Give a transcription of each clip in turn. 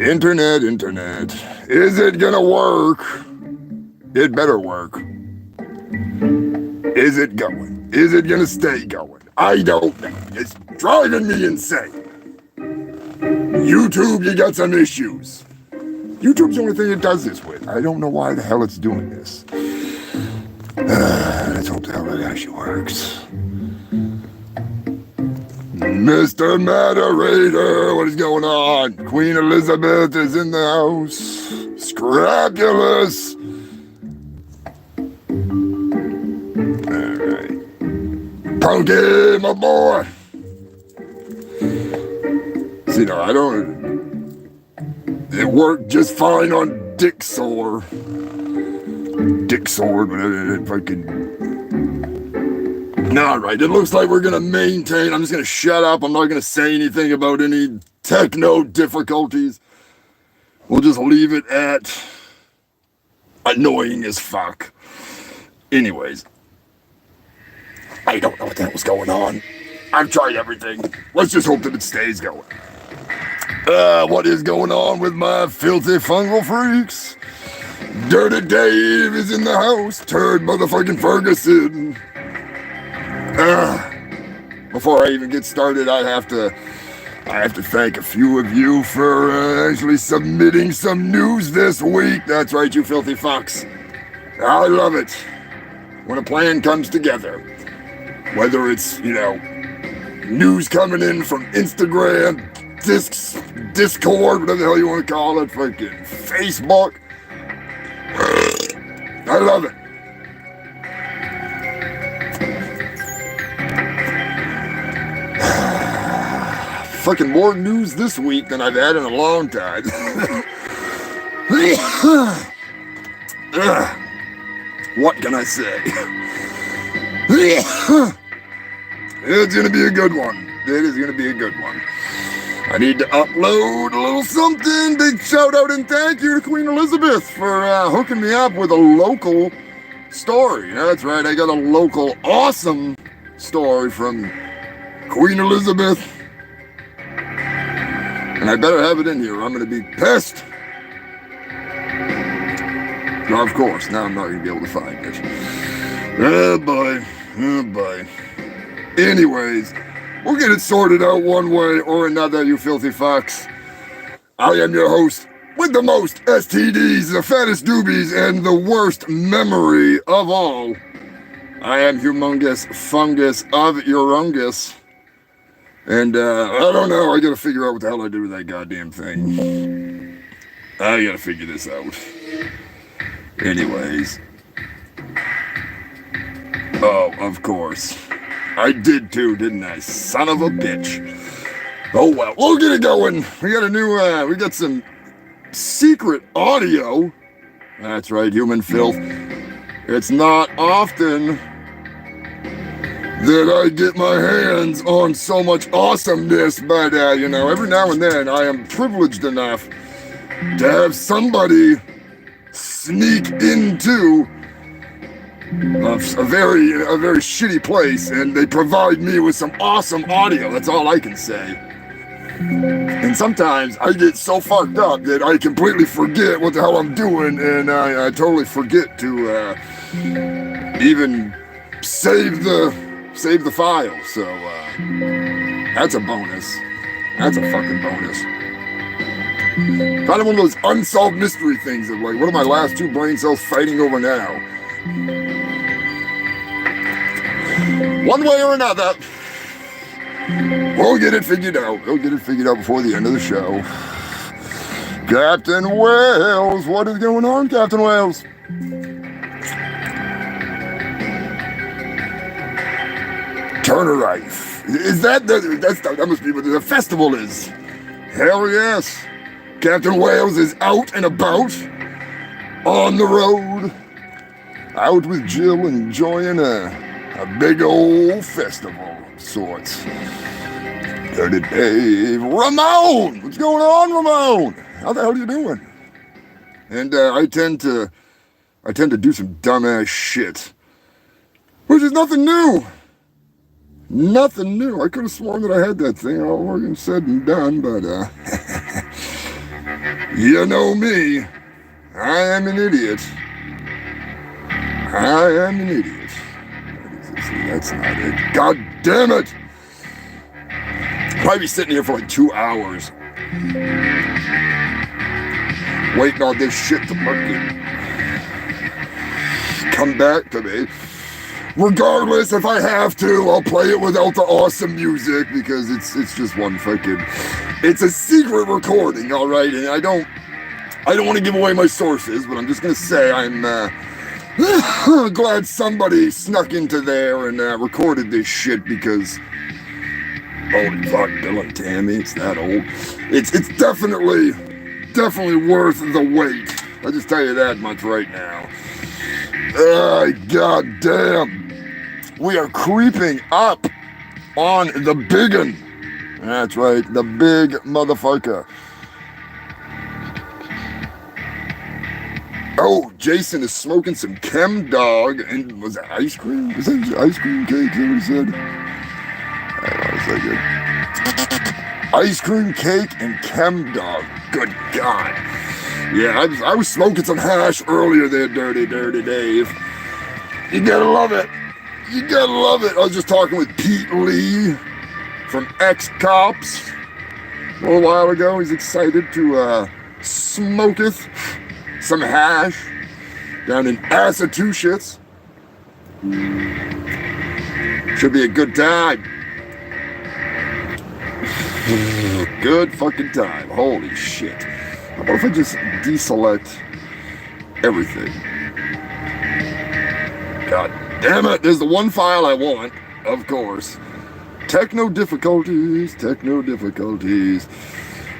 Internet. Is it gonna work? It better work. Is it going? Is it gonna stay going? I don't know. It's driving me insane. YouTube, you got some issues. YouTube's the only thing it does this with. I don't know why the hell it's doing this. Let's hope the hell it actually works. Mr. Moderator, what is going on? Queen Elizabeth is in the house. Scrapulous. Alright. Punky, my boy. See, no, I don't... It worked just fine on Dick Sword, but it fucking... Alright, it looks like we're gonna maintain. I'm just gonna shut up. I'm not gonna say anything about any techno difficulties. We'll just leave it at annoying as fuck. Anyways, I don't know what the hell's going on. I've tried everything. Let's just hope that it stays going. What is going on with my filthy fungal freaks? Dirty Dave is in the house. Turd motherfucking Ferguson. Before I even get started, I have to thank a few of you for actually submitting some news this week. That's right, you filthy fucks. I love it when a plan comes together. Whether it's, news coming in from Instagram, Discord, whatever the hell you want to call it, fucking Facebook. I love it. Fucking more news this week than I've had in a long time. What can I say? It's gonna be a good one. It is gonna be a good one. I need to upload a little something. Big shout out and thank you to Queen Elizabeth for hooking me up with a local story. That's right, I got a local awesome story from Queen Elizabeth. And I better have it in here or I'm going to be pissed. Now, of course, now I'm not going to be able to find it. Oh boy. Anyways, we'll get it sorted out one way or another, you filthy fucks. I am your host with the most STDs, the fattest doobies, and the worst memory of all. I am Humongous Fungus of Urungus. And, I don't know, I gotta figure out what the hell I do with that goddamn thing. I gotta figure this out. Anyways. Oh, of course. I did too, didn't I? Son of a bitch. Oh well, we'll get it going. We got a new, we got some secret audio. That's right, human filth. It's not often that I get my hands on so much awesomeness, but, every now and then I am privileged enough to have somebody sneak into a very shitty place, and they provide me with some awesome audio. That's all I can say. And sometimes I get so fucked up that I completely forget what the hell I'm doing, and I totally forget to even save the file. So that's a bonus. That's a fucking bonus. Kind of one of those unsolved mystery things of like, what are my last two brain cells fighting over now? One way or another, we'll get it figured out. We'll get it figured out before the end of the show. Captain Wales, what is going on, Captain Wales? Turner Life. Is that that must be what the festival is? Hell yes. Captain Wales is out and about on the road. Out with Jill enjoying a big old festival of sorts. Dirty Dave. Ramon! What's going on, Ramon? How the hell are you doing? And I tend to do some dumbass shit. Which is nothing new. Nothing new. I could have sworn that I had that thing all said and done, but You know me. I am an idiot. I am an idiot. That's not it. God damn it! Probably be sitting here for like 2 hours. Waiting on this shit to fucking come back to me. Regardless, if I have to, I'll play it without the awesome music because it's just one fucking... It's a secret recording, all right? And I don't want to give away my sources, but I'm just gonna say I'm glad somebody snuck into there and recorded this shit because holy fuck, Bill and Tammy, it's that old. It's definitely worth the wait. I'll just tell you that much right now. God damn. We are creeping up on the biggin. That's right, the big motherfucker. Oh, Jason is smoking some Chem Dog and was that ice cream? Is that ice cream cake? Is that what he said? Ice cream cake and Chem Dog. Good God. Yeah, I was smoking some hash earlier there, Dirty Dave. You gotta love it. You gotta love it. I was just talking with Pete Lee from X-Cops a little while ago. He's excited to smoketh some hash down in Massachusetts. Should be a good time. Good fucking time. Holy shit. How about if I just deselect everything? God damn it. There's the one file I want, of course. Techno difficulties.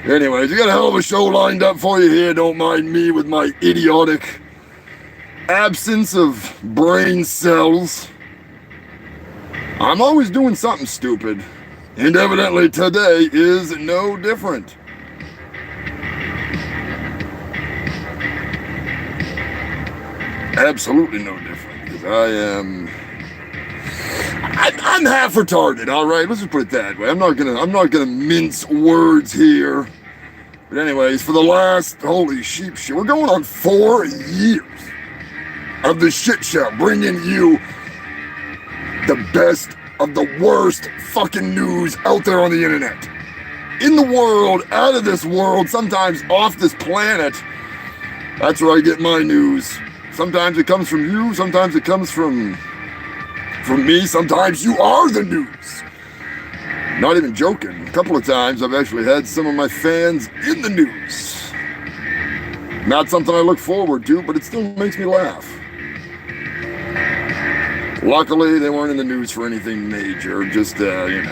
Anyways, we got a hell of a show lined up for you here. Don't mind me with my idiotic absence of brain cells. I'm always doing something stupid. And evidently today is no different. Absolutely no different. Because I'm half retarded, all right? Let's just put it that way. I'm not gonna mince words here. But anyways, for the last, holy sheep shit, we're going on 4 years of the shit show, bringing you the best of the worst fucking news out there on the internet. In the world, out of this world, sometimes off this planet. That's where I get my news. Sometimes it comes from you, sometimes it comes from me, sometimes you are the news. Not even joking. A couple of times I've actually had some of my fans in the news. Not something I look forward to, but it still makes me laugh. Luckily, they weren't in the news for anything major, just, armed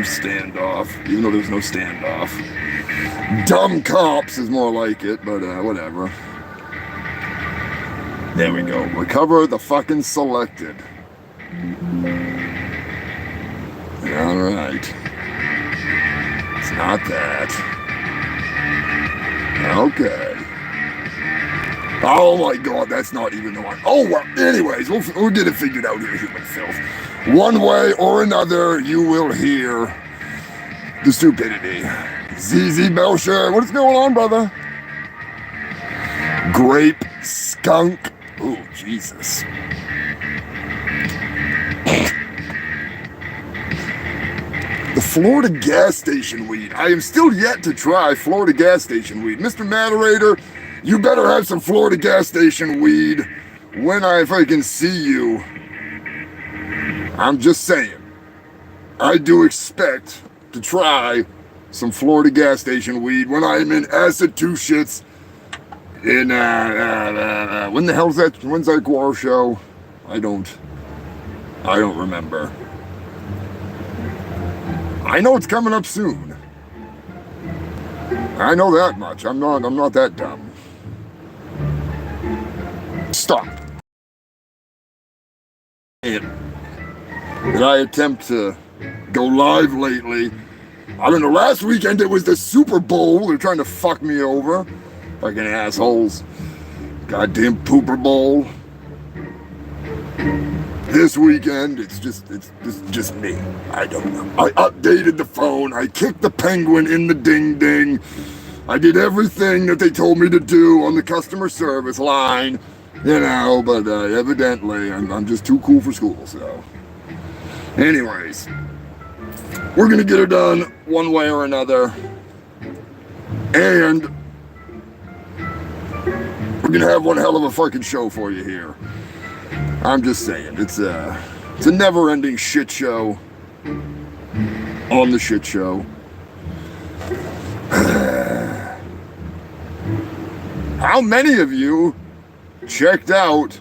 standoff, even though there was no standoff. Dumb cops is more like it, but whatever. There we go. Recover the fucking selected. Alright. It's not that. Okay. Oh my god, that's not even the one. Oh well, anyways, we'll get it figured out here, human filth. One way or another, you will hear the stupidity. ZZ Belcher, what is going on, brother? Grape skunk. Oh, Jesus. The Florida gas station weed. I am still yet to try Florida gas station weed. Mr. Moderator, you better have some Florida gas station weed when I fucking see you. I'm just saying. I do expect to try some Florida gas station weed when I'm in Massachusetts in, when the hell's that, when's that Guar show? I don't remember. I know it's coming up soon. I know that much. I'm not that dumb. Stop. Did I attempt to go live lately? I don't know, last weekend it was the Super Bowl. They're trying to fuck me over. Fucking assholes. Goddamn Pooper Bowl. This weekend, it's just me. I don't know. I updated the phone. I kicked the penguin in the ding-ding. I did everything that they told me to do on the customer service line, you know, but evidently I'm just too cool for school, so. Anyways, we're gonna get it done one way or another, and we're gonna have one hell of a fucking show for you here. I'm just saying, it's a never-ending shit show on the shit show. How many of you checked out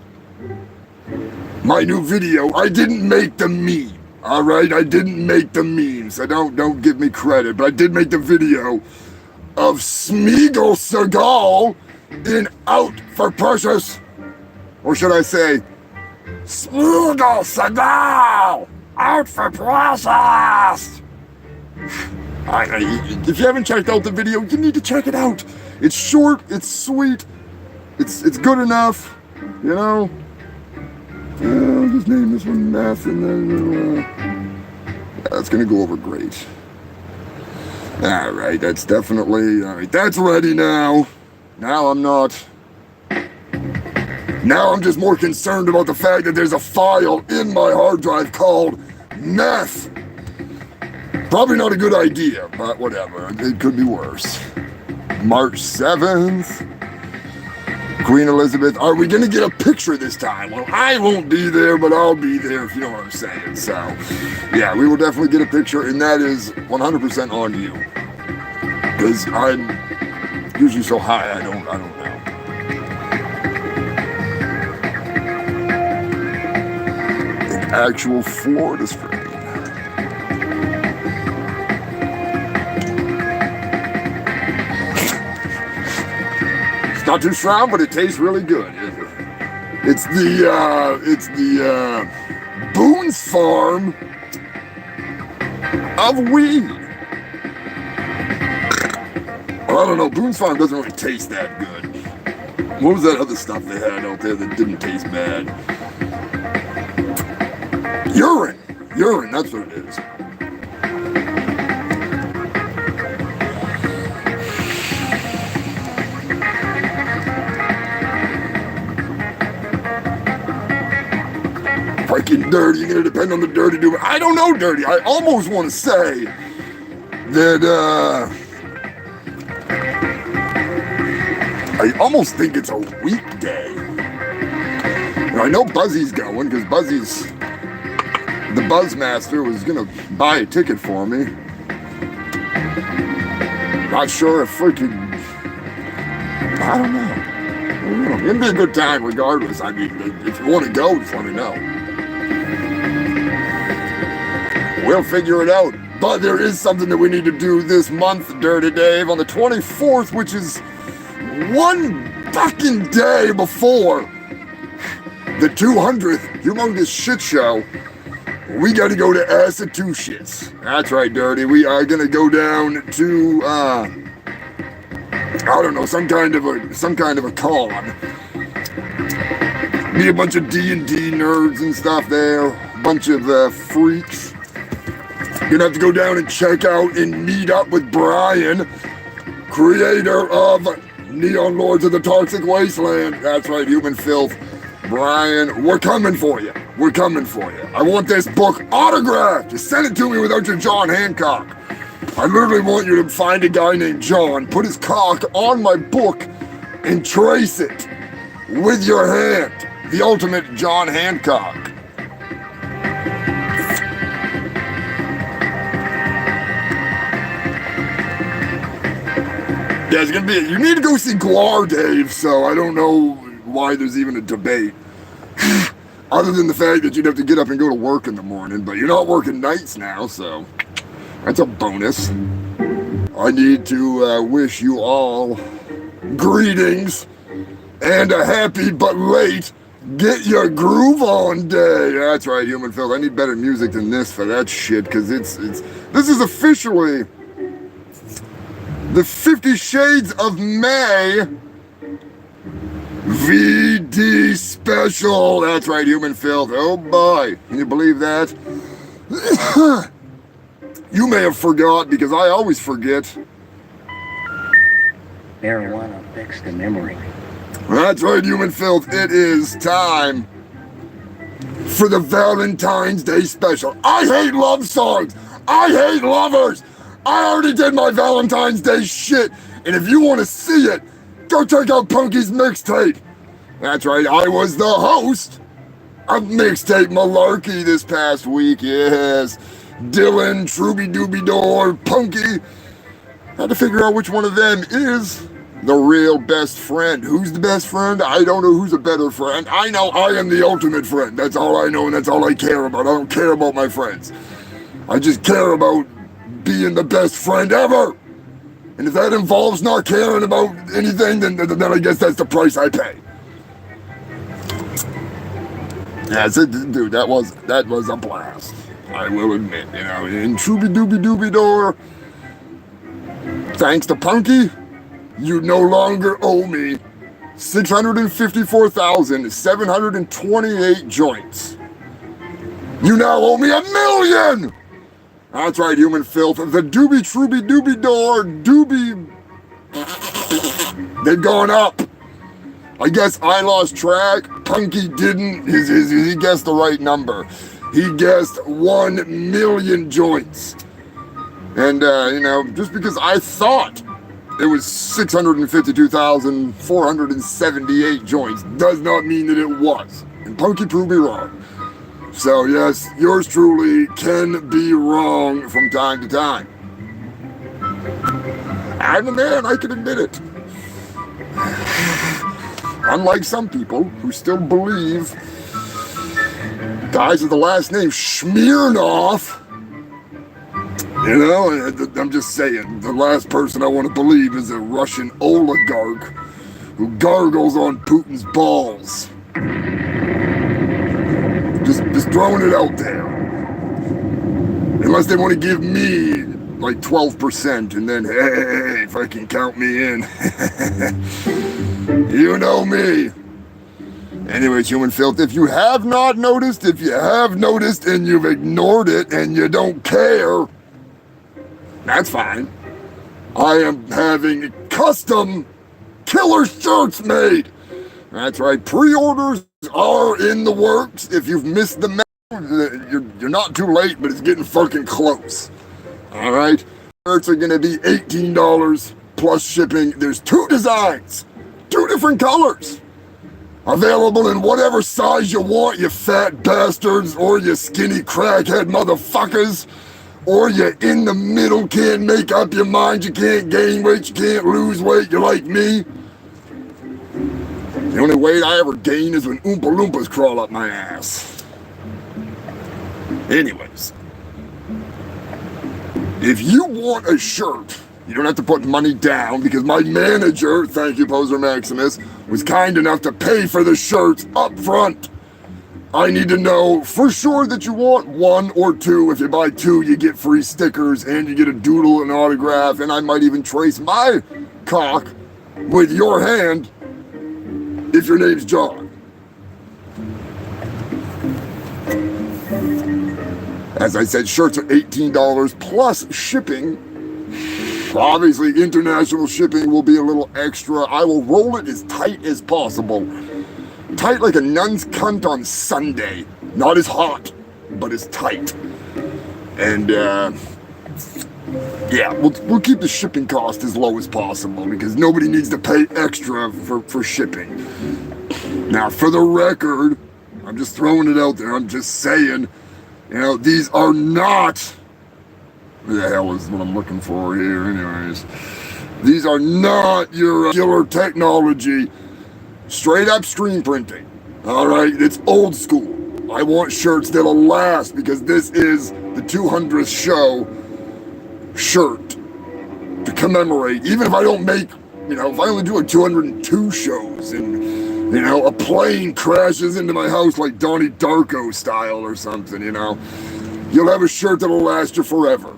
my new video? I didn't make the meme, all right? I didn't make the meme, so don't give me credit, but I did make the video of Smeagol Seagal in Out for Precious, or should I say, Smeagol Seagal Out for Precious. If you haven't checked out the video, you need to check it out. It's short, it's sweet, it's good enough, you know. I'll just name this one Meth, and then that's gonna go over great. All right, that's definitely, all right, that's ready now. Now I'm just more concerned about the fact that there's a file in my hard drive called Meth. Probably not a good idea, but whatever, it could be worse. March 7th, Queen Elizabeth. Are we gonna get a picture this time? Well, I won't be there, but I'll be there, if you know what I'm saying. So, yeah, we will definitely get a picture, and that is 100% on you. Because I'm usually so high, I don't know. An actual Florida strain. Not too strong, but it tastes really good. It's the Boone's Farm of weed. Well, I don't know, Boone's Farm doesn't really taste that good. What was that other stuff they had out there that didn't taste bad? Urine, that's what it is. Freaking dirty, you're gonna depend on the dirty dude. I don't know dirty. I almost want to say that, I almost think it's a weekday. Now, I know Buzzy's going, because Buzzy's, the Buzzmaster was gonna buy a ticket for me. Not sure if freaking, I don't know. It'd be a good time regardless. I mean, if you want to go, just let me know. We'll figure it out. But there is something that we need to do this month, Dirty Dave, on the 24th, which is one fucking day before the 200th Humongous Shit Show. We gotta go to Massachusetts. That's right, Dirty. We are gonna go down to, I don't know, some kind of a con. Be a bunch of D&D nerds and stuff there. A bunch of freaks. Gonna have to go down and check out and meet up with Brian, creator of Neon Lords of the Toxic Wasteland. That's right, Human Filth. Brian, we're coming for you. We're coming for you. I want this book autographed. Just send it to me without your John Hancock. I literally want you to find a guy named John, put his cock on my book, and trace it with your hand. The ultimate John Hancock. Yeah, it's gonna be, you need to go see Guar, Dave, so I don't know why there's even a debate. Other than the fact that you'd have to get up and go to work in the morning, but you're not working nights now, so that's a bonus. I need to wish you all greetings and a happy but late Get Your Groove On Day. That's right, Human Filth. I need better music than this for that shit, because this is officially the 50 Shades of May VD special. That's right, Human Filth. Oh boy, can you believe that? You may have forgot, because I always forget. Marijuana affects the memory. That's right, human filth. It is time for the Valentine's Day special. I hate love songs. I hate lovers. I already did my Valentine's Day shit. And if you want to see it, go check out Punky's mixtape. That's right, I was the host of Mixtape Malarkey this past week. Yes, Dylan, Trooby Dooby Door, Punky. Had to figure out which one of them is the real best friend. Who's the best friend? I don't know who's a better friend. I know I am the ultimate friend. That's all I know and that's all I care about. I don't care about my friends. I just care about being the best friend ever. And if that involves not caring about anything, then I guess that's the price I pay. That's it, dude. That was a blast. I will admit, you know. And Trooby Dooby Dooby Door, thanks to Punky, you no longer owe me 654,728 joints. You now owe me 1,000,000! That's right, human filth. The Doobie Trooby Dooby Door Doobie... They've gone up. I guess I lost track. Punky didn't. He guessed the right number. He guessed 1,000,000 joints. And, you know, just because I thought it was 652,478 joints does not mean that it was. And Punky proved me wrong. So, yes, yours truly can be wrong from time to time. I'm a man, I can admit it. Unlike some people who still believe guys with the last name Smirnoff. You know, I'm just saying, the last person I want to believe is a Russian oligarch who gargles on Putin's balls. Just throwing it out there. Unless they want to give me like 12% and then, hey, if I can count me in. You know me. Anyways, human filth, if you have not noticed, if you have noticed and you've ignored it and you don't care, that's fine. I am having custom killer shirts made. That's right, pre-orders are in the works. If you've missed the memo, you're not too late, but it's getting fucking close. All right, shirts are gonna be $18 plus shipping. There's 2 designs, 2 different colors, available in whatever size you want, you fat bastards, or you skinny crackhead motherfuckers, or you in the middle, can't make up your mind, you can't gain weight, you can't lose weight, you're like me. The only weight I ever gain is when Oompa Loompas crawl up my ass. Anyways, if you want a shirt, you don't have to put money down because my manager, thank you Poser Maximus, was kind enough to pay for the shirts up front. I need to know for sure that you want 1 or 2. If you buy 2, you get free stickers and you get a doodle and autograph, and I might even trace my cock with your hand if your name's John. As I said, shirts are $18 plus shipping. Obviously, international shipping will be a little extra. I will roll it as tight as possible. Tight like a nun's cunt on Sunday. Not as hot, but as tight. And, yeah, we'll keep the shipping cost as low as possible because nobody needs to pay extra for shipping. Now, for the record, I'm just throwing it out there. I'm just saying, you know, these are not... What the hell is what I'm looking for here, anyways? These are not your killer technology. Straight up screen printing. All right, it's old school. I want shirts that'll last because this is the 200th show shirt to commemorate. Even if I don't make, you know, if I only do like 202 shows and, you know, a plane crashes into my house like Donnie Darko style or something, you know, you'll have a shirt that'll last you forever.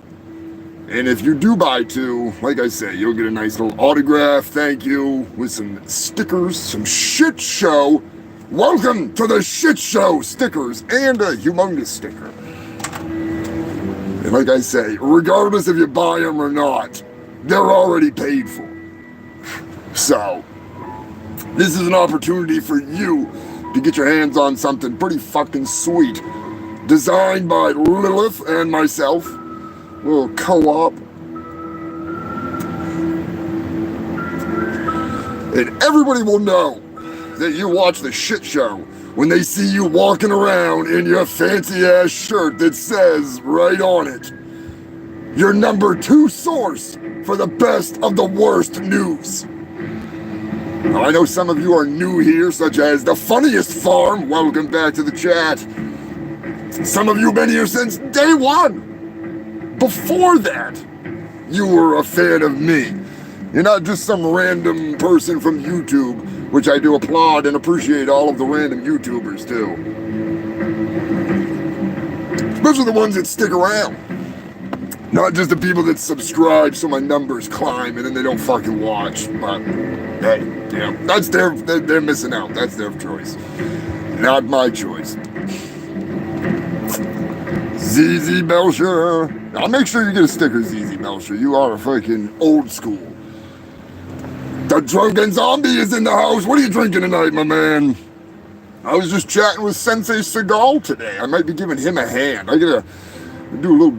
And if you do buy 2, like I say, you'll get a nice little autograph, thank you, with some stickers, some shit show. Welcome to the shit show stickers and a humongous sticker. And like I say, regardless if you buy them or not, they're already paid for. So, this is an opportunity for you to get your hands on something pretty fucking sweet. Designed by Lilith and myself. A little co-op. And everybody will know that you watch the shit show when they see you walking around in your fancy ass shirt that says right on it, your number 2 source for the best of the worst news. Now, I know some of you are new here, such as the Funniest Farm. Welcome back to the chat. Some of you have been here since day 1. Before that, you were a fan of me. You're not just some random person from YouTube, which I do applaud and appreciate all of the random YouTubers too. Especially the ones that stick around. Not just the people that subscribe so my numbers climb and then they don't fucking watch. But hey, yeah, that's they're missing out. That's their choice. Not my choice. ZZ Belcher. I'll make sure you get a sticker, ZZ Belcher. You are a fucking old school. The drunken zombie is in the house. What are you drinking tonight, my man? I was just chatting with Sensei Seagal today. I might be giving him a hand. I gotta do a little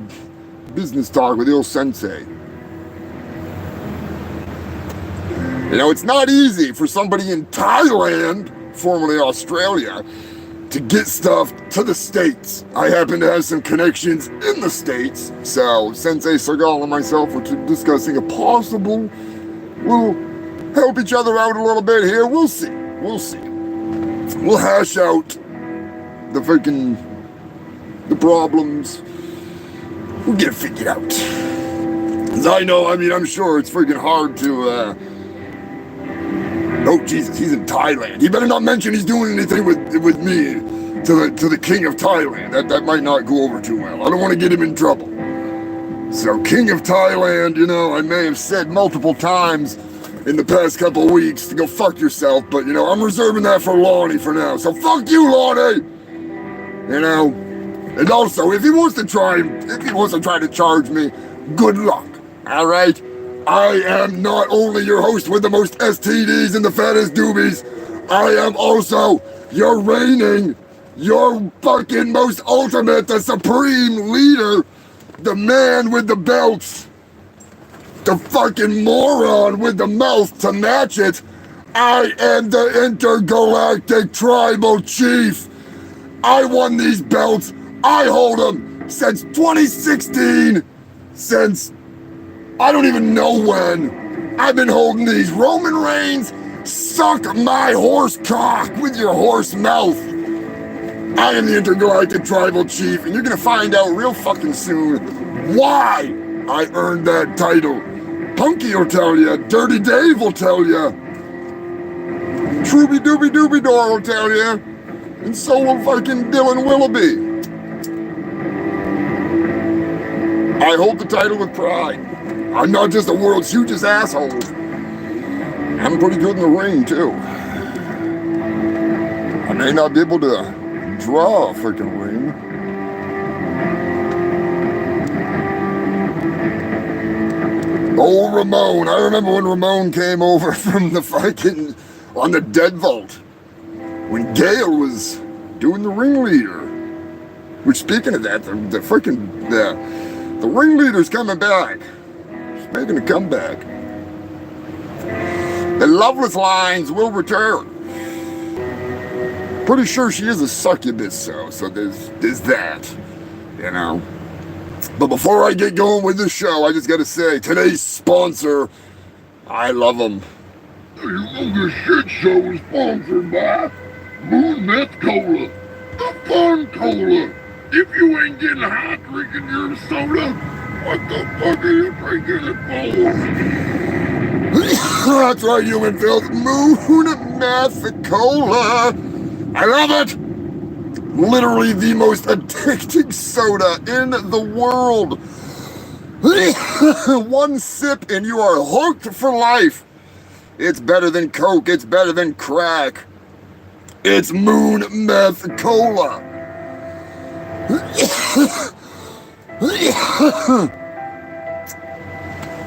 business talk with the old sensei. You know, it's not easy for somebody in Thailand, formerly Australia, to get stuff to the States. I happen to have some connections in the States, so Sensei Seagal and myself were discussing a possible, we'll help each other out a little bit here. We'll see. We'll see. We'll hash out the problems. We'll get it figured out. As I know, I'm sure it's freaking hard to, oh, Jesus, he's in Thailand. He better not mention he's doing anything with me to the king of Thailand. That might not go over too well. I don't want to get him in trouble. So, king of Thailand, you know, I may have said multiple times in the past couple weeks to go fuck yourself, but, you know, I'm reserving that for Lonnie for now. So, fuck you, Lonnie! You know? And also, if he wants to try to charge me, good luck, all right? I am not only your host with the most STDs and the fattest doobies, I am also your reigning, your fucking most ultimate, the supreme leader, the man with the belts, the fucking moron with the mouth to match it. I am the intergalactic tribal chief. I won these belts. I hold them since 2016, since I don't even know when. I've been holding these. Roman Reigns, suck my horse cock with your horse mouth. I am the intergalactic tribal chief, and you're gonna find out real fucking soon why I earned that title. Punky will tell you, Dirty Dave will tell you, Trooby Dooby Dooby Door will tell you, and so will fucking Dylan Willoughby. I hold the title with pride. I'm not just the world's hugest asshole. I'm pretty good in the ring, too. I may not be able to draw a freaking ring. Oh, Ramon. I remember when Ramon came over from the fucking, on the Dead Vault, when Gail was doing the ringleader. Which, speaking of that, the ringleader's coming back. She's making a comeback. The Loveless Lines will return. Pretty sure she is a succubus, so there's that, you know. But before I get going with the show, I just gotta say, today's sponsor, I love them. The Humongous Shitt Show is sponsored by Moon Meth Cola, the fun cola. If you ain't getting hot drinking your soda, what the fuck are you drinking it for? That's right, human filth. Moon Meth Cola. I love it. Literally the most addicting soda in the world. One sip and you are hooked for life. It's better than Coke. It's better than crack. It's Moon Meth Cola.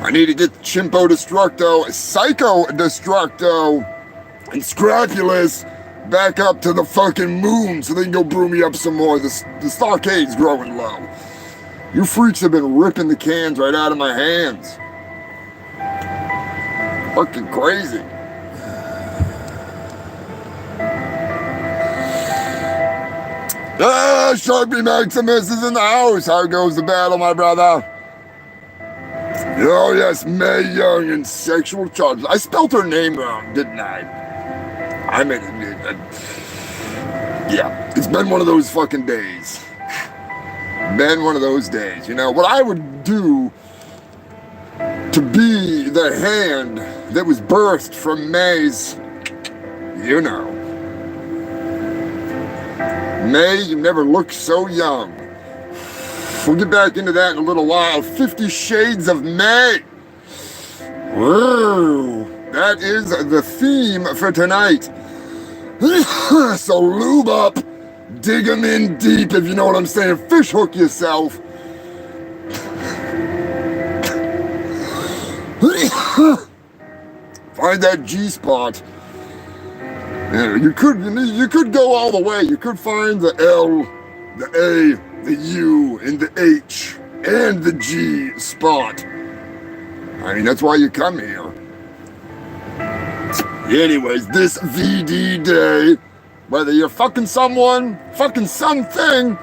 I need to get Chimpo Destructo, Psycho Destructo, and Scrapulous back up to the fucking moon so they can go brew me up some more. The stockade's growing low. You freaks have been ripping the cans right out of my hands. Fucking crazy. Ah, Sharpie Maximus is in the house. How goes the battle, my brother? Oh yes, Mae Young and sexual charges. I spelled her name wrong, didn't I? I mean, yeah, it's been one of those fucking days. Been one of those days. You know, what I would do to be the hand that was birthed from Mae's, you know. Mae, you never looked so young. We'll get back into that in a little while. 50 Shades of Mae. Whoa, that is the theme for tonight. So lube up, dig 'em in deep, if you know what I'm saying. Fish hook yourself. Find that G-spot. Yeah, you could go all the way. You could find the L, the A, the U, and the H, and the G spot. I mean, that's why you come here. Anyways, this VD day, whether you're fucking someone, fucking something,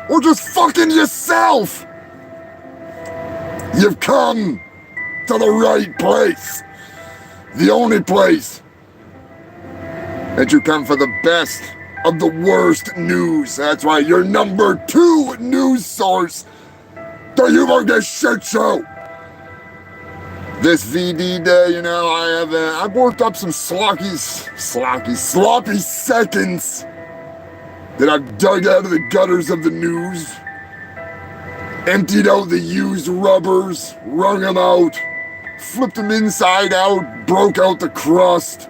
or just fucking yourself, you've come to the right place. The only place that you come for the best of the worst news. That's right, your number 2 news source, the Humongous Shitt Show. This VD day, you know, I've worked up some sloppy seconds that I've dug out of the gutters of the news, emptied out the used rubbers, wrung them out, flipped them inside out, broke out the crust,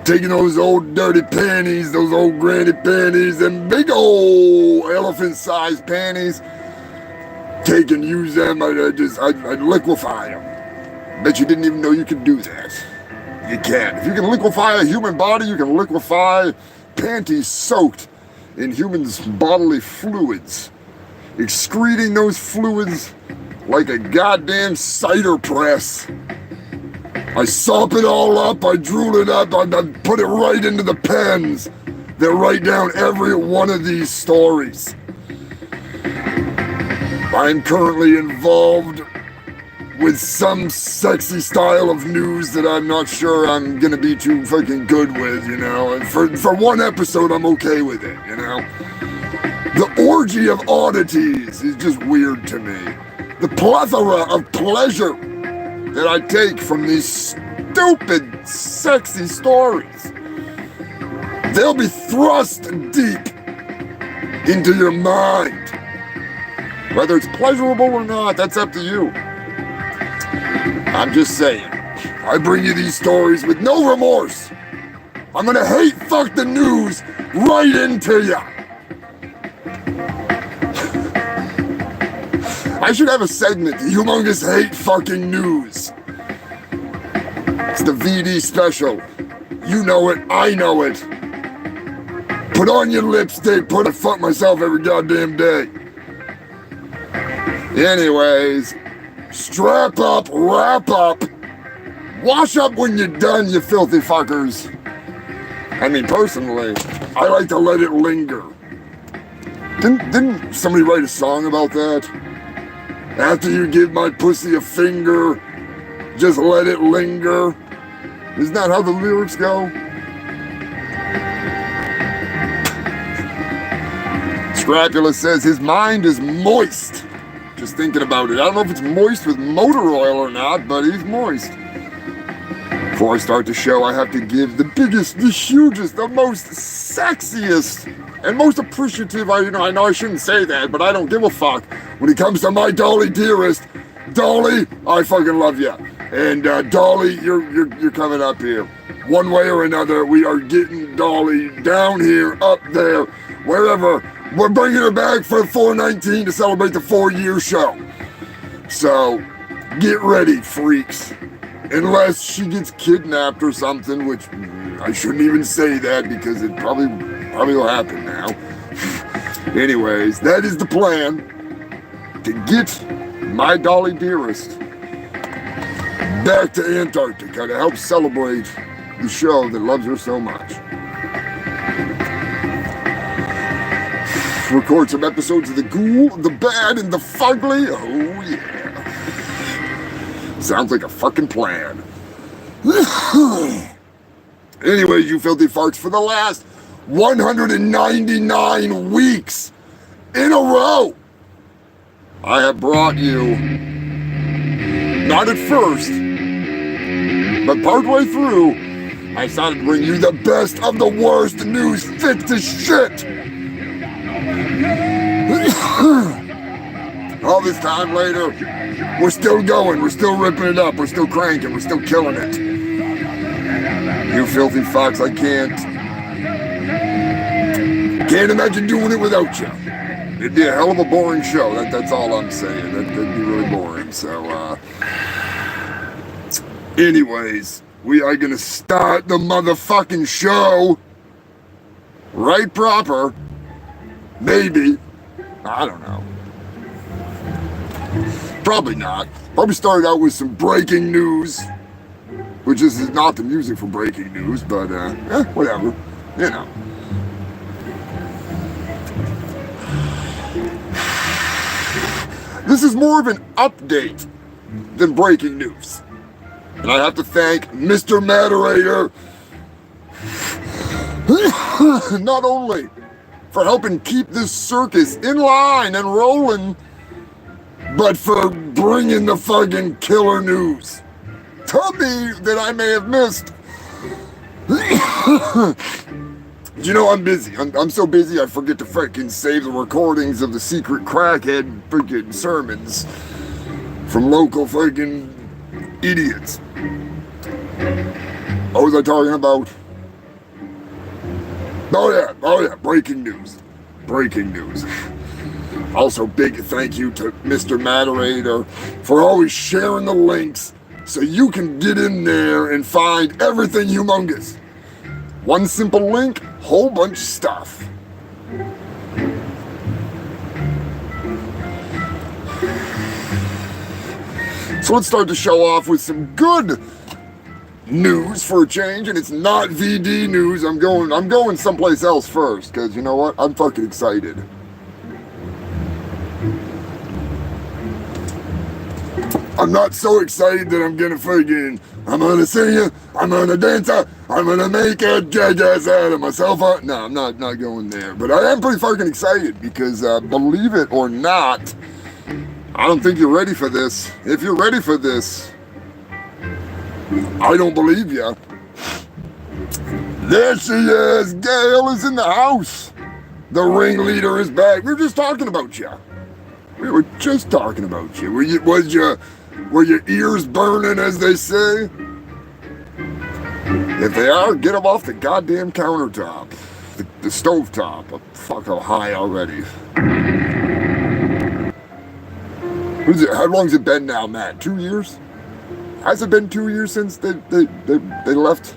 taking those old dirty panties, those old granny panties, and big old elephant-sized panties, take and use them, I'd liquefy them. Bet you didn't even know you could do that. You can. If you can liquefy a human body, you can liquefy panties soaked in humans' bodily fluids, excreting those fluids like a goddamn cider press. I sop it all up, I drool it up, I put it right into the pens that write down every one of these stories. I'm currently involved with some sexy style of news that I'm not sure I'm gonna be too fucking good with, you know. And for one episode, I'm okay with it, you know. The orgy of oddities is just weird to me. The plethora of pleasure that I take from these stupid, sexy stories. They'll be thrust deep into your mind. Whether it's pleasurable or not, that's up to you. I'm just saying, I bring you these stories with no remorse. I'm gonna hate fuck the news right into ya. I should have a segment, the Humongous Hate Fucking News. It's the VD special. You know it, I know it. Put on your lipstick, I fuck myself every goddamn day. Anyways, strap up, wrap up, wash up when you're done, you filthy fuckers. I mean, personally, I like to let it linger. Didn't somebody write a song about that? After you give my pussy a finger, just let it linger. Isn't that how the lyrics go? Scrapula says his mind is moist. Just thinking about it. I don't know if it's moist with motor oil or not, but he's moist. Before I start the show, I have to give the biggest, the hugest, the most sexiest, and most appreciative, I know I shouldn't say that, but I don't give a fuck. When it comes to my Dolly dearest, Dolly, I fucking love you. And Dolly, you're coming up here. One way or another, we are getting Dolly down here, up there, wherever. We're bringing her back for 4/19 to celebrate the 4-year show. So, Get ready, freaks. Unless she gets kidnapped or something, which I shouldn't even say that because it probably will happen now. Anyways, that is the plan. To get my Dolly Dearest back to Antarctica to help celebrate the show that loves her so much. Record some episodes of The Ghoul, The Bad, and The Fugly. Oh yeah. Sounds like a fucking plan. Anyways, you filthy farts, for the last 199 weeks in a row, I have brought you, not at first, but partway through, I decided to bring you the best of the worst news fit to shit. All this time later, we're still going, we're still ripping it up, we're still cranking, we're still killing it. You filthy fucks, I can't imagine doing it without you. It'd be a hell of a boring show, that's all I'm saying. That'd be really boring, so, anyways, we are gonna start the motherfucking show right proper. Maybe. I don't know. Probably not. Probably start out with some breaking news, which is not the music for breaking news, but, whatever. You know. This is more of an update than breaking news. And I have to thank Mr. Moderator not only for helping keep this circus in line and rolling, but for bringing the fucking killer news to me that I may have missed. You know, I'm busy. I'm so busy I forget to freaking save the recordings of the secret crackhead freaking sermons from local freaking idiots. What was I talking about? Oh yeah, breaking news. Breaking news. Also, big thank you to Mr. Moderator for always sharing the links so you can get in there and find everything humongous. One simple link, whole bunch of stuff. So let's start the show off with some good news for a change, and it's not VD news. I'm going someplace else first, because you know what? I'm fucking excited. I'm not so excited that I'm gonna sing it, I'm gonna dance it, I'm gonna make a jackass out of myself. No, I'm not going there. But I am pretty fucking excited because, believe it or not, I don't think you're ready for this. If you're ready for this, I don't believe you. There she is. Gail is in the house. The ringleader is back. We were just talking about you. We were just talking about you. Were your ears burning, as they say? If they are, get them off the goddamn countertop. The stovetop. I'm fucking high already. How long's it been now, Matt? 2 years? Has it been 2 years since they left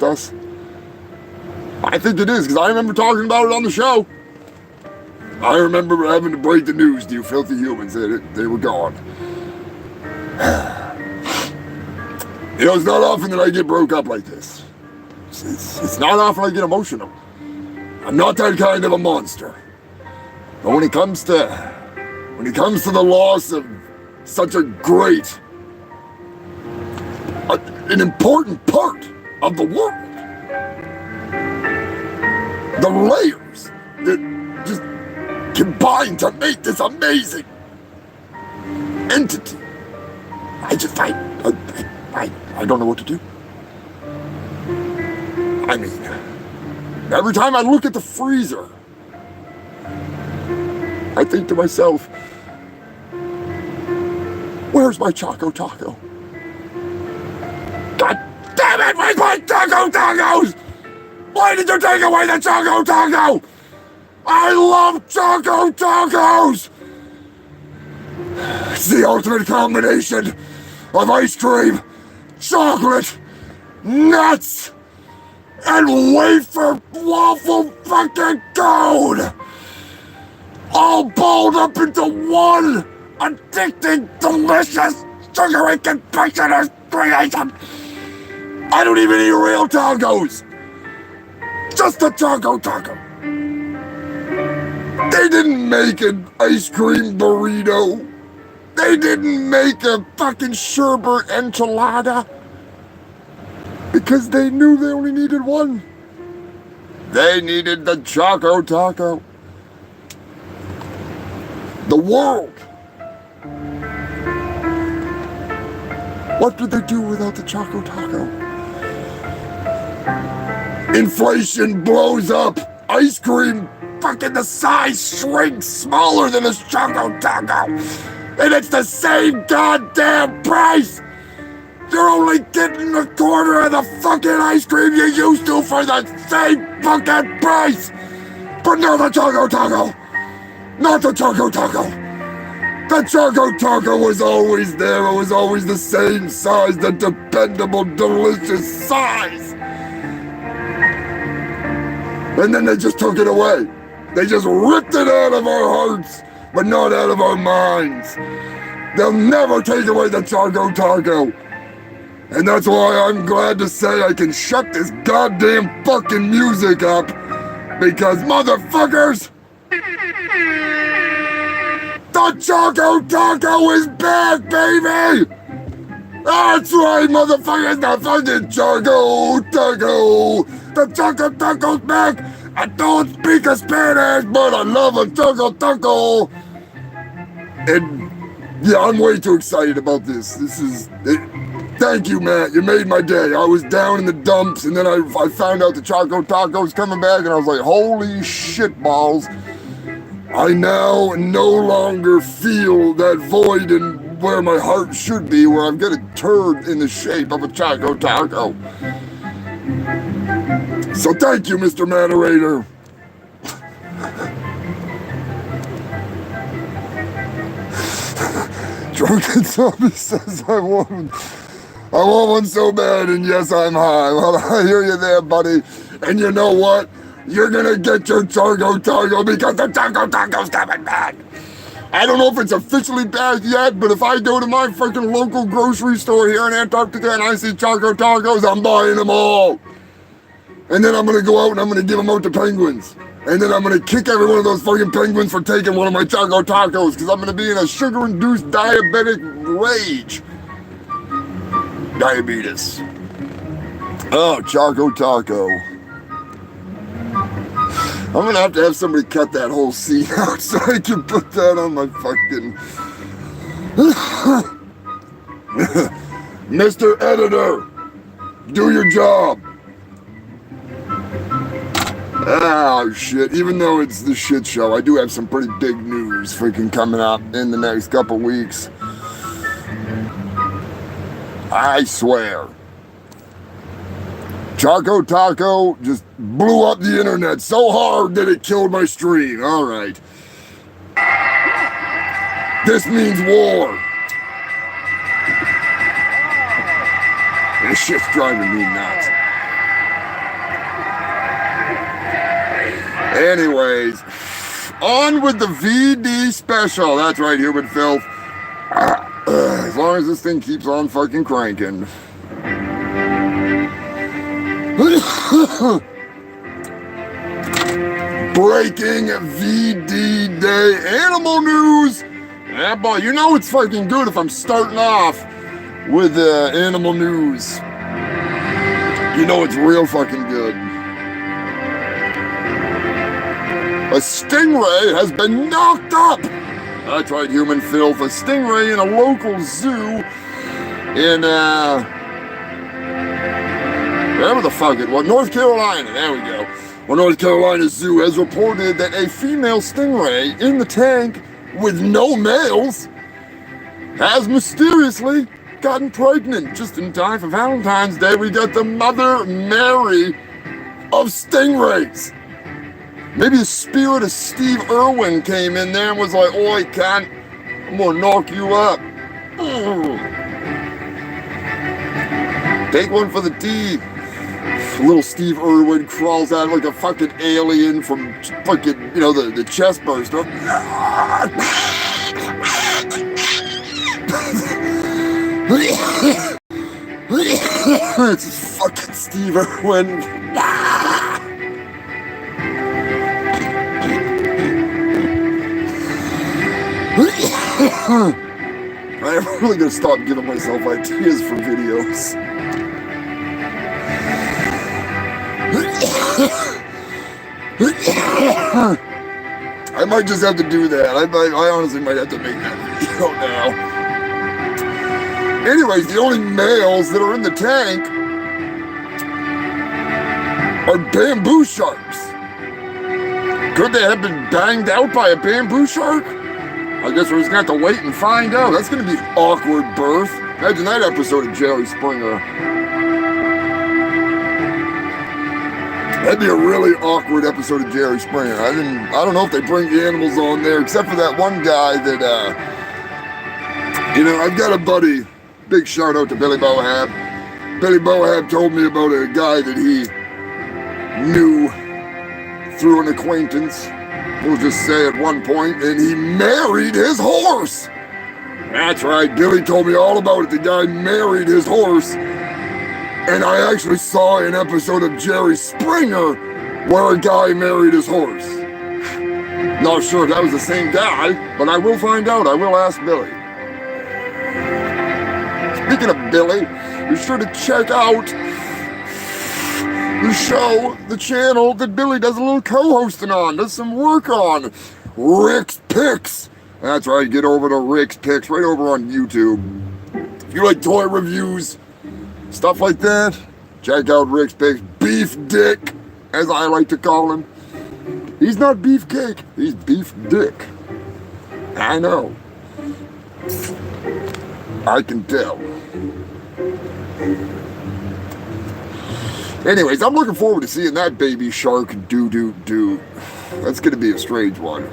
us? I think it is, because I remember talking about it on the show. I remember having to break the news to you filthy humans that they were gone. You know, it's not often that I get broke up like this. It's not often I get emotional. I'm not that kind of a monster. But when it comes to the loss of such a great, an important part of the world, the layers that just combine to make this amazing entity, I don't know what to do. I mean, every time I look at the freezer, I think to myself, where's my Choco Taco? God damn it, where's my Choco Tacos? Why did you take away the Choco Taco? I love Choco Tacos! It's the ultimate combination of ice cream, chocolate, nuts, and wafer waffle fucking cone! All balled up into one addicting, delicious, sugary confection of creation! I don't even eat real tacos! Just a taco taco! They didn't make an ice cream burrito! They didn't make a fucking sherbet enchilada! Because they knew they only needed one. They needed the Choco Taco. The world. What did they do without the Choco Taco? Inflation blows up. Ice cream, fucking the size shrinks smaller than a Choco Taco. And it's the same goddamn price. You're only getting a quarter of the fucking ice cream you used to for the same fucking price! But not the Choco Taco! Not the Choco Taco! The Choco Taco was always there, it was always the same size, the dependable, delicious size! And then they just took it away. They just ripped it out of our hearts, but not out of our minds. They'll never take away the Choco Taco. And that's why I'm glad to say I can shut this goddamn fucking music up. Because motherfuckers, the Choco Taco is back, baby! That's right, motherfuckers, the fucking Choco Taco! The Choco Taco's back! I don't speak a Spanish, but I love a Choco Taco! And yeah, I'm way too excited about this. Thank you, Matt. You made my day. I was down in the dumps, and then I found out the Choco Taco was coming back, and I was like, holy shit balls. I now no longer feel that void in where my heart should be, where I've got a turd in the shape of a Choco Taco. So thank you, Mr. Moderator. Drunken Zombie says I want one so bad, and yes, I'm high. Well, I hear you there, buddy. And you know what? You're gonna get your Choco Taco because the Choco Taco's coming back. I don't know if it's officially back yet, but if I go to my fucking local grocery store here in Antarctica and I see Choco Tacos, I'm buying them all. And then I'm gonna go out and I'm gonna give them out to penguins. And then I'm gonna kick every one of those fucking penguins for taking one of my Choco Tacos, because I'm gonna be in a sugar-induced diabetic rage. Diabetes. Oh, Choco Taco. I'm gonna have somebody cut that whole scene out so I can put that on my fucking... Mr. Editor, do your job. Oh shit, even though it's the shit show, I do have some pretty big news freaking coming up in the next couple weeks. I swear. Choco Taco just blew up the internet so hard that it killed my stream. Alright. This means war. This shit's driving me nuts. Anyways, on with the VD special. That's right, human filth. As long as this thing keeps on fucking cranking. Breaking VD day animal news. Yeah, boy, you know it's fucking good if I'm starting off with animal news. You know it's real fucking good. A stingray has been knocked up. That's right, human filth. A stingray in a local zoo in, wherever the fuck it was, North Carolina, there we go. Well, North Carolina Zoo has reported that a female stingray in the tank with no males has mysteriously gotten pregnant. Just in time for Valentine's Day, we got the Mother Mary of stingrays. Maybe the spirit of Steve Irwin came in there and was like, oi, cunt, I'm gonna knock you up. Take one for the team. Little Steve Irwin crawls out like a fucking alien from fucking, you know, the chest burster. It's fucking Steve Irwin. I'm really gonna stop giving myself ideas for videos. I might just have to do that. I honestly might have to make that video now. Anyways, the only males that are in the tank are bamboo sharks. Could they have been banged out by a bamboo shark? I guess we're just gonna have to wait and find out. That's gonna be an awkward birth. Imagine that episode of Jerry Springer. That'd be a really awkward episode of Jerry Springer. I don't know if they bring animals on there, except for that one guy that, you know, I've got a buddy, big shout out to Billy Bohab. Billy Bohab told me about a guy that he knew through an acquaintance, we'll just say at one point, and he married his horse. That's right, Billy told me all about it. The guy married his horse. And I actually saw an episode of Jerry Springer where a guy married his horse. Not sure if that was the same guy, but I will find out. I will ask Billy. Speaking of Billy, be sure to check out the show, the channel that Billy does a little co-hosting on, does some work on. Rick's Picks. That's right, get over to Rick's Picks right over on YouTube. If you like toy reviews, stuff like that, check out Rick's Picks. Beef Dick, as I like to call him. He's not beefcake, he's beef dick. I know. I can tell. Anyways, I'm looking forward to seeing that baby shark do. That's gonna be a strange one.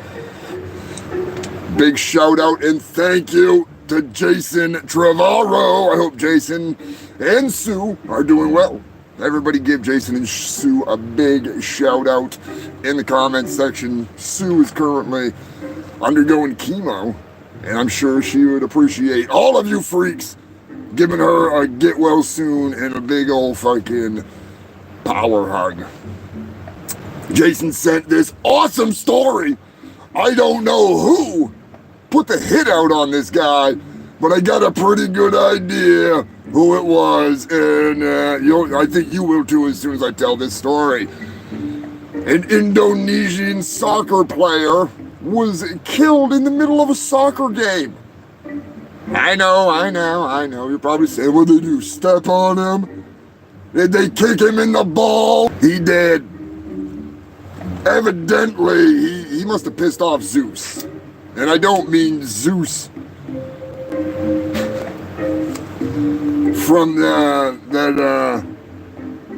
Big shout out and thank you to Jason Trevorrow. I hope Jason and Sue are doing well. Everybody give Jason and Sue a big shout out in the comments section. Sue is currently undergoing chemo, and I'm sure she would appreciate all of you freaks giving her a get well soon and a big old fucking power hug. Jason sent this awesome story. I don't know who put the hit out on this guy, but I got a pretty good idea who it was, and I think you will too as soon as I tell this story. An Indonesian soccer player was killed in the middle of a soccer game. I know. You're probably saying, what did they do, step on him? Did they kick him in the ball? He did. Evidently, he must have pissed off Zeus. And I don't mean Zeus from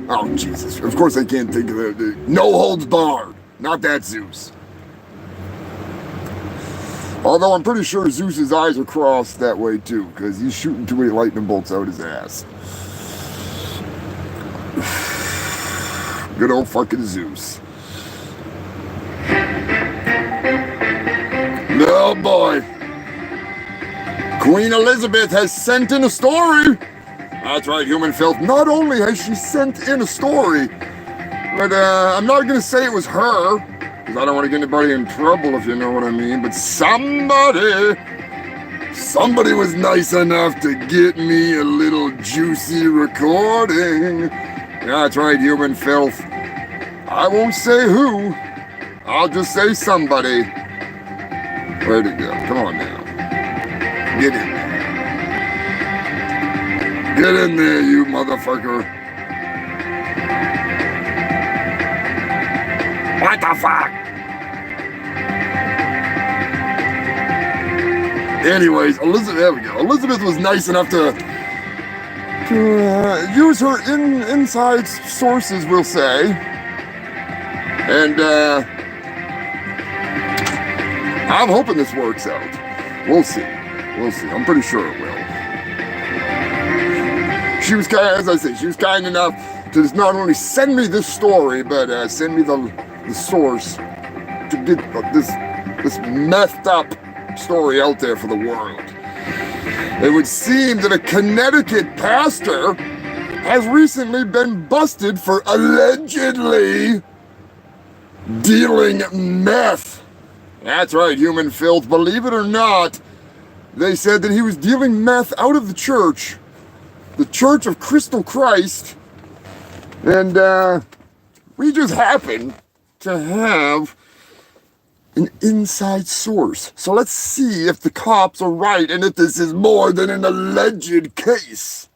oh Jesus, of course I can't think of the No Holds Barred, not that Zeus. Although I'm pretty sure Zeus's eyes are crossed that way too, because he's shooting too many lightning bolts out his ass. Good old fucking Zeus. Oh boy. Queen Elizabeth has sent in a story. That's right, Human Filth. Not only has she sent in a story, but I'm not going to say it was her, because I don't want to get anybody in trouble, if you know what I mean, but somebody was nice enough to get me a little juicy recording. That's right, Human Filth. I won't say who. I'll just say somebody. Where'd it go? Come on now. Get in there. Get in there, you motherfucker. What the fuck? Anyways, there we go. Elizabeth was nice enough to use her inside sources, we'll say. And I'm hoping this works out. We'll see. We'll see. I'm pretty sure it will. She was kind of, as I say, she was kind enough to not only send me this story, but send me the source to get this messed up story out there for the world. It would seem that a Connecticut pastor has recently been busted for allegedly dealing meth. That's right, human filth. Believe it or not, they said that he was dealing meth out of the Church of Crystal Christ, and we just happen to have an inside source. So let's see if the cops are right and if this is more than an alleged case.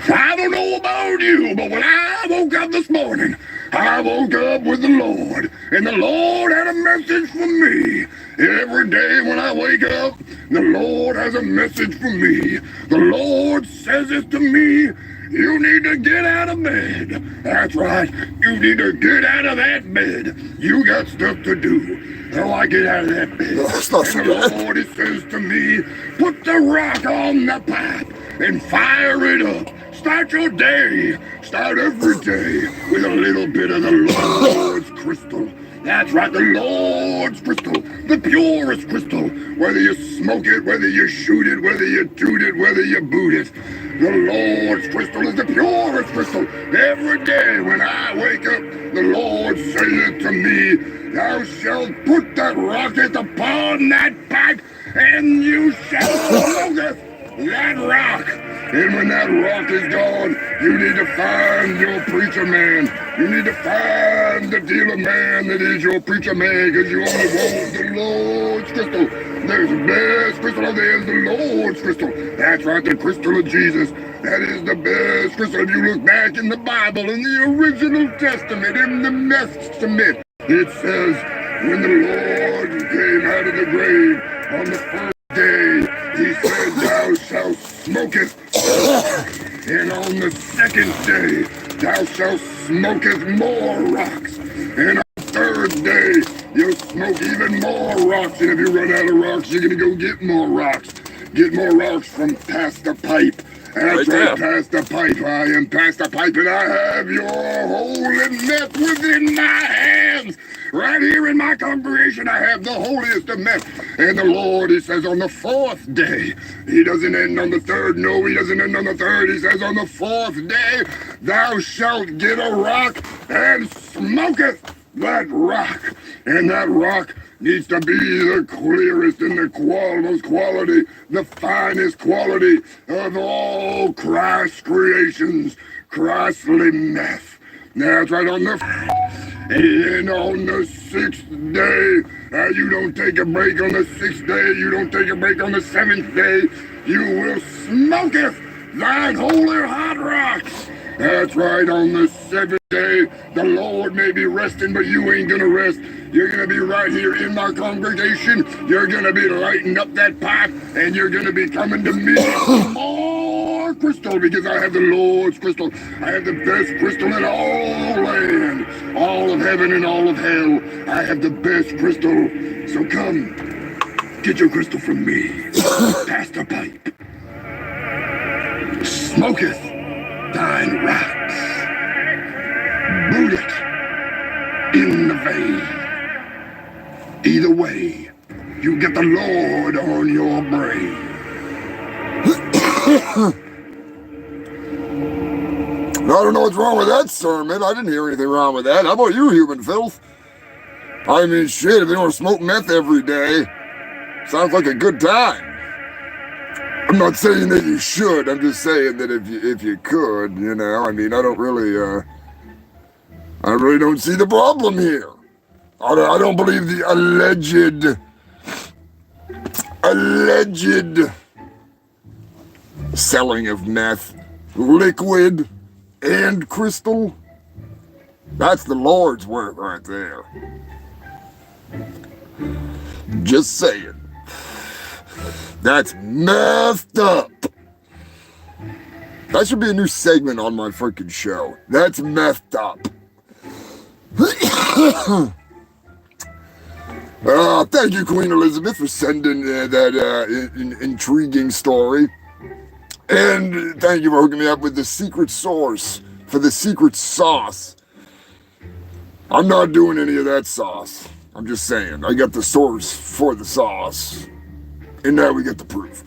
I don't know about you, but when I woke up this morning, I woke up with the Lord, and the Lord had a message for me. Every day when I wake up, the Lord has a message for me. The Lord says it to me. You need to get out of bed. That's right. You need to get out of that bed. You got stuff to do. So I get out of that bed. That's not so And the bad. Lord, it says to me, put the rock on the pipe and fire it up. Start your day. Start every day with a little bit of the Lord's crystal. That's right, the Lord's crystal, the purest crystal. Whether you smoke it, whether you shoot it, whether you toot it, whether you boot it. The Lord's crystal is the purest crystal. Every day when I wake up, the Lord saith to me, thou shalt put that rocket upon that pipe, and you shall smoke that rock. And when that rock is gone, you need to find your preacher man. You need to find the dealer man that is your preacher man, because you only want the Lord's crystal. There's the best crystal out there is the Lord's crystal. That's right, the crystal of Jesus. That is the best crystal. If you look back in the Bible, in the original Testament, in the Testament, it says, when the Lord came out of the grave on the first day, he said, thou shalt smoketh. And on the second day, thou shalt smoketh more rocks. And on the third day, you'll smoke even more rocks. And if you run out of rocks, you're going to go get more rocks. Get more rocks from past the pipe. That's right, past the pipe. I am past the pipe, and I have your holy meth within my hands. Right here in my congregation, I have the holiest of meth. And the Lord, he says, on the fourth day, he doesn't end on the third. No, he doesn't end on the third. He says, on the fourth day, thou shalt get a rock and smoketh that rock. And that rock needs to be the clearest and the most quality, the finest quality of all Christ's creations, Christly meth. That's right, on the and on the sixth day, you don't take a break on the sixth day, you don't take a break on the seventh day, you will smoketh thine holy hot rocks. That's right, on the seventh day, the Lord may be resting, but you ain't gonna rest. You're gonna be right here in my congregation. You're gonna be lighting up that pipe, and you're gonna be coming to me for more crystal, because I have the Lord's crystal. I have the best crystal in all land, all of heaven and all of hell. I have the best crystal. So come, get your crystal from me. Pass the pipe. Smoketh thine rocks. Boot it in the vein. Either way, you get the Lord on your brain. I don't know what's wrong with that sermon. I didn't hear anything wrong with that. How about you, human filth? I mean, shit, if you don't smoke meth every day, sounds like a good time. I'm not saying that you should. I'm just saying that if you could, you know, I mean, I really don't see the problem here. I don't believe the alleged selling of meth, liquid and crystal. That's the Lord's work right there. Just saying. That's messed up. That should be a new segment on my freaking show. That's messed up. Thank you, Queen Elizabeth, for sending that intriguing story. And thank you for hooking me up with the secret source for the secret sauce. I'm not doing any of that sauce. I'm just saying, I got the source for the sauce. And now we get the proof.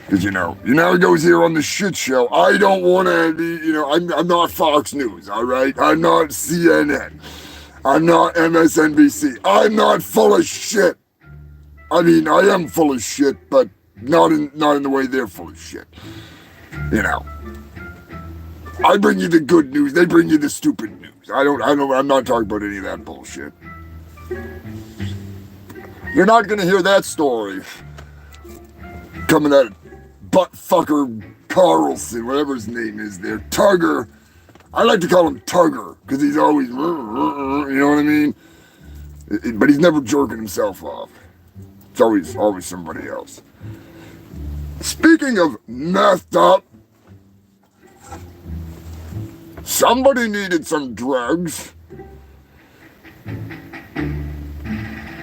Because, you know it goes here on the shit show. I don't want to be, I'm not Fox News, all right? I'm not CNN. I'm not MSNBC. I'm not full of shit. I mean, I am full of shit, but not in the way they're full of shit. You know. I bring you the good news. They bring you the stupid news. I'm not talking about any of that bullshit. You're not gonna hear that story coming out of buttfucker Carlson, whatever his name is there. Tugger. I like to call him Tugger, because he's always, you know what I mean? But he's never jerking himself off. It's always somebody else. Speaking of messed up, somebody needed some drugs.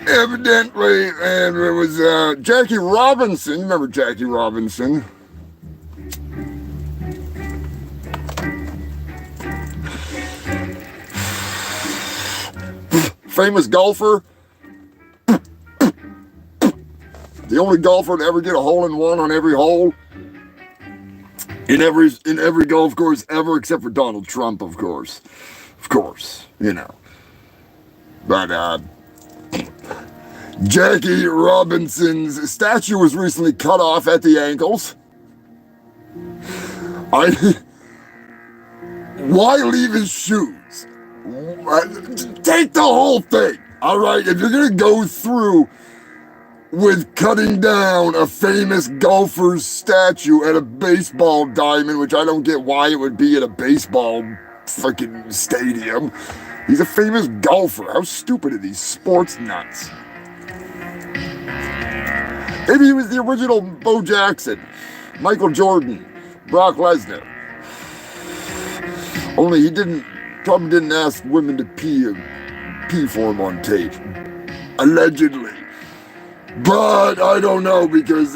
Evidently, and it was Jackie Robinson. Remember Jackie Robinson? Famous golfer. The only golfer to ever get a hole-in-one on every hole. In every golf course ever, except for Donald Trump, of course. Of course, you know. But, Jackie Robinson's statue was recently cut off at the ankles. Why leave his shoes? Take the whole thing, all right? If you're gonna go through with cutting down a famous golfer's statue at a baseball diamond, which I don't get why it would be at a baseball freaking stadium. He's a famous golfer. How stupid are these sports nuts? Maybe he was the original Bo Jackson, Michael Jordan, Brock Lesnar. Only he probably didn't ask women to pee for him on tape. Allegedly. But I don't know because,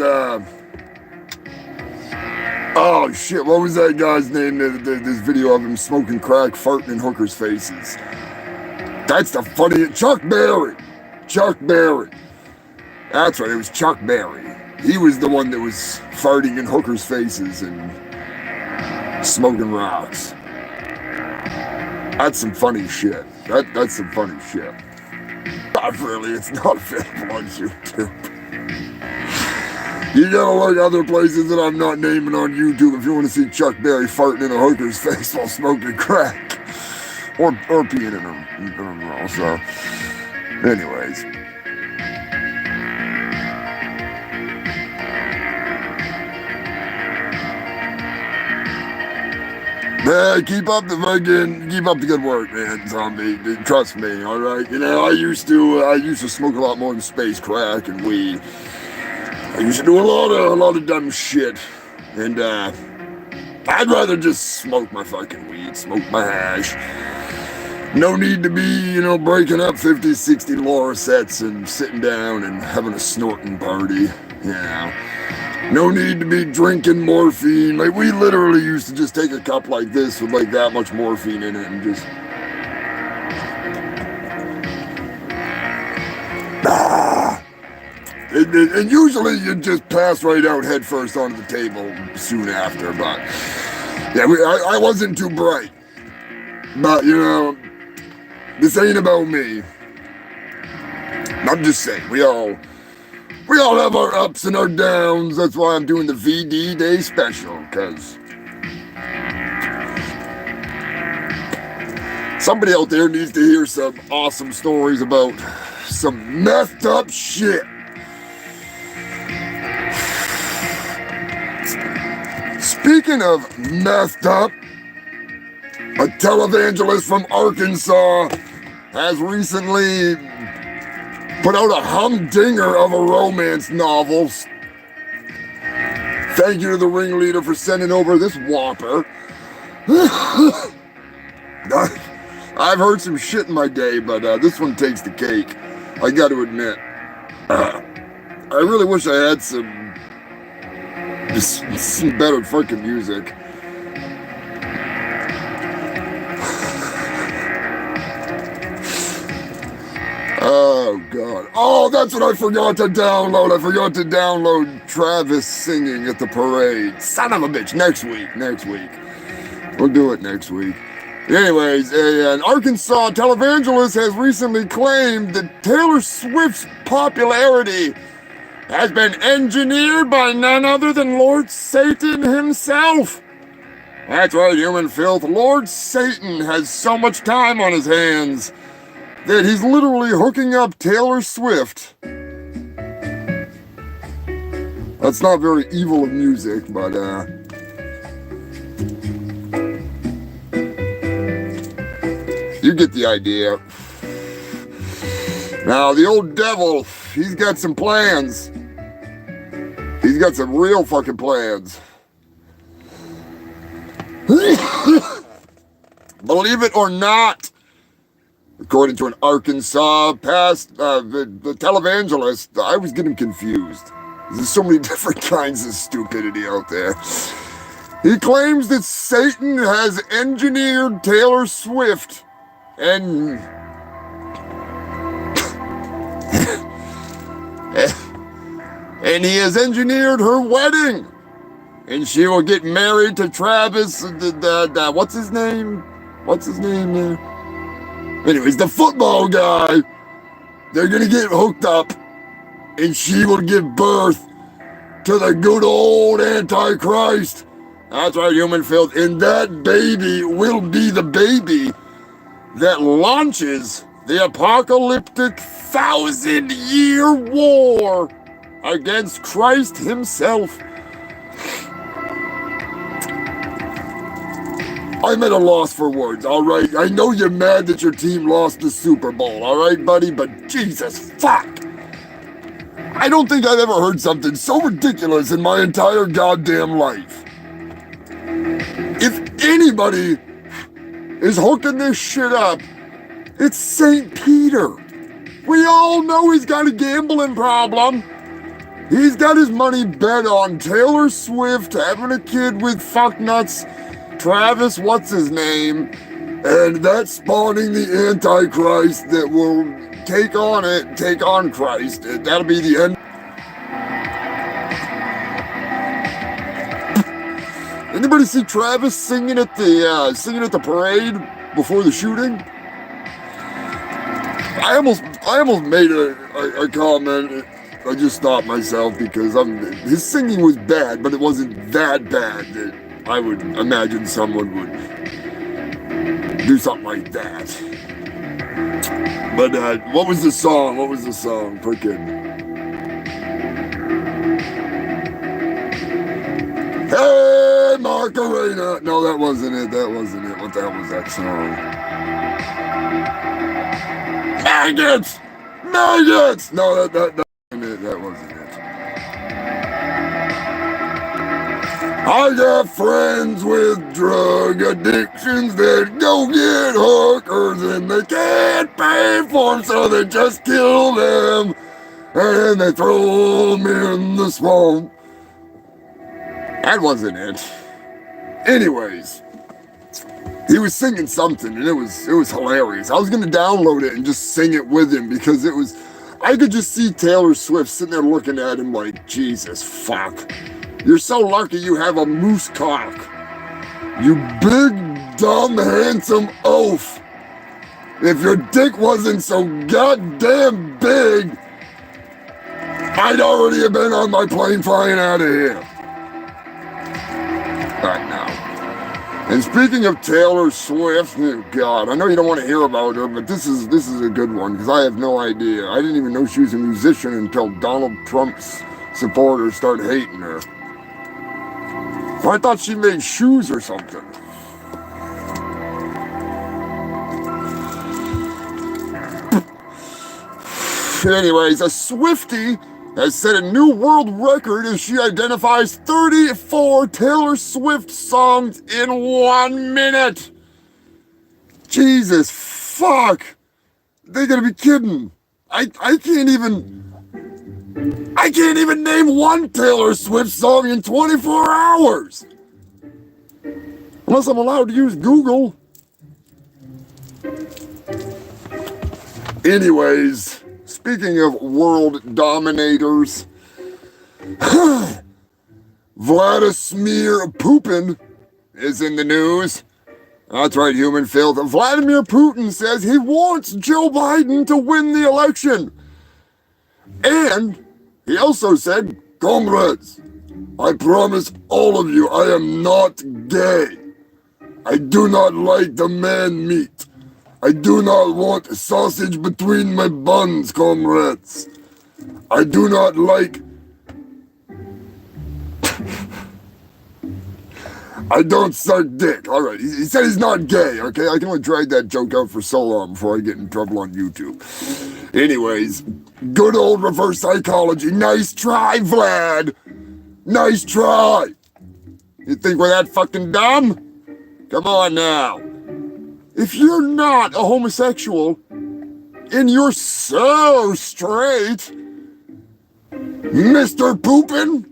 oh shit, what was that guy's name? This video of him smoking crack, farting in hookers' faces. That's the funniest. Chuck Berry. That's right, it was Chuck Berry. He was the one that was farting in hookers' faces and smoking rocks. That's some funny shit. That's some funny shit. Not really, it's not available on YouTube. You gotta look other places that I'm not naming on YouTube if you want to see Chuck Berry farting in a hooker's face while smoking crack. Or peeing in them. I don't know, so. Anyways. Yeah, keep up the good work, man, zombie. Trust me, all right. You know, I used to smoke a lot more than space crack and weed. I used to do a lot of dumb shit, and I'd rather just smoke my fucking weed, smoke my hash. No need to be, breaking up 50, 60 Laura sets and sitting down and having a snorting party. No need to be drinking morphine. Like, we literally used to just take a cup like this with like that much morphine in it and just... And usually you just pass right out head first onto the table soon after, but... Yeah, I wasn't too bright. But, this ain't about me. I'm just saying, we all have our ups and our downs. That's why I'm doing the VD Day special, because somebody out there needs to hear some awesome stories about some messed up shit. Speaking of messed up, a televangelist from Arkansas has recently put out a humdinger of a romance novel. Thank you to the ringleader for sending over this whopper. I've heard some shit in my day, but this one takes the cake. I got to admit, I really wish I had some better fucking music. Oh, God. Oh, that's what I forgot to download. I forgot to download Travis singing at the parade. Son of a bitch. Next week. We'll do it next week. Anyways, an Arkansas televangelist has recently claimed that Taylor Swift's popularity has been engineered by none other than Lord Satan himself. That's right, human filth. Lord Satan has so much time on his hands that he's literally hooking up Taylor Swift. That's not very evil of music, but you get the idea. Now, the old devil, he's got some plans. He's got some real fucking plans. Believe it or not, according to an Arkansas the televangelist, I was getting confused. There's so many different kinds of stupidity out there. He claims that Satan has engineered Taylor Swift and he has engineered her wedding, and she will get married to Travis. What's his name there? Anyways, the football guy. They're gonna get hooked up, and she will give birth to the good old Antichrist. That's right, human filth. And that baby will be the baby that launches the apocalyptic 1,000-year war against Christ himself. I'm at a loss for words, all right? I know you're mad that your team lost the Super Bowl, all right, buddy? But Jesus, fuck! I don't think I've ever heard something so ridiculous in my entire goddamn life. If anybody is hooking this shit up, it's St. Peter. We all know he's got a gambling problem. He's got his money bet on Taylor Swift having a kid with fucknuts Travis, what's his name, and that's spawning the Antichrist that will take on Christ. That'll be the end. Anybody see Travis singing at the parade before the shooting? I almost made a comment. I just stopped myself because his singing was bad, but it wasn't that bad that I would imagine someone would do something like that. But what was the song? Frickin'. Hey, Macarena! No, that wasn't it. What the hell was that song? Maggots! No, that wasn't it. That wasn't it. I got friends with drug addictions that go get hookers and they can't pay for them, so they just kill them and they throw them in the swamp. That wasn't it. Anyways, he was singing something and it was hilarious. I was gonna download it and just sing it with him because I could just see Taylor Swift sitting there looking at him like, Jesus fuck. You're so lucky you have a moose cock. You big, dumb, handsome oaf. If your dick wasn't so goddamn big, I'd already have been on my plane flying out of here. Right now. And speaking of Taylor Swift, oh God, I know you don't want to hear about her, but this is a good one because I have no idea. I didn't even know she was a musician until Donald Trump's supporters started hating her. I thought she made shoes or something. Anyways, a Swiftie has set a new world record as she identifies 34 Taylor Swift songs in 1 minute. Jesus fuck. They gotta be kidding. I can't even name one Taylor Swift song in 24 hours. Unless I'm allowed to use Google. Anyways, speaking of world dominators, Vladimir Putin is in the news. That's right, human filth. Vladimir Putin says he wants Joe Biden to win the election. And he also said, comrades, I promise all of you I am not gay. I do not like the man meat. I do not want sausage between my buns, comrades. I do not like... I don't suck dick. All right, he said he's not gay, okay? I can only drag that joke out for so long before I get in trouble on YouTube. Anyways, good old reverse psychology. Nice try, Vlad. Nice try. You think we're that fucking dumb? Come on now. If you're not a homosexual and you're so straight, Mr. Poopin',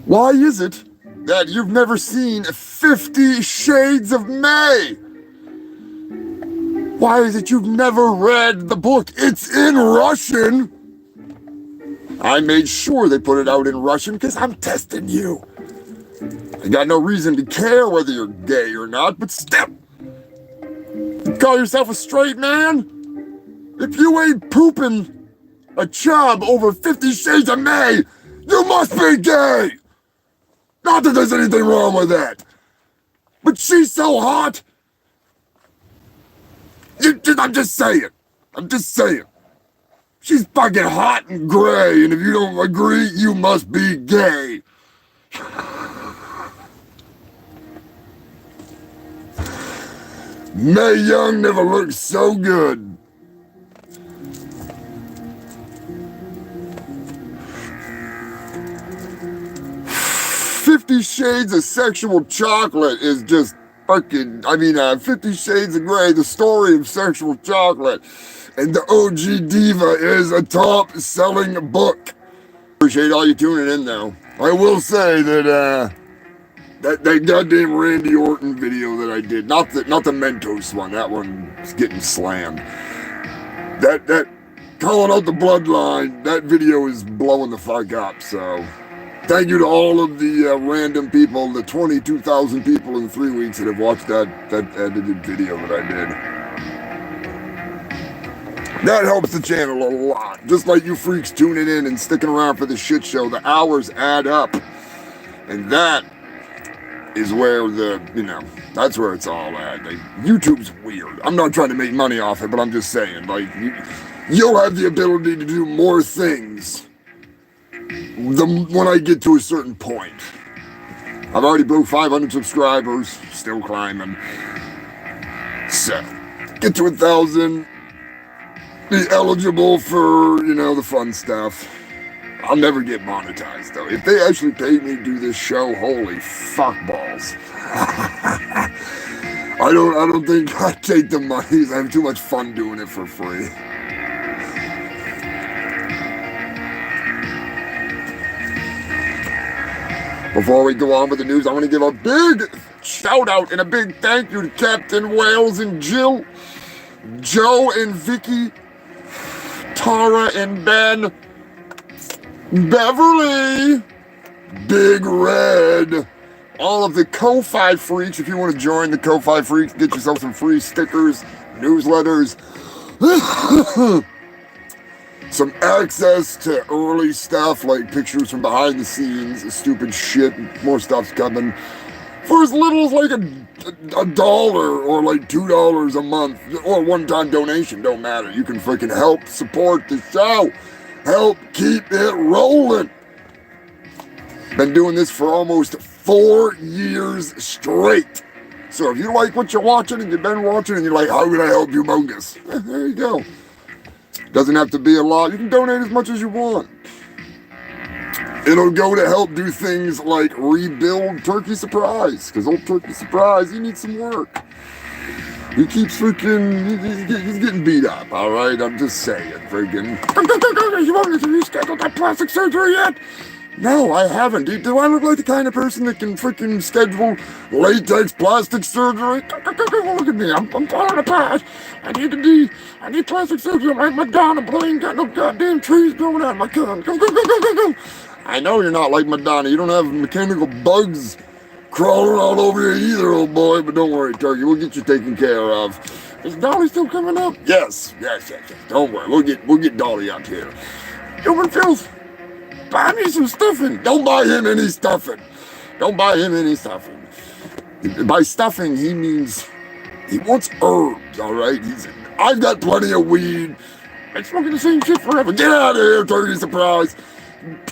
why is it that you've never seen 50 Shades of May? Why is it you've never read the book? It's in Russian. I made sure they put it out in Russian because I'm testing you. I got no reason to care whether you're gay or not, but still, you call yourself a straight man? If you ain't pooping a chub over 50 Shades of May, you must be gay! Not that there's anything wrong with that. But she's so hot. I'm just saying. She's fucking hot and gray, and if you don't agree, you must be gay. Mae Young never looked so good. "50 Shades of Sexual Chocolate" is just fucking, 50 Shades of Grey, the story of sexual chocolate. And the OG Diva is a top-selling book. Appreciate all you tuning in, though. I will say that, that goddamn Randy Orton video that I did, not the Mentos one, that one's getting slammed. That calling out the bloodline, that video is blowing the fuck up, so... Thank you to all of the random people, the 22,000 people in 3 weeks that have watched that edited video that I did. That helps the channel a lot. Just like you freaks tuning in and sticking around for the shit show, the hours add up. And that is where that's where it's all at. Like, YouTube's weird. I'm not trying to make money off it, but I'm just saying, like, you'll have the ability to do more things when I get to a certain point. I've already broke 500 subscribers, still climbing. So, get to 1,000, be eligible for, the fun stuff. I'll never get monetized, though. If they actually paid me to do this show, holy fuck balls. I don't think I'd take the money. I have too much fun doing it for free. Before we go on with the news, I want to give a big shout out and a big thank you to Captain Wales and Jill, Joe and Vicky, Tara and Ben, Beverly, Big Red, all of the Ko-Fi freaks. If you want to join the Ko-Fi freaks, get yourself some free stickers, newsletters, some access to early stuff like pictures from behind the scenes, stupid shit, more stuff's coming. For as little as like a dollar or like $2 a month, or one-time donation, don't matter. You can freaking help support the show. Help keep it rolling. Been doing this for almost 4 years straight. So if you like what you're watching and you've been watching and you're like, how can I help Humongous? There you go. Doesn't have to be a lot. You can donate as much as you want. It'll go to help do things like rebuild Turkey Surprise. Because old Turkey Surprise, he needs some work. He keeps freaking, he's getting beat up, all right? I'm just saying, freaking. You want to reschedule that plastic surgery yet? No, I haven't. Do I look like the kind of person that can freaking schedule latex plastic surgery? Look at me, I'm falling apart. I need plastic surgery like Madonna, but I ain't got no goddamn trees growing out of my cunt. Go. I know you're not like Madonna. You don't have mechanical bugs crawling all over you either, old boy. But don't worry, Turkey. We'll get you taken care of. Is Dolly still coming up? Yes. Don't worry. We'll get Dolly up here. Human filth. Buy me some stuffing. Don't buy him any stuffing. By stuffing, he means he wants herbs, all right? I've got plenty of weed. I'm smoking the same shit forever. Get out of here, Turkey Surprise.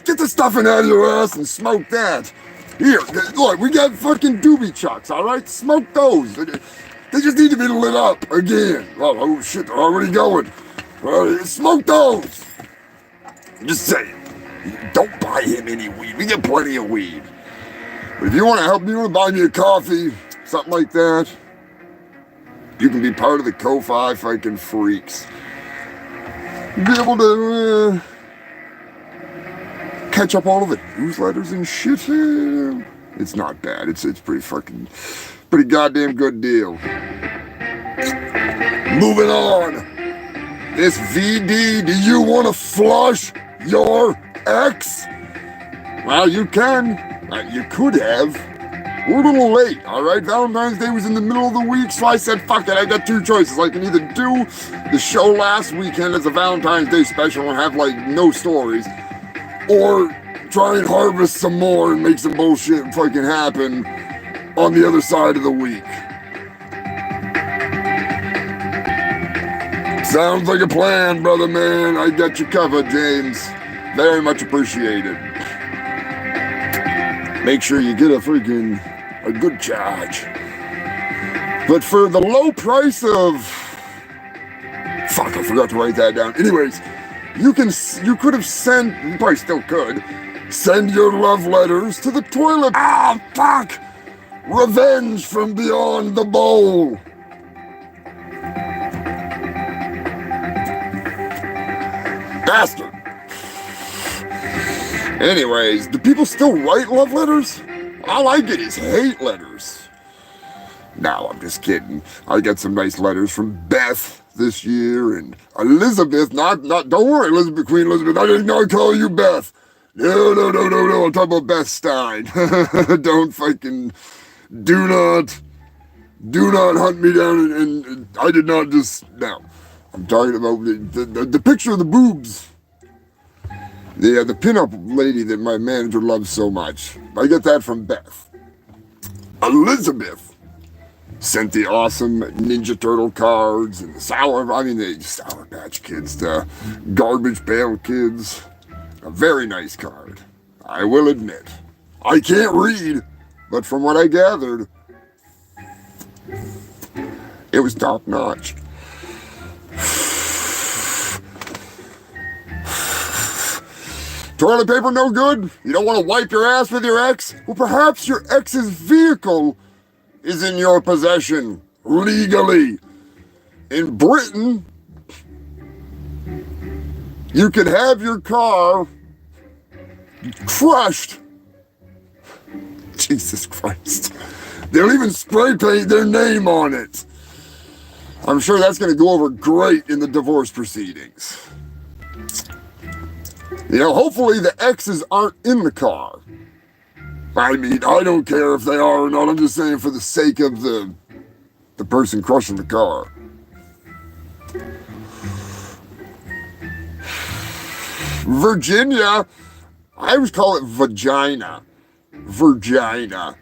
Get the stuffing out of your ass and smoke that. Here, look, we got fucking doobie chucks, all right? Smoke those. They just need to be lit up again. Oh shit, they're already going. Smoke those. I'm just saying. Don't buy him any weed. We get plenty of weed. But if you want to help me, you want to buy me a coffee, something like that, you can be part of the Ko-Fi fucking freaks. You'll be able to catch up all of the newsletters and shit. It's not bad. It's pretty goddamn good deal. Moving on. This VD, do you want to flush your ex? Well, you can. You could have. We're a little late, all right? Valentine's Day was in the middle of the week, so I said, fuck it, I got two choices. I can either do the show last weekend as a Valentine's Day special and have, no stories, or try and harvest some more and make some bullshit fucking happen on the other side of the week. Sounds like a plan, brother man. I got you covered, James. Very much appreciated. Make sure you get a good charge. But for the low price of... Fuck, I forgot to write that down. Anyways, you could have sent, you probably still could, send your love letters to the toilet. Ah, fuck! Revenge from beyond the bowl. Bastard. Anyways, do people still write love letters? All I get is hate letters. No, I'm just kidding. I got some nice letters from Beth this year and Elizabeth. Not. Don't worry, Queen Elizabeth. I did not call you Beth. No. I'm talking about Beth Stein. Don't fucking. Do not hunt me down and I did not just. No. I'm talking about the picture of the boobs. The pinup lady that my manager loves so much. I get that from Beth. Elizabeth sent the awesome Ninja Turtle cards and the Sour Patch Kids, the Garbage Pail Kids. A very nice card, I will admit. I can't read, but from what I gathered, it was top notch. Toilet paper no good? You don't want to wipe your ass with your ex? Well, perhaps your ex's vehicle is in your possession, legally. In Britain, you could have your car crushed. Jesus Christ. They'll even spray paint their name on it. I'm sure that's going to go over great in the divorce proceedings. Hopefully the exes aren't in the car. I mean, I don't care if they are or not. I'm just saying for the sake of the person crushing the car. Virginia, I always call it vagina. Virginia,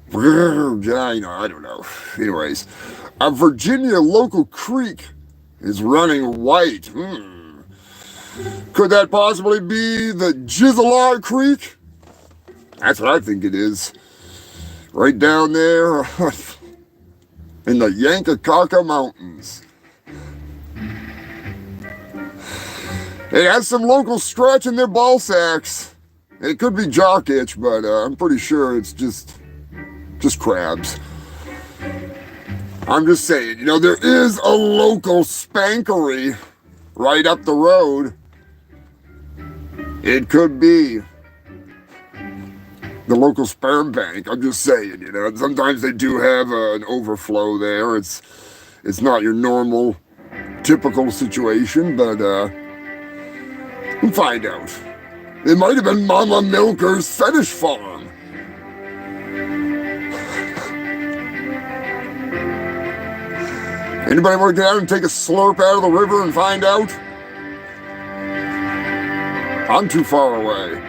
I don't know. Anyways, a Virginia local creek is running white. Could that possibly be the Jizzler Creek? That's what I think it is. Right down there in the Yankakaka Mountains. It has some locals scratching their ball sacks. It could be jock itch, but I'm pretty sure it's just crabs. I'm just saying, you know, there is a local spankery right up the road. It could be the local sperm bank. I'm just saying, you know, sometimes they do have an overflow there. It's not your normal, typical situation, but we'll find out. It might have been Mama Milker's fetish farm. Anybody want to get out and take a slurp out of the river and find out? I'm too far away.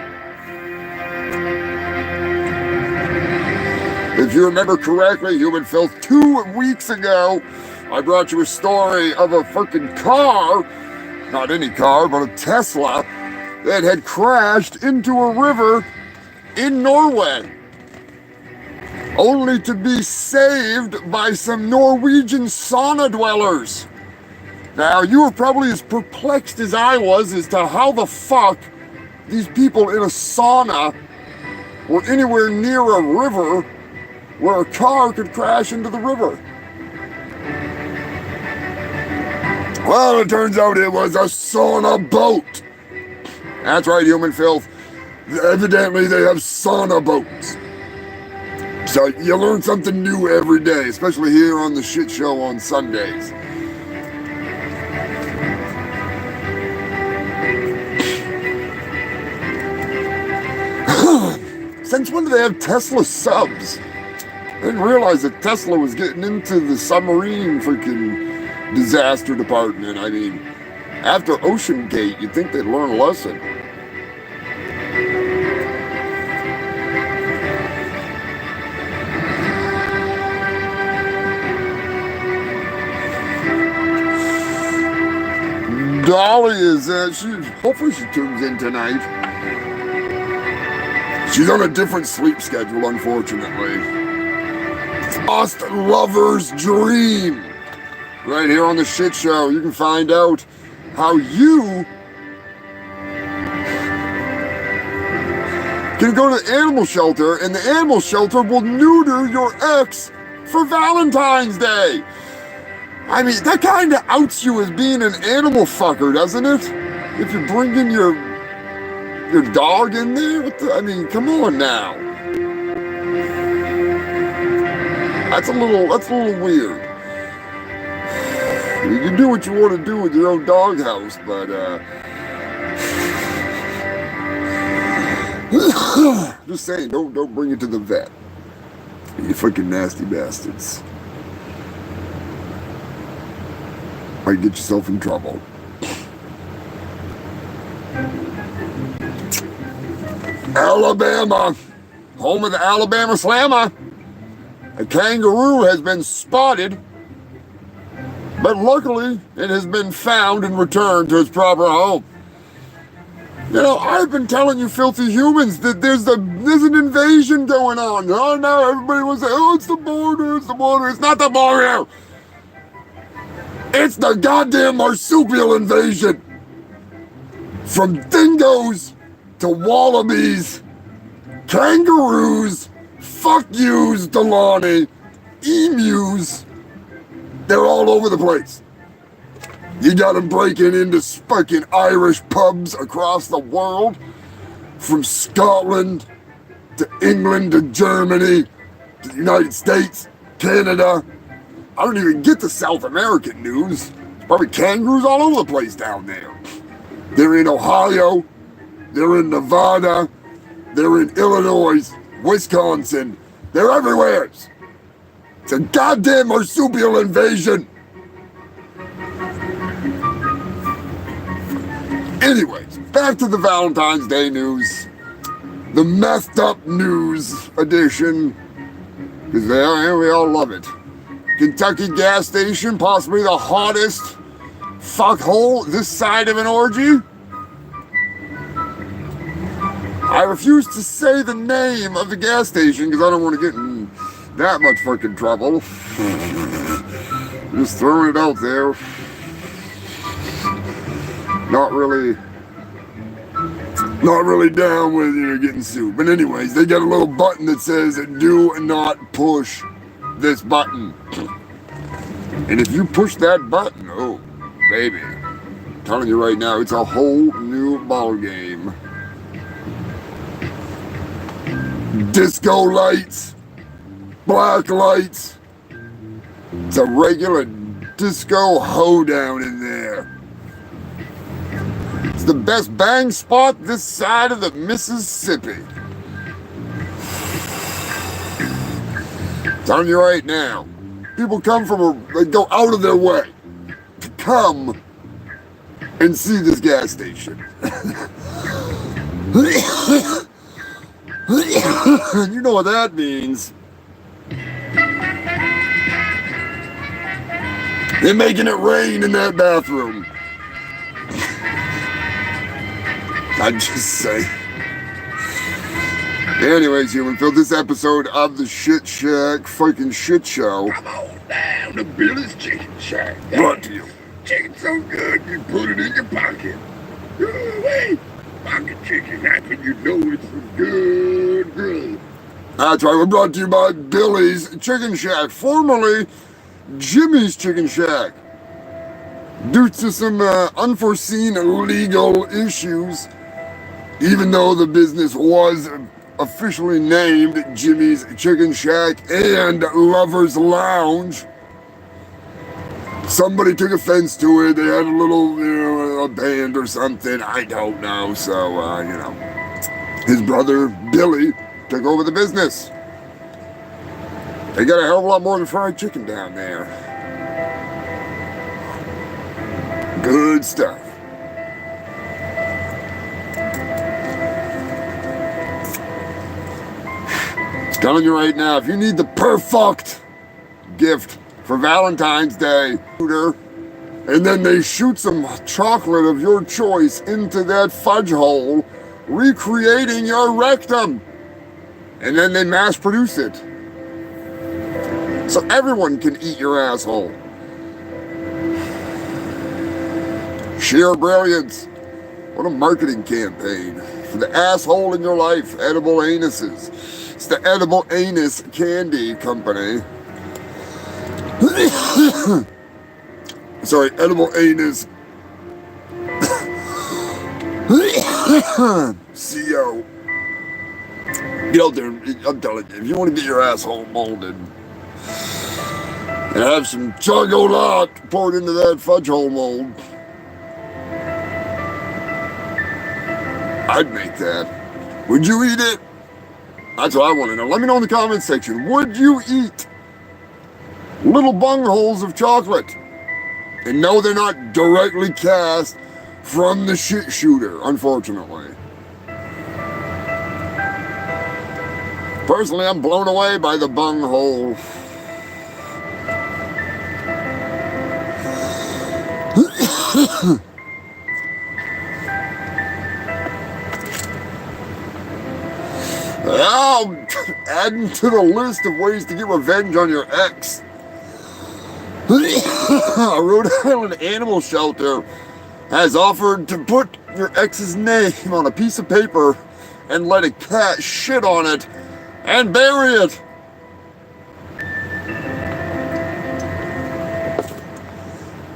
If you remember correctly, Human Filth, 2 weeks ago, I brought you a story of a freaking car, not any car, but a Tesla, that had crashed into a river in Norway, only to be saved by some Norwegian sauna dwellers. Now, you were probably as perplexed as I was as to how the fuck these people in a sauna were anywhere near a river where a car could crash into the river. Well, it turns out it was a sauna boat. That's right, Human Filth. Evidently, they have sauna boats. So you learn something new every day, especially here on the Shit Show on Sundays. Since when do they have Tesla subs? I didn't realize that Tesla was getting into the submarine freaking disaster department. I mean, after Ocean Gate, you'd think they'd learn a lesson. Dolly is, hopefully she tunes in tonight. She's on a different sleep schedule, unfortunately. Lost Lover's Dream. Right here on the Shit Show, you can find out how you can go to the animal shelter and the animal shelter will neuter your ex for Valentine's Day. I mean, that kind of outs you as being an animal fucker, doesn't it? If you bring in your dog in there? I mean, come on now. That's a little weird. You can do what you want to do with your own doghouse, but just saying, don't bring it to the vet. You fucking nasty bastards. Might get yourself in trouble. Alabama, home of the Alabama Slammer. A kangaroo has been spotted, but luckily it has been found and returned to its proper home. You know, I've been telling you filthy humans that there's an invasion going on. Oh no, everybody was saying, oh, it's the border, it's the border. It's not the border. It's the goddamn marsupial invasion. From dingoes to wallabies, kangaroos, fuck yous, Delaney, emus, they're all over the place. You got them breaking into fucking Irish pubs across the world, from Scotland to England to Germany to the United States, Canada. I don't even get the South American news. There's probably kangaroos all over the place down there. They're in Ohio, they're in Nevada, they're in Illinois, Wisconsin, they're everywhere. It's a goddamn marsupial invasion. Anyways, back to the Valentine's Day news. The methed up news edition. Because we all love it. Kentucky gas station, possibly the hottest fuckhole this side of an orgy. I refuse to say the name of the gas station because I don't want to get in that much fucking trouble. Just throwing it out there. Not really down with getting sued. But anyways, they got a little button that says do not push this button. And if you push that button, oh, baby, I'm telling you right now, it's a whole new ball game. Disco lights, black lights. It's a regular disco hoedown in there. It's the best bang spot this side of the Mississippi. I'm telling you right now, people come they go out of their way to come and see this gas station. You know what that means. They're making it rain in that bathroom. I'd just say. Anyways, human, for this episode of the Shit Shack fucking shit show. Come on down to Billy's Chicken Shack. Brought to you. Chicken's so good, you put it in your pocket. Wait, pocket chicken, that's when you know it's some good grub. That's right, we're brought to you by Billy's Chicken Shack, formerly Jimmy's Chicken Shack. Due to some unforeseen legal issues, even though the business was officially named Jimmy's Chicken Shack and Lover's Lounge, somebody took offense to it. They had a little, a band or something, I don't know. So, his brother Billy took over the business. They got a hell of a lot more than fried chicken down there. Good stuff. Telling you right now, if you need the perfect gift for Valentine's Day, and then they shoot some chocolate of your choice into that fudge hole, recreating your rectum, and then they mass produce it so everyone can eat your asshole. Sheer brilliance. What a marketing campaign for the asshole in your life, Edible Anuses. It's the Edible Anus Candy Company. Sorry, Edible Anus CO. Get out there, I'm telling you, if you want to get your asshole molded and have some chocolate poured into that fudge hole mold, I'd make that. Would you eat it? That's what I want to know. Let me know in the comments section. Would you eat little bungholes of chocolate? And no, they're not directly cast from the shit shooter, unfortunately. Personally, I'm blown away by the bunghole. Now, adding to the list of ways to get revenge on your ex. A Rhode Island animal shelter has offered to put your ex's name on a piece of paper and let a cat shit on it and bury it.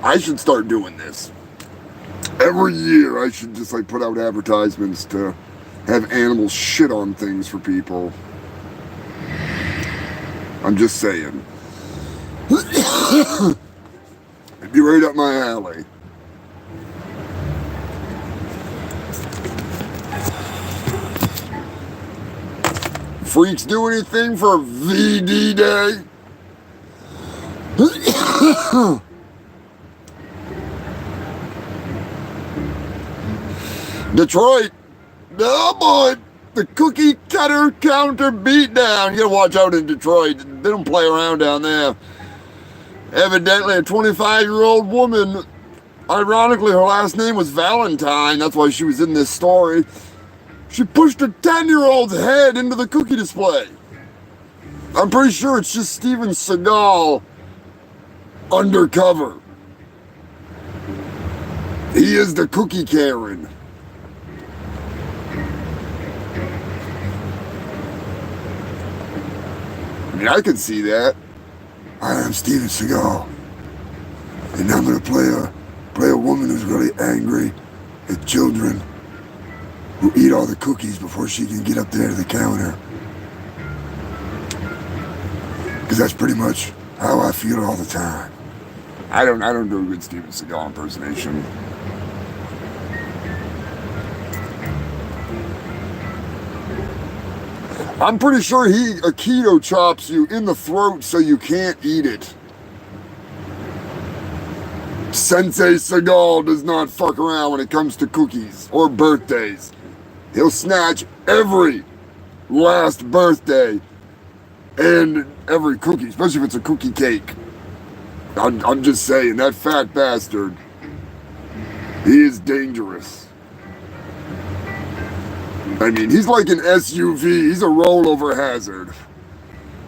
I should start doing this. Every year I should just put out advertisements to have animals shit on things for people. I'm just saying. It'd be right up my alley. Freaks do anything for VD Day? Detroit. Oh boy, the cookie cutter counter beatdown. You gotta watch out in Detroit. They don't play around down there. Evidently a 25-year-old woman, ironically her last name was Valentine, that's why she was in this story. She pushed a 10-year-old's head into the cookie display. I'm pretty sure it's just Steven Seagal undercover. He is the cookie Karen. I mean, I can see that. I am Steven Seagal. And I'm gonna play a woman who's really angry at children who eat all the cookies before she can get up there to the counter. Because that's pretty much how I feel all the time. I don't do a good Steven Seagal impersonation. I'm pretty sure he Aikido chops you in the throat so you can't eat it. Sensei Seagal does not fuck around when it comes to cookies or birthdays. He'll snatch every last birthday and every cookie, especially if it's a cookie cake. I'm just saying, that fat bastard, he is dangerous. I mean, he's like an SUV. He's a rollover hazard.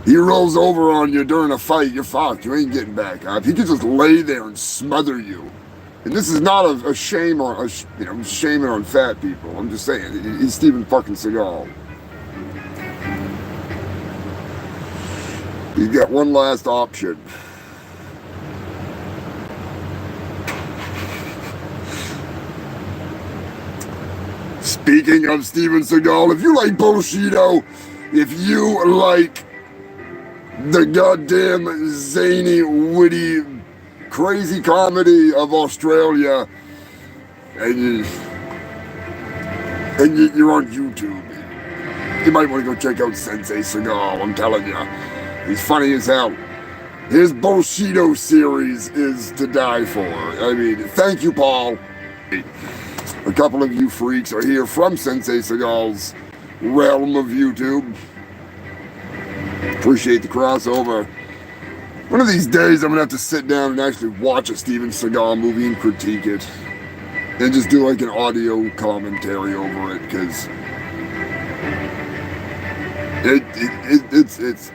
He rolls over on you during a fight, you're fucked. You ain't getting back up. He can just lay there and smother you. And this is not a shame on, shaming on fat people. I'm just saying, he's Steven fucking Seagal. He's got one last option. Speaking of Steven Seagal, if you like Bullshito, if you like the goddamn zany, witty, crazy comedy of Australia, and you're on YouTube, you might want to go check out Sensei Seagal. I'm telling you, he's funny as hell. His Bullshito series is to die for. I mean, thank you, Paul. A couple of you freaks are here from Sensei Seagal's realm of YouTube. Appreciate the crossover. One of these days I'm gonna have to sit down and actually watch a Steven Seagal movie and critique it. And just do like an audio commentary over it, because it's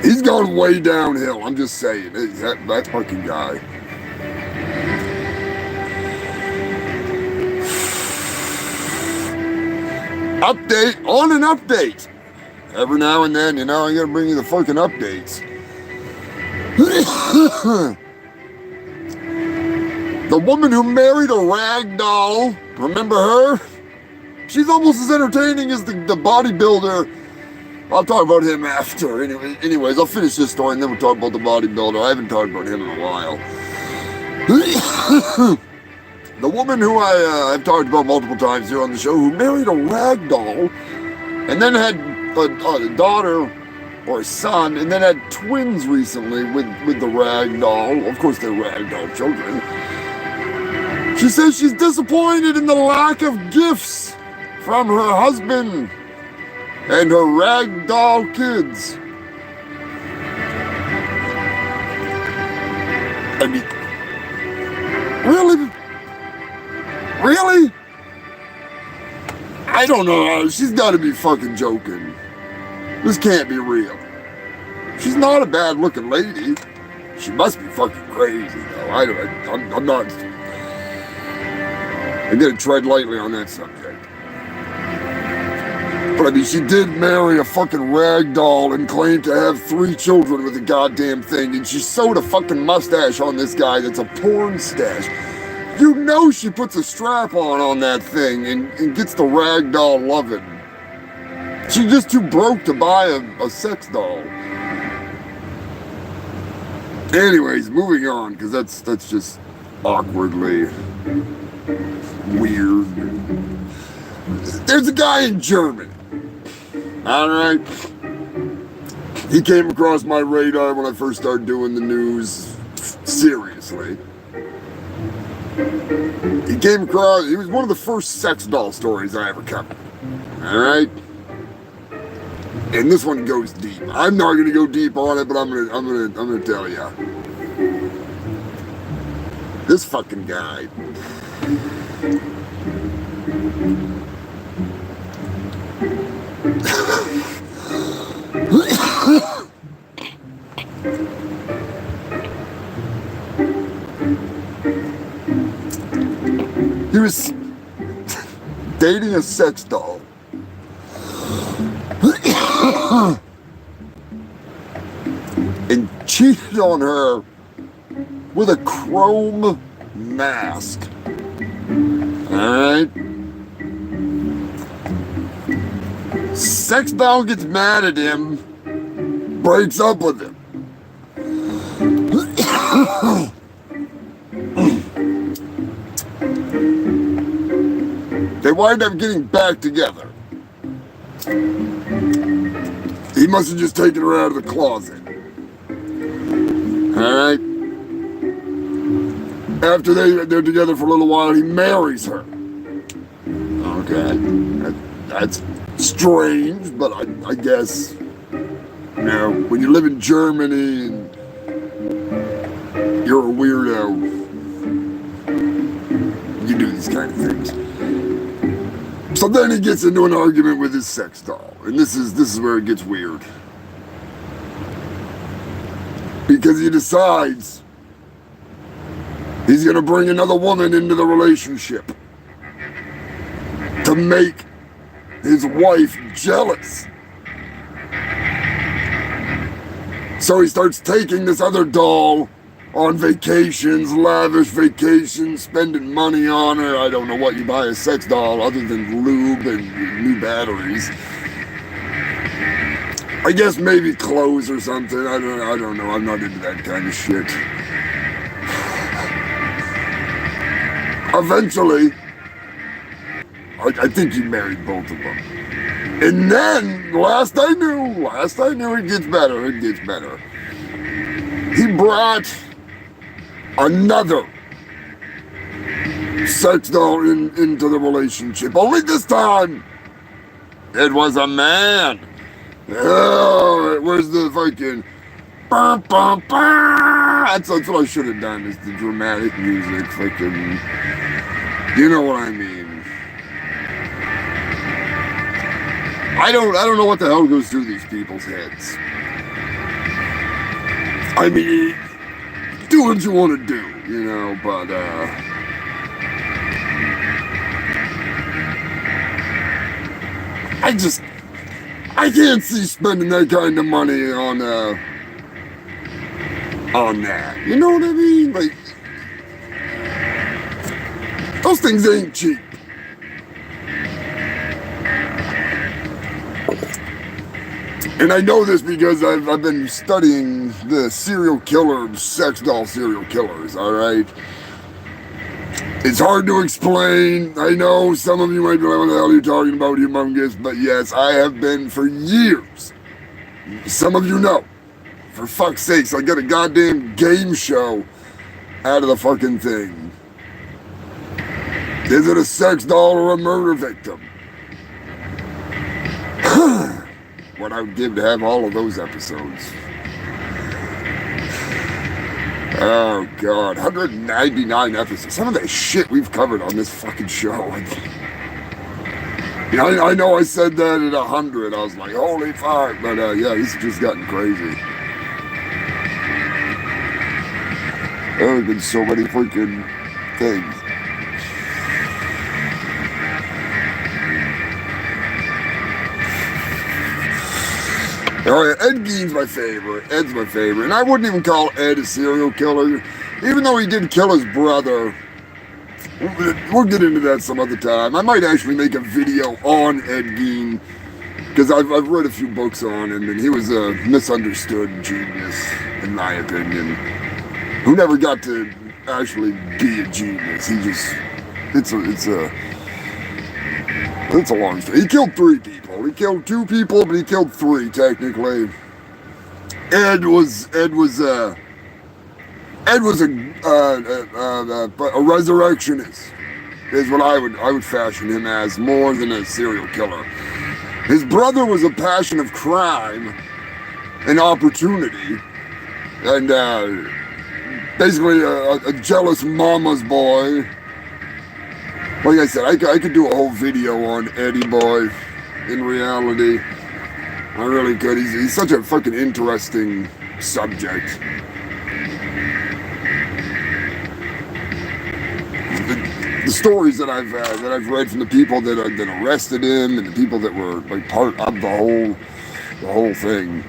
he's gone way downhill. I'm just saying, that fucking guy. Update on an update. Every now and then, I gotta bring you the fucking updates. The woman who married a rag doll, remember her? She's almost as entertaining as the bodybuilder. I'll talk about him after. Anyways, I'll finish this story and then we'll talk about the bodybuilder. I haven't talked about him in a while. The woman who I've talked about multiple times here on the show, who married a rag doll and then had a daughter or a son, and then had twins recently with the rag doll. Of course, they're rag doll children. She says she's disappointed in the lack of gifts from her husband and her rag doll kids. I mean, really? Really? I don't know. She's got to be fucking joking. This can't be real. She's not a bad looking lady. She must be fucking crazy though. I'm not. I'm gonna tread lightly on that subject. But I mean, she did marry a fucking rag doll and claimed to have 3 children with the goddamn thing, and she sewed a fucking mustache on this guy that's a porn stash. You know she puts a strap on that thing and gets the rag doll loving. She's just too broke to buy a sex doll. Anyways, moving on, because that's just awkwardly weird. There's a guy in Germany. Alright? He came across my radar when I first started doing the news seriously. He was one of the first sex doll stories I ever covered. Alright? And this one goes deep. I'm not gonna go deep on it, but I'm gonna tell ya. This fucking guy. He was dating a sex doll. And cheated on her with a chrome mask. Alright? Sex doll gets mad at him, breaks up with him. They wind up getting back together. He must have just taken her out of the closet. Alright? After they're together for a little while, he marries her. Okay. That's strange, but I guess, you know, when you live in Germany and you're a weirdo, you do these kind of things. So then he gets into an argument with his sex doll, and this is where it gets weird. Because he decides he's gonna bring another woman into the relationship to make his wife jealous. So he starts taking this other doll on vacations, lavish vacations, spending money on her. I don't know what you buy a sex doll other than lube and new batteries. I guess maybe clothes or something. I don't know. I'm not into that kind of shit. Eventually, I think he married both of them. And then, last I knew, it gets better. He brought another sex doll into the relationship. Only this time, it was a man. Oh, where's the fucking... That's what I should have done, is the dramatic music. Fucking... You know what I mean. I don't know what the hell goes through these people's heads. I mean, do what you want to do, you know, but, I can't see spending that kind of money on that. You know what I mean? Like, those things ain't cheap. And I know this because I've been studying the serial killer, sex doll serial killers, alright? It's hard to explain. I know some of you might be like, what the hell are you talking about, Humongous? But yes, I have been for years. Some of you know. For fuck's sakes, I got a goddamn game show out of the fucking thing. Is it a sex doll or a murder victim? What I would give to have all of those episodes. Oh God, 199 episodes. Some of that shit we've covered on this fucking show. Yeah, I know I said that at 100. I was like, holy fuck. But yeah, this has just gotten crazy. There have been so many freaking things. Alright, Ed Gein's my favorite. Ed's my favorite. And I wouldn't even call Ed a serial killer. Even though he did kill his brother. We'll get into that some other time. I might actually make a video on Ed Gein. Because I've read a few books on him. And he was a misunderstood genius, in my opinion. Who never got to actually be a genius. He just... It's a long story. He killed 3 people. He killed 2 people, but he killed 3 technically. Ed was a resurrectionist, is what I would fashion him as, more than a serial killer. His brother was a passion of crime and opportunity, and basically a jealous mama's boy. Like I said, I could do a whole video on Eddie Boy. In reality, I really could. He's such a fucking interesting subject. The stories that I've read from the people that arrested him and the people that were like part of the whole thing.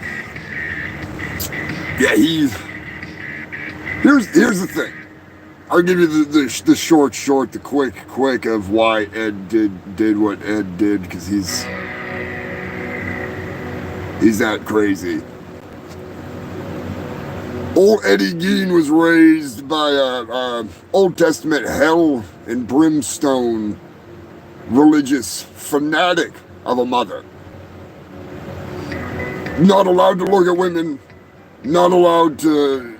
Yeah, Here's the thing. I'll give you the short, the quick of why Ed did what Ed did, because he's that crazy. Old Eddie Gein was raised by a Old Testament hell and brimstone religious fanatic of a mother. Not allowed to look at women, not allowed to...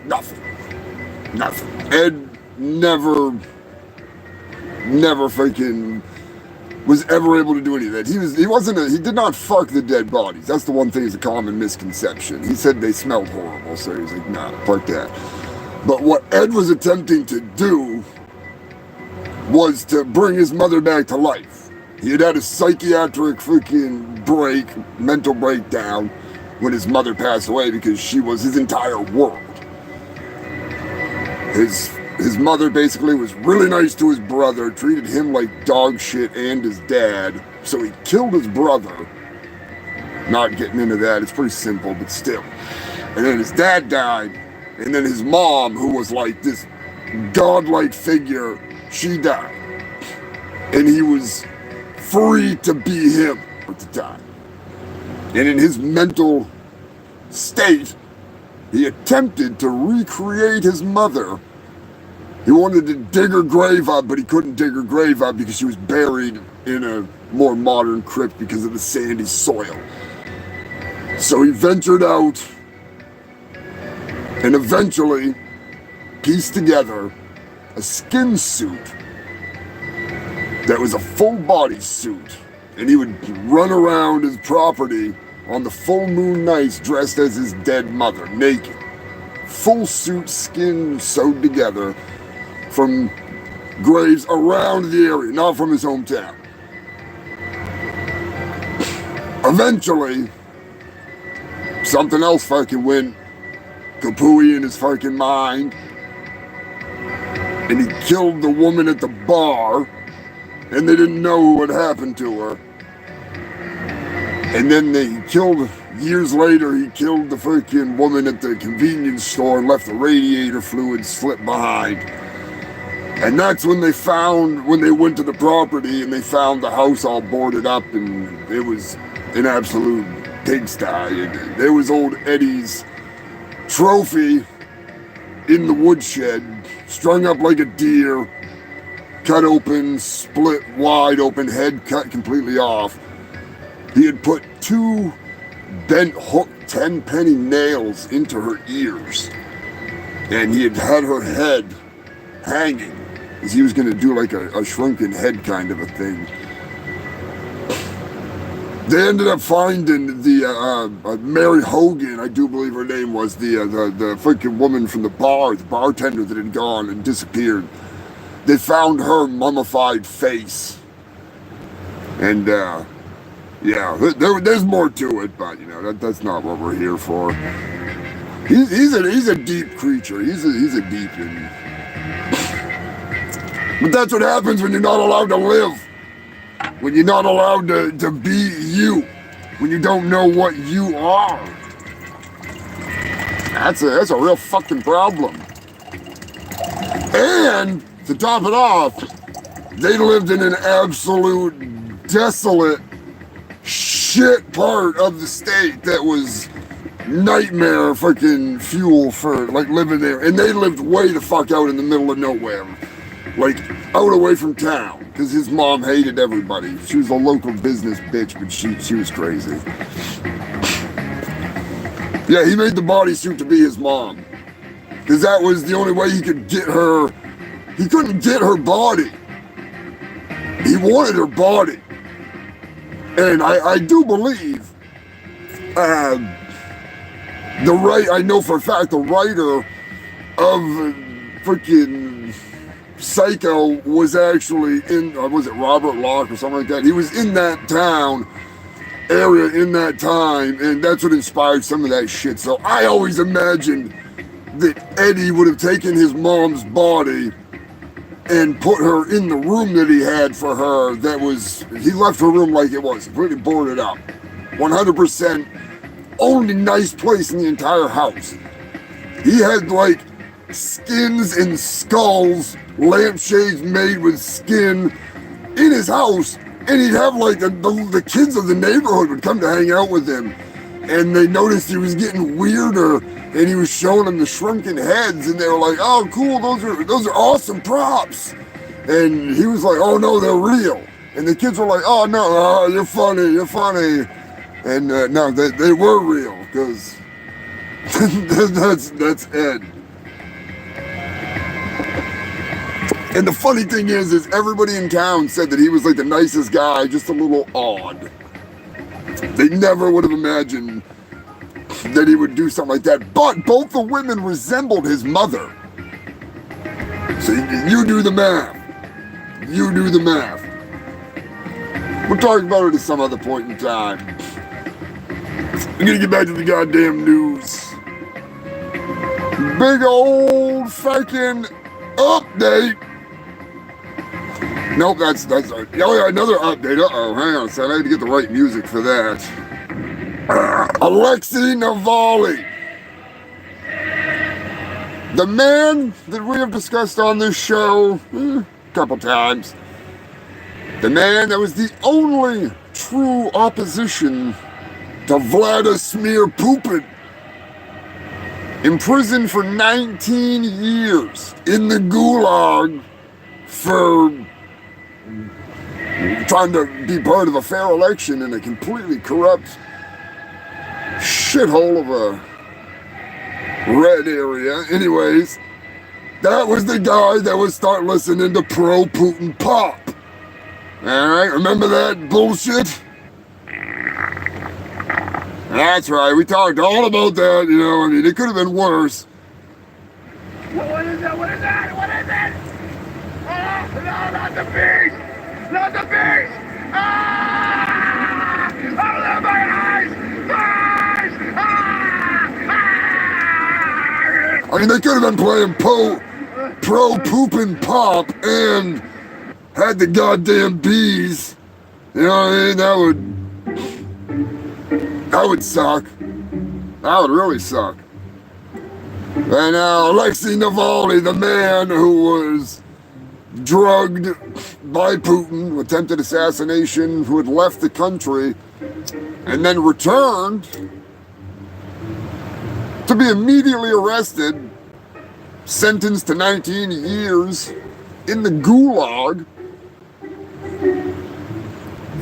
nothing. Ed never freaking was ever able to do any of that. He did not fuck the dead bodies. That's the one thing is a common misconception. He said they smelled horrible, so he was like, nah, fuck that. But what Ed was attempting to do was to bring his mother back to life. He had a psychiatric freaking mental breakdown when his mother passed away because she was his entire world. His mother basically was really nice to his brother, treated him like dog shit and his dad, so he killed his brother. Not getting into that, it's pretty simple, but still. And then his dad died, and then his mom, who was like this godlike figure, she died. And he was free to be him at the time. And in his mental state, he attempted to recreate his mother. He wanted to dig her grave up, but he couldn't dig her grave up because she was buried in a more modern crypt because of the sandy soil. So he ventured out and eventually pieced together a skin suit that was a full body suit. And he would run around his property on the full moon nights dressed as his dead mother, naked. Full suit, skin sewed together from graves around the area, not from his hometown. Eventually, something else fucking went kapooey in his fucking mind, and he killed the woman at the bar, and they didn't know what happened to her. And then years later, he killed the freaking woman at the convenience store and left the radiator fluid slip behind. And that's when they went to the property and they found the house all boarded up and it was an absolute pigsty. There was old Eddie's trophy in the woodshed, strung up like a deer, cut open, split wide open, head cut completely off. He had put 2 bent hook 10-penny nails into her ears. And he had her head hanging, because he was going to do like a shrunken head kind of a thing. They ended up finding the Mary Hogan, I do believe her name was, the freaking woman from the bar, the bartender that had gone and disappeared. They found her mummified face. And yeah, there's more to it, but you know that's not what we're here for. He's a deep creature. He's a deep one. But that's what happens when you're not allowed to live. When you're not allowed to be you. When you don't know what you are. That's a real fucking problem. And to top it off, they lived in an absolute desolate shit part of the state that was nightmare fucking fuel for like living there. And they lived way the fuck out in the middle of nowhere. Like out away from town. Because his mom hated everybody. She was a local business bitch, but she was crazy. Yeah, he made the bodysuit to be his mom. Because that was the only way he could get her. He couldn't get her body. He wanted her body. And I do believe, I know for a fact the writer of freaking Psycho was actually in, was it Robert Locke or something like that? He was in that town area in that time, and that's what inspired some of that shit. So I always imagined that Eddie would have taken his mom's body and put her in the room that he had for her. He left her room like it was, completely boarded up. 100% only nice place in the entire house. He had like skins and skulls, lampshades made with skin in his house, and he'd have like the kids of the neighborhood would come to hang out with him, and they noticed he was getting weirder, and he was showing them the shrunken heads, and they were like, "Oh, cool, those are awesome props," and he was like, "Oh no, they're real," and the kids were like, "Oh no, you're funny," and no, they were real because that's Ed. And the funny thing is everybody in town said that he was like the nicest guy, just a little odd. They never would have imagined that he would do something like that. But both the women resembled his mother. So you do the math. You do the math. We'll talk about it at some other point in time. I'm gonna get back to the goddamn news. Big old fucking update. Nope, that's oh yeah, another update. Uh-oh, hang on a second. I had to get the right music for that. Alexei Navalny. The man that we have discussed on this show a couple times. The man that was the only true opposition to Vladimir Putin. Imprisoned for 19 years in the Gulag for trying to be part of a fair election in a completely corrupt shithole of a red area. Anyways, that was the guy that would start listening to pro-Putin pop. Alright, remember that bullshit? That's right, we talked all about that, you know, I mean, it could have been worse. What is that? What is that? What is it? Oh, no, not the beast! Not the beast! Ah! Oh, no, my eyes! Eyes! Ah! I mean, they could have been playing pro-Putin pop and had the goddamn bees. You know what I mean? That would suck. That would really suck. And now Alexei Navalny, the man who was drugged by Putin, attempted assassination, who had left the country and then returned to be immediately arrested, sentenced to 19 years in the Gulag.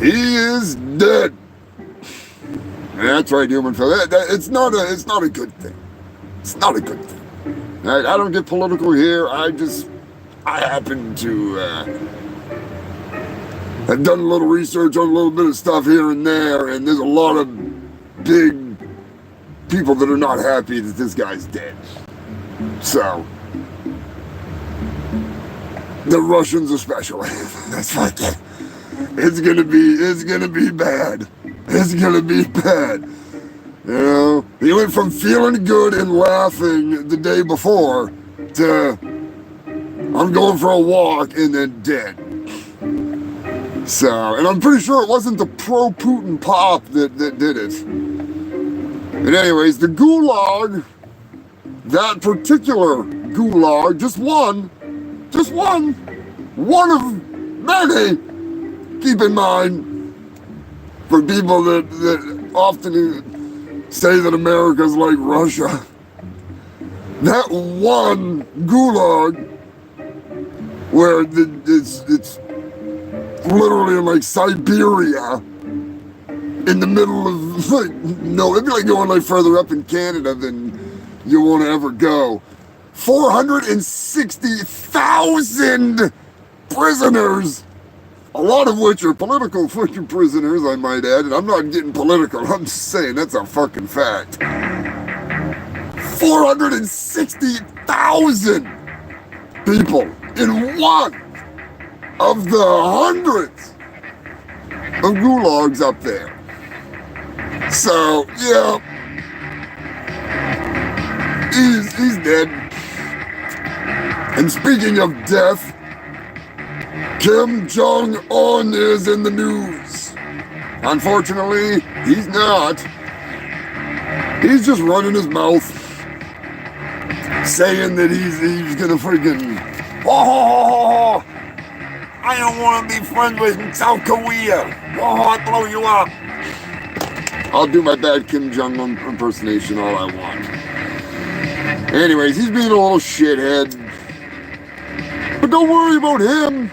He is dead. That's right, human fellow. It's not a good thing. It's not a good thing. I don't get political here. I happen to have done a little research on a little bit of stuff here and there, and there's a lot of big people that are not happy that this guy's dead. So, the Russians especially. That's like it. It's gonna be bad. It's gonna be bad. You know, he went from feeling good and laughing the day before to I'm going for a walk and then dead. So, and I'm pretty sure it wasn't the pro-Putin pop that did it. But anyways, the Gulag, that particular Gulag, just one of many. Keep in mind, for people that often say that America's like Russia, that one Gulag, where it's literally in like Siberia, in the middle of like, no, it'd be like going like further up in Canada than you want to ever go. 460,000 prisoners, a lot of which are political fucking prisoners, I might add, and I'm not getting political, I'm just saying that's a fucking fact. 460,000 people in one of the hundreds of gulags up there. So, yeah, he's dead. And speaking of death, Kim Jong-un is in the news. Unfortunately, he's not. He's just running his mouth. saying that he's gonna freaking, oh, I don't want to be friends with South Korea. Oh, I'll blow you up. I'll do my bad Kim Jong-un impersonation all I want. Anyways, he's being a little shithead. But don't worry about him.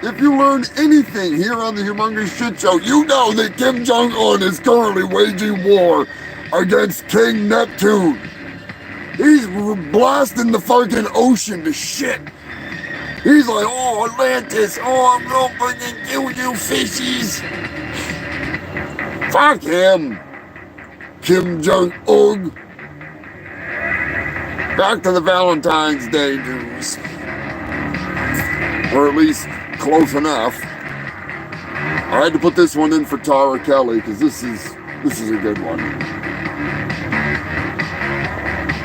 If you learn anything here on the Humongous Shit Show, you know that Kim Jong-un is currently waging war against King Neptune. He's blasting the fucking ocean to shit. He's like, oh, Atlantis, oh, I'm gonna fucking kill you fishies. Fuck him. Kim Jong-un. Back to the Valentine's Day news. Or at least close enough. I had to put this one in for Tara Kelly because this is a good one.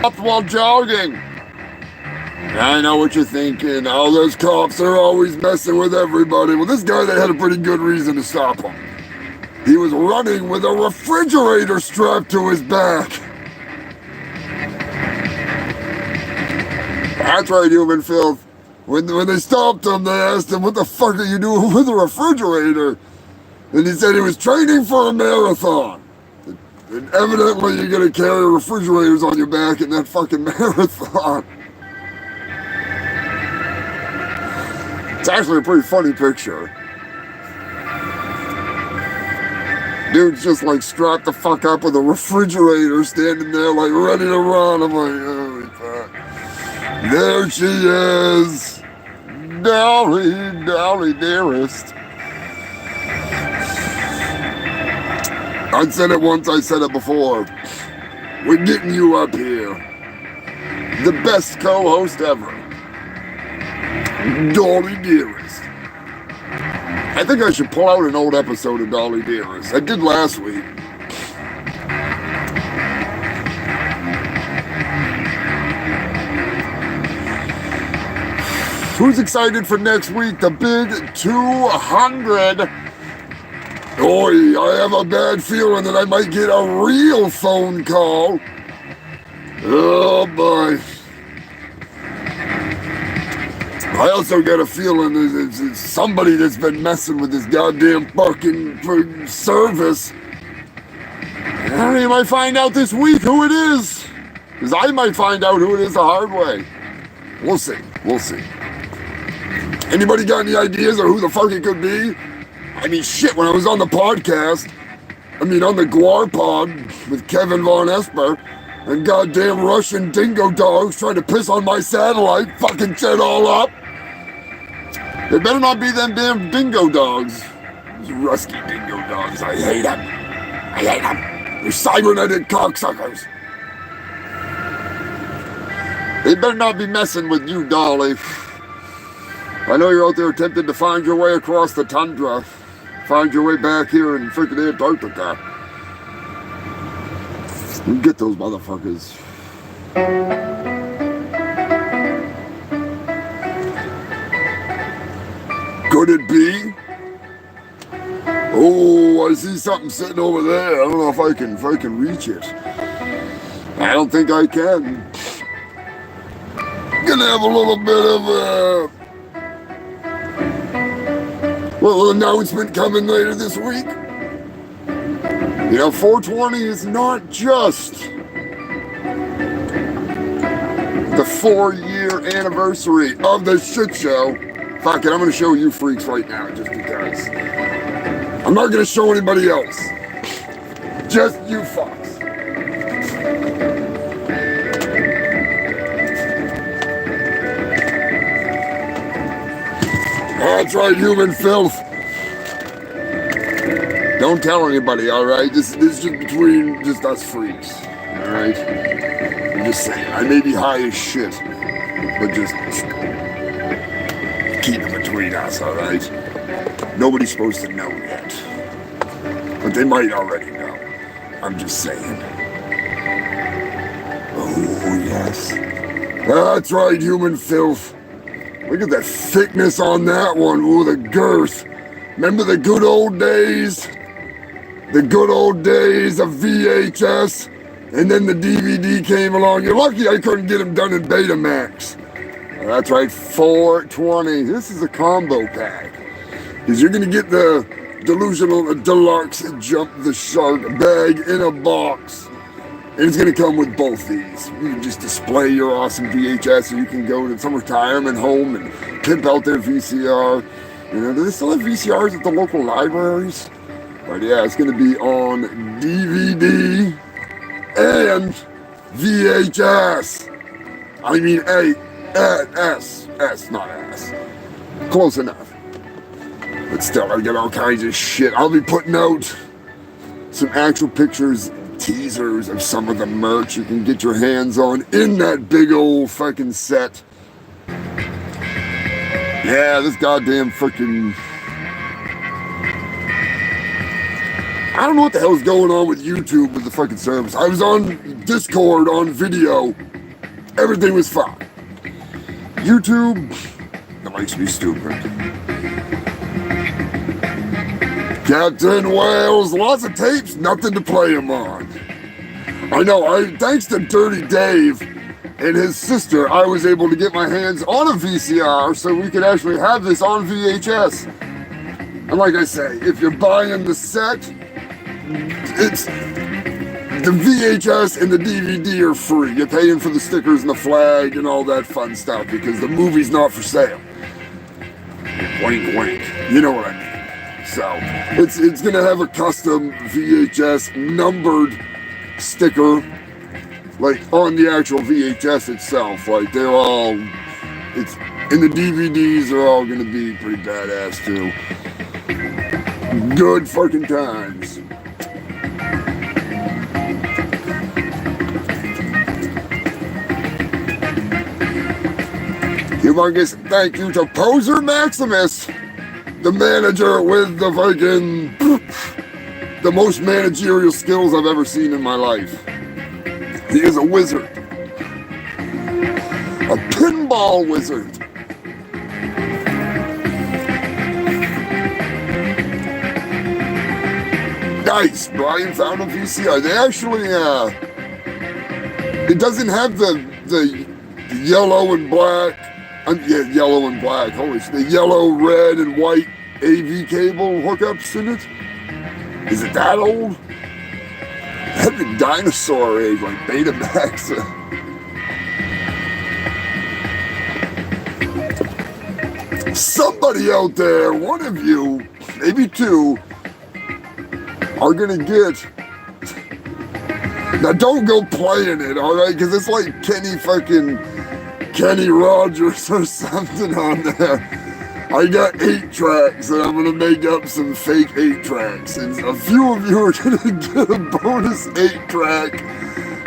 Up while jogging. I know what you're thinking. Oh, those cops are always messing with everybody. Well, this guy, they had a pretty good reason to stop him. He was running with a refrigerator strapped to his back. That's right, human filth. When they stopped him, they asked him, what the fuck are you doing with a refrigerator? And he said he was training for a marathon. And evidently you're gonna carry refrigerators on your back in that fucking marathon. It's actually a pretty funny picture. Dude's just like strapped the fuck up with a refrigerator, standing there like ready to run. I'm like, holy fuck. There she is. Dolly, Dolly dearest. I said it once, I said it before. We're getting you up here. The best co-host ever. Dolly dearest. I think I should pull out an old episode of Dolly dearest. I did last week. Who's excited for next week? The big 200. Oi, I have a bad feeling that I might get a real phone call. Oh boy. I also got a feeling there's somebody that's been messing with this goddamn fucking service. And you might find out this week who it is. Because I might find out who it is the hard way. We'll see. We'll see. Anybody got any ideas of who the fuck it could be? I mean, shit, when I was on the podcast, on the Guar pod with Kevin Von Esper, and goddamn Russian dingo dogs trying to piss on my satellite, fucking shit all up. They better not be them damn dingo dogs. Those rusky dingo dogs, I hate them. I hate them. They're cybernetic cocksuckers. They better not be messing with you, Dolly. I know you're out there attempting to find your way across the tundra. Find your way back here in freaking Antarctica. You get those motherfuckers. Could it be? Oh, I see something sitting over there. I don't know if I can reach it. I don't think I can. Gonna have a little bit of a little announcement coming later this week. 420 is not just the 4-year anniversary of the shit show. Fuck it, I'm gonna show you freaks right now just because. I'm not gonna show anybody else. Just you fucks. That's right, human filth. Don't tell anybody, alright? This is just between just us freaks. Alright? I'm just saying, I may be high as shit, but just keep it between us, alright? Nobody's supposed to know yet. But they might already know. I'm just saying. Oh, yes. That's right, human filth. Look at that thickness on that one. Ooh, the girth. Remember the good old days? The good old days of VHS? And then the DVD came along. You're lucky I couldn't get them done in Betamax. That's right, $420. This is a combo pack. Because you're going to get the Delusional Deluxe Jump the Shark bag in a box. And it's going to come with both these. You can just display your awesome VHS, and you can go to some retirement home and pimp out their VCR. You know, do they still have VCRs at the local libraries? But yeah, it's going to be on DVD and VHS. I mean S, not ass. Close enough. But still, I get all kinds of shit. I'll be putting out some actual pictures, teasers of some of the merch you can get your hands on in that big old fucking set. Yeah, this goddamn fucking... I don't know what the hell's going on with YouTube with the fucking service. I was on Discord on video. Everything was fine. YouTube, that makes me stupid. Captain Wales, lots of tapes, nothing to play them on. I know, thanks to Dirty Dave and his sister, I was able to get my hands on a VCR so we could actually have this on VHS. And like I say, if you're buying the set, it's the VHS and the DVD are free. You're paying for the stickers and the flag and all that fun stuff because the movie's not for sale. Wink, wink. You know what I mean. So it's gonna have a custom VHS numbered sticker, like on the actual VHS itself. Like they're all, it's and the DVDs are all gonna be pretty badass too. Good fucking times. Humongous thank you to Poser Maximus, the manager with the fucking, the most managerial skills I've ever seen in my life. He is a wizard. A pinball wizard. Nice, Brian found a VCR. They actually, it doesn't have the yellow and black, yeah, yellow and black, holy shit, the yellow, red, and white AV cable hookups in it. Is it that old? That'd be dinosaur age, like Betamax. Somebody out there, one of you, maybe two, are gonna get. Now don't go playing it, alright? Because it's like Kenny Rogers or something on there. I got 8 tracks and I'm gonna make up some fake 8 tracks. And a few of you are gonna get a bonus 8 track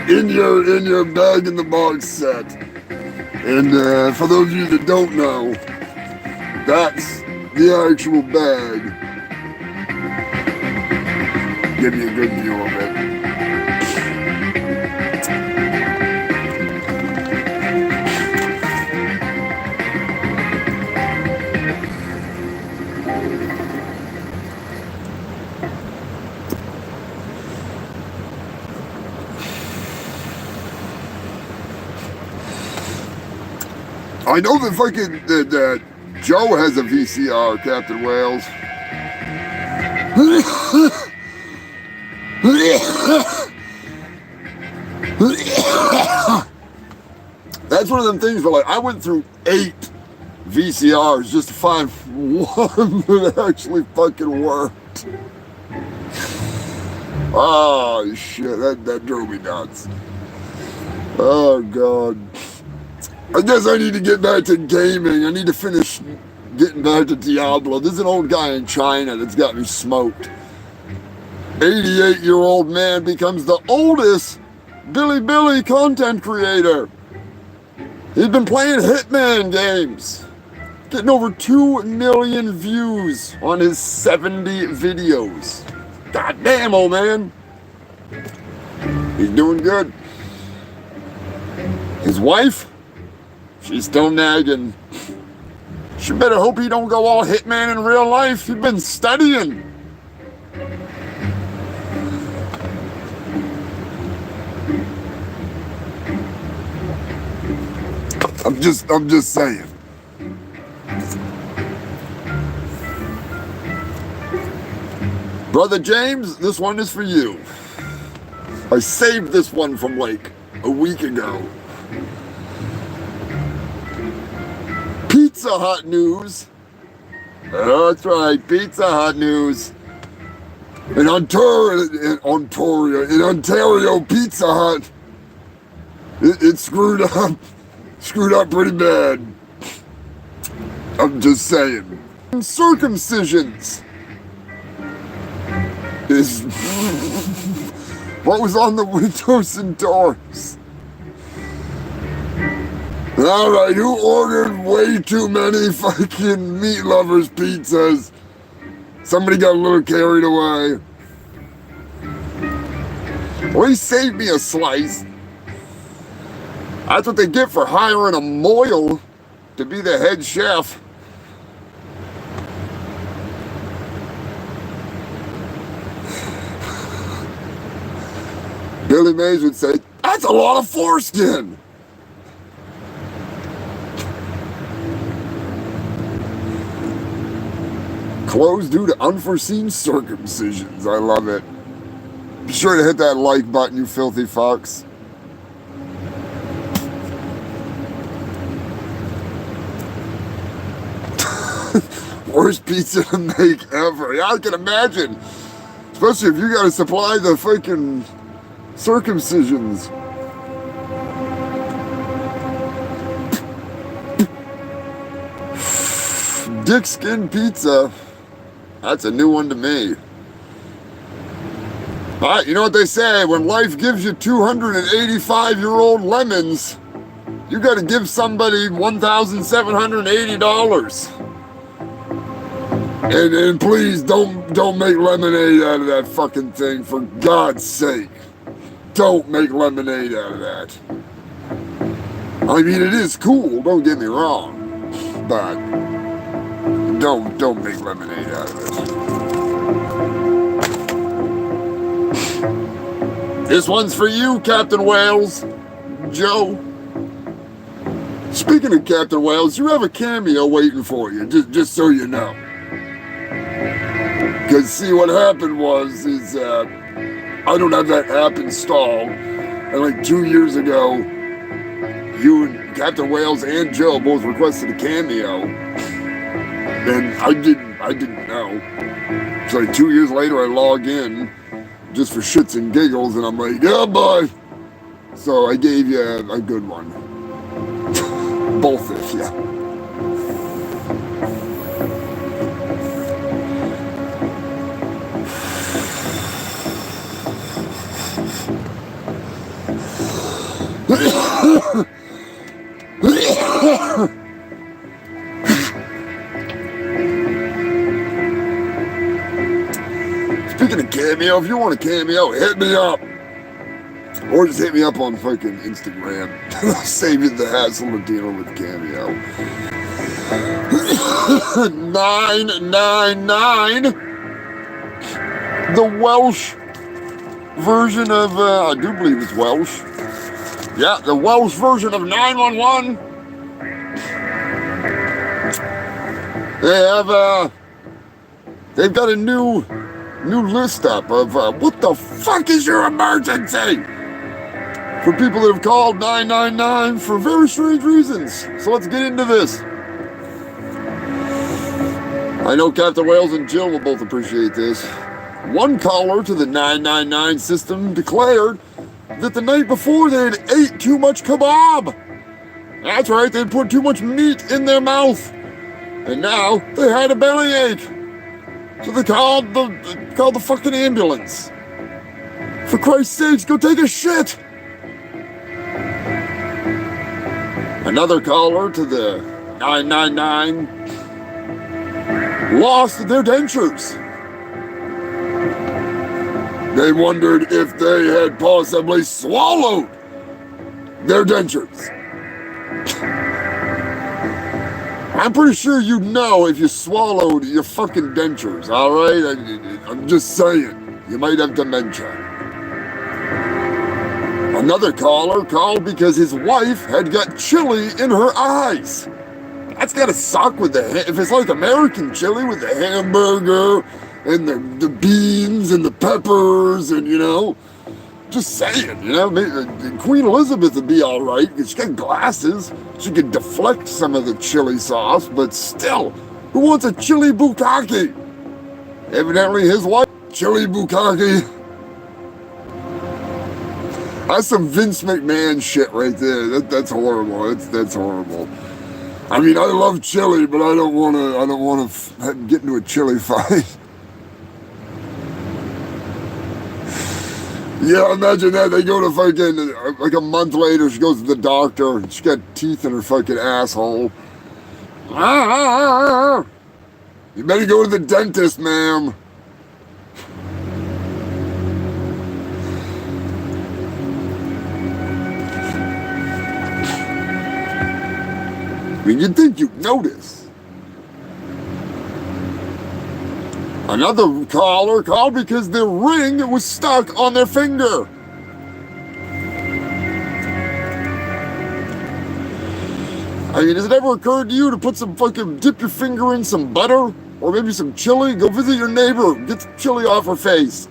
in your bag in the box set. And for those of you that don't know, that's the actual bag. Give you a good view of it. I know that fucking that Joe has a VCR, Captain Wales. That's one of them things where, like, I went through 8 VCRs just to find one that actually fucking worked. Oh shit, that drove me nuts. Oh god. I guess I need to get back to gaming. I need to finish getting back to Diablo. There's an old guy in China that's got me smoked. 88-year-old man becomes the oldest Billy content creator. He's been playing Hitman games, getting over 2 million views on his 70 videos. God damn, old man. He's doing good. His wife, she's still nagging. She better hope he don't go all Hitman in real life. He's been studying. I'm just saying. Brother James, this one is for you. I saved this one from like a week ago. Pizza Hut news. That's right, Pizza Hut news. In Ontario, Pizza Hut, it screwed up pretty bad. I'm just saying. Circumcisions is what was on the windows and doors. Alright, who ordered way too many fucking meat lovers pizzas? Somebody got a little carried away. Well, he saved me a slice. That's what they get for hiring a moil to be the head chef. Billy Mays would say, that's a lot of foreskin. Closed due to unforeseen circumcisions. I love it. Be sure to hit that like button, you filthy fucks. Worst pizza to make ever. Yeah, I can imagine. Especially if you gotta supply the fucking circumcisions. Dick skin pizza. That's a new one to me. But you know what they say, when life gives you 285-year-old lemons, you gotta give somebody $1,780. And please don't make lemonade out of that fucking thing, for God's sake. Don't make lemonade out of that. I mean, it is cool, don't get me wrong, but don't make lemonade out of it. This one's for you, Captain Wales. Joe. Speaking of Captain Wales, you have a cameo waiting for you, just so you know. Because see, what happened was, I don't have that app installed, and like 2 years ago, you and Captain Wales and Joe both requested a cameo, and I didn't know. So like 2 years later, I log in, just for shits and giggles, and I'm like, yeah, boy. So I gave you a good one. Both of you. Speaking of cameo, if you want a cameo, hit me up. Or just hit me up on fucking Instagram. I'll save you the hassle of dealing with cameo. 999. The Welsh version of, I do believe it's Welsh. Yeah, the Welsh version of 911. They've got a new list up of what the fuck is your emergency? For people that have called 999 for very strange reasons. So let's get into this. I know Captain Wales and Jill will both appreciate this. One caller to the 999 system declared that the night before they had ate too much kebab. That's right, they'd put too much meat in their mouth. And now they had a bellyache. So they called the fucking ambulance. For Christ's sakes, go take a shit. Another caller to the 999 lost their dentures. They wondered if they had possibly swallowed their dentures. I'm pretty sure you know if you swallowed your fucking dentures, alright? I'm just saying, you might have dementia. Another caller called because his wife had got chili in her eyes. That's gotta suck with if it's like American chili with the hamburger and the beans and the peppers and, you know, just saying, you know, maybe Queen Elizabeth would be all right because she got glasses. She could deflect some of the chili sauce, but still, who wants a chili bukkake? Evidently his wife, chili bukkake. That's some Vince McMahon shit right there. That's horrible. That's horrible. I mean, I love chili, but I don't want to get into a chili fight. Yeah, imagine that. They go to fucking, like a month later, she goes to the doctor, and she got teeth in her fucking asshole. You better go to the dentist, ma'am. I mean, you'd think you'd notice. Another caller called because their ring was stuck on their finger. I mean, has it ever occurred to you to put some fucking, dip your finger in some butter? Or maybe some chili? Go visit your neighbor, get the chili off her face.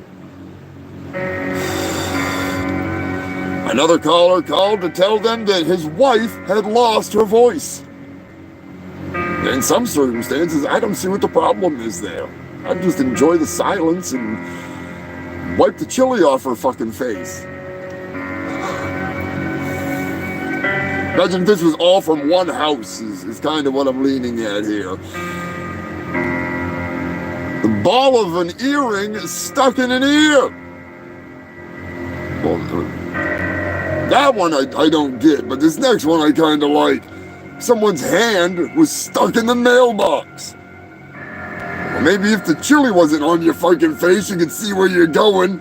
Another caller called to tell them that his wife had lost her voice. In some circumstances, I don't see what the problem is there. I'd just enjoy the silence and wipe the chili off her fucking face. Imagine if this was all from one house, is kind of what I'm leaning at here. The ball of an earring is stuck in an ear. Well, that one I don't get, but this next one I kind of like. Someone's hand was stuck in the mailbox. Well, maybe if the chili wasn't on your fucking face, you could see where you're going.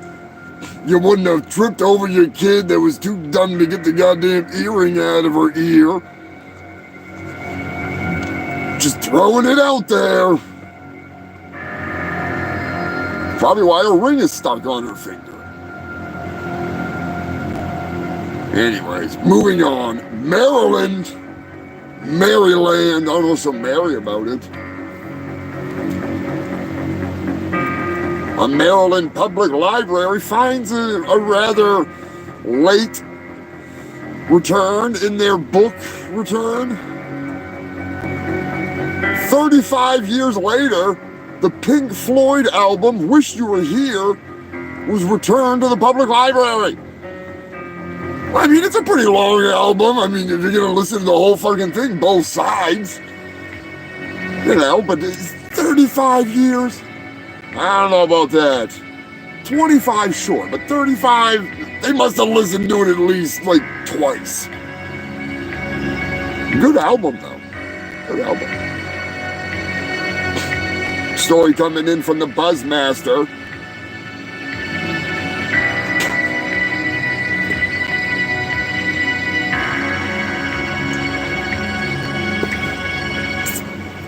You wouldn't have tripped over your kid that was too dumb to get the goddamn earring out of her ear. Just throwing it out there. Probably why her ring is stuck on her finger. Anyways, moving on. Maryland, Maryland, I don't know so merry about it. A Maryland public library finds a rather late return in their book return. 35 years later, the Pink Floyd album, Wish You Were Here, was returned to the public library. I mean, it's a pretty long album. I mean, if you're gonna listen to the whole fucking thing, both sides, you know, but it's 35 years. I don't know about that. 25 short, but 35, they must have listened to it at least like twice. Good album though. Good album. Story coming in from the Buzzmaster.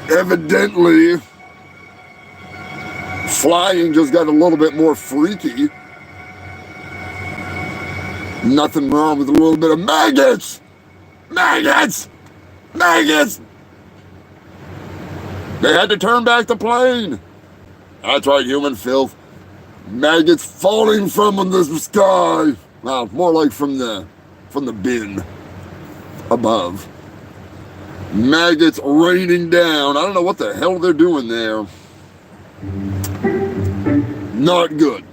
Evidently, flying just got a little bit more freaky. Nothing wrong with a little bit of maggots! Maggots! Maggots! They had to turn back the plane. That's right, human filth. Maggots falling from the sky. Well, more like from the bin above. Maggots raining down. I don't know what the hell they're doing there. Not good.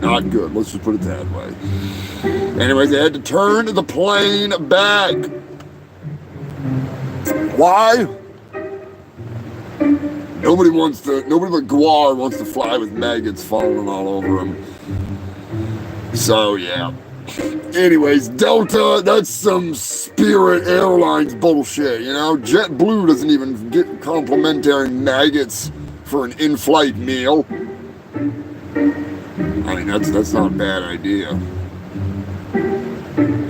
Not good. Let's just put it that way. Anyways, they had to turn the plane back. Why? Nobody but Guar wants to fly with maggots falling all over him. So, yeah. Anyways, Delta, that's some Spirit Airlines bullshit, you know? JetBlue doesn't even get complimentary maggots for an in-flight meal. I mean, that's not a bad idea.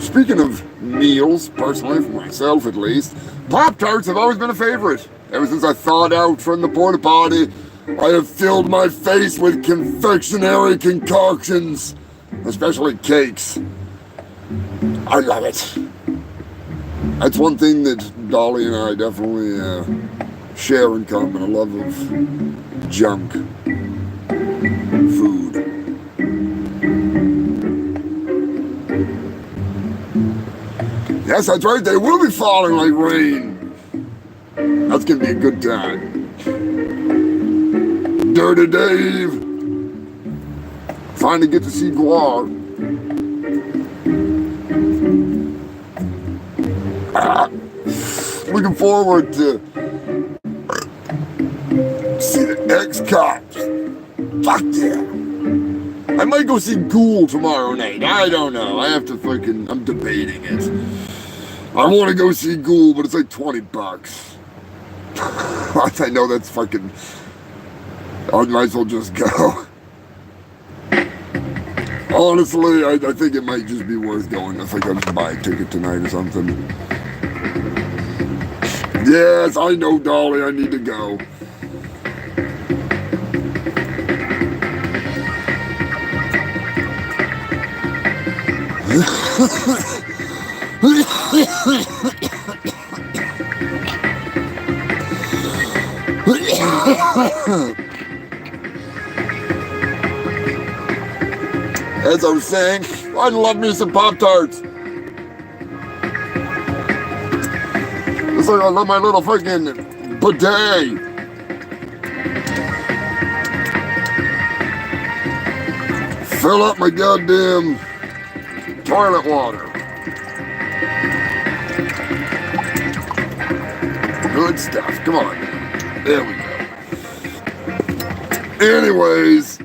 Speaking of meals, personally, for myself at least, Pop-Tarts have always been a favorite. Ever since I thawed out from the porta potty, I have filled my face with confectionery concoctions, especially cakes. I love it. That's one thing that Dolly and I definitely share in common, a love of junk food. Yes, that's right, they will be falling like rain. That's gonna be a good time. Dirty Dave. Finally get to see Guar. Looking forward to see the ex-cops. Fuck yeah. I might go see Ghoul tomorrow night. I don't know. I have to fucking, I'm debating it. I want to go see Ghoul, but it's like $20. I know that's fucking, I might as well just go. Honestly, I think it might just be worth going. I think I'll just buy a ticket tonight or something. Yes, I know, Dolly, I need to go. As I was saying, I love me some Pop-Tarts. It's like I love my little freaking bidet. Fill up my goddamn toilet water. Good stuff. Come on. There we go. Anyways.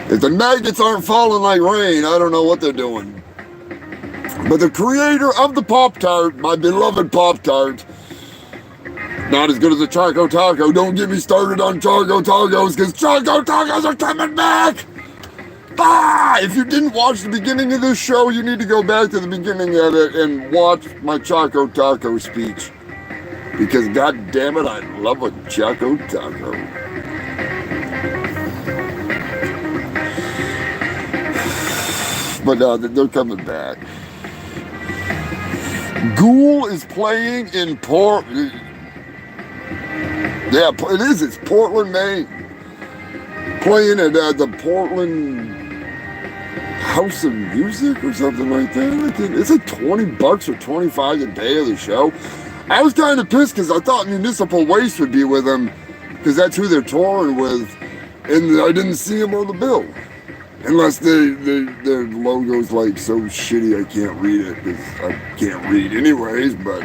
If the maggots aren't falling like rain, I don't know what they're doing. But the creator of the Pop-Tart, my beloved Pop-Tart, not as good as a Choco Taco. Don't get me started on Choco Tacos, because Choco Tacos are coming back! Ah! If you didn't watch the beginning of this show, you need to go back to the beginning of it and watch my Choco Taco speech. Because god damn it, I love a Choco Taco. But they're coming back. Ghoul is playing in Yeah, it is. It's Portland, Maine. Playing at the Portland House of Music or something like that. It's like $20 or $25 a day of the show. I was kind of pissed because I thought Municipal Waste would be with them because that's who they're touring with, and I didn't see them on the bill. Unless their logo's like so shitty I can't read it because I can't read anyways. But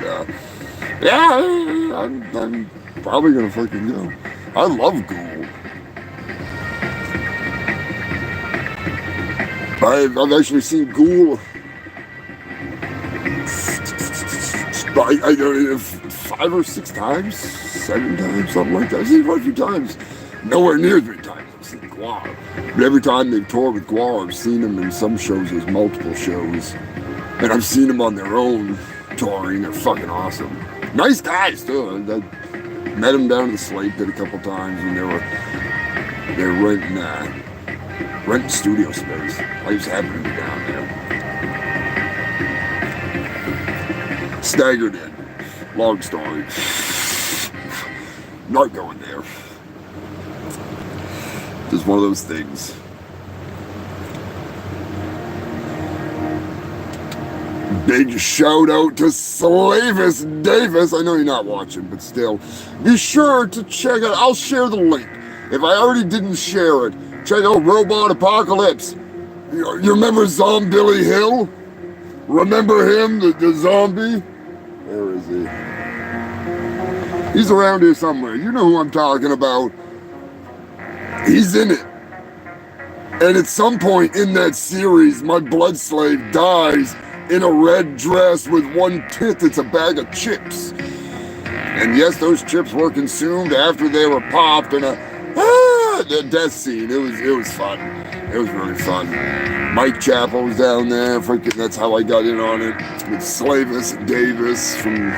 yeah, I'm probably gonna fucking go. I love Ghoul. I've actually seen Ghoul. I don't know, 5 or 6 times, 7 times, something like that. I've seen it quite a few times. Nowhere near as many times I've seen Guar. But every time they've toured with Guar, I've seen them in some shows. There's multiple shows. And I've seen them on their own touring. They're fucking awesome. Nice guys, too. I met them down at the Slate Pit a couple times when they were renting studio space. I just happened to be down there. Staggered in. Long story. Not going there. Just one of those things. Big shout out to Slavis Davis. I know you're not watching, but still. Be sure to check out. I'll share the link. If I already didn't share it, check out Robot Apocalypse. You remember Zombie Hill? Remember him, the zombie? Where is he? He's around here somewhere. You know who I'm talking about. He's in it. And at some point in that series, my blood slave dies in a red dress with one tit that's a bag of chips. And yes, those chips were consumed after they were popped in the death scene. It was fun. It was really fun. Mike Chappell was down there. Freaking, that's how I got in on it. With Slavis Davis from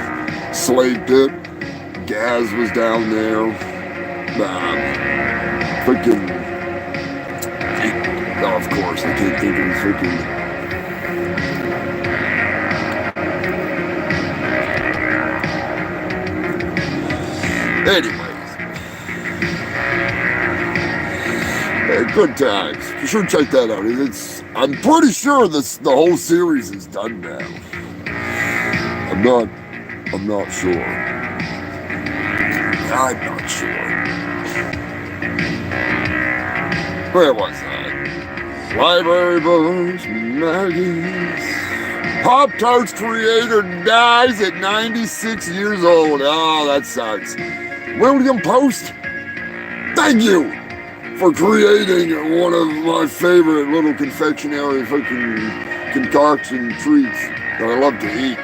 Slate Pit. Gaz was down there. Freaking Oh, of course, I can't think of the freaking... Anyways. Good times. You should check that out. I'm pretty sure the whole series is done now. I'm not sure. I'm not sure. Where was I? Library books, magazines. Pop-Tarts creator dies at 96 years old. Oh, that sucks. William Post, thank you for creating one of my favorite little confectionery fucking concoction treats that I love to eat.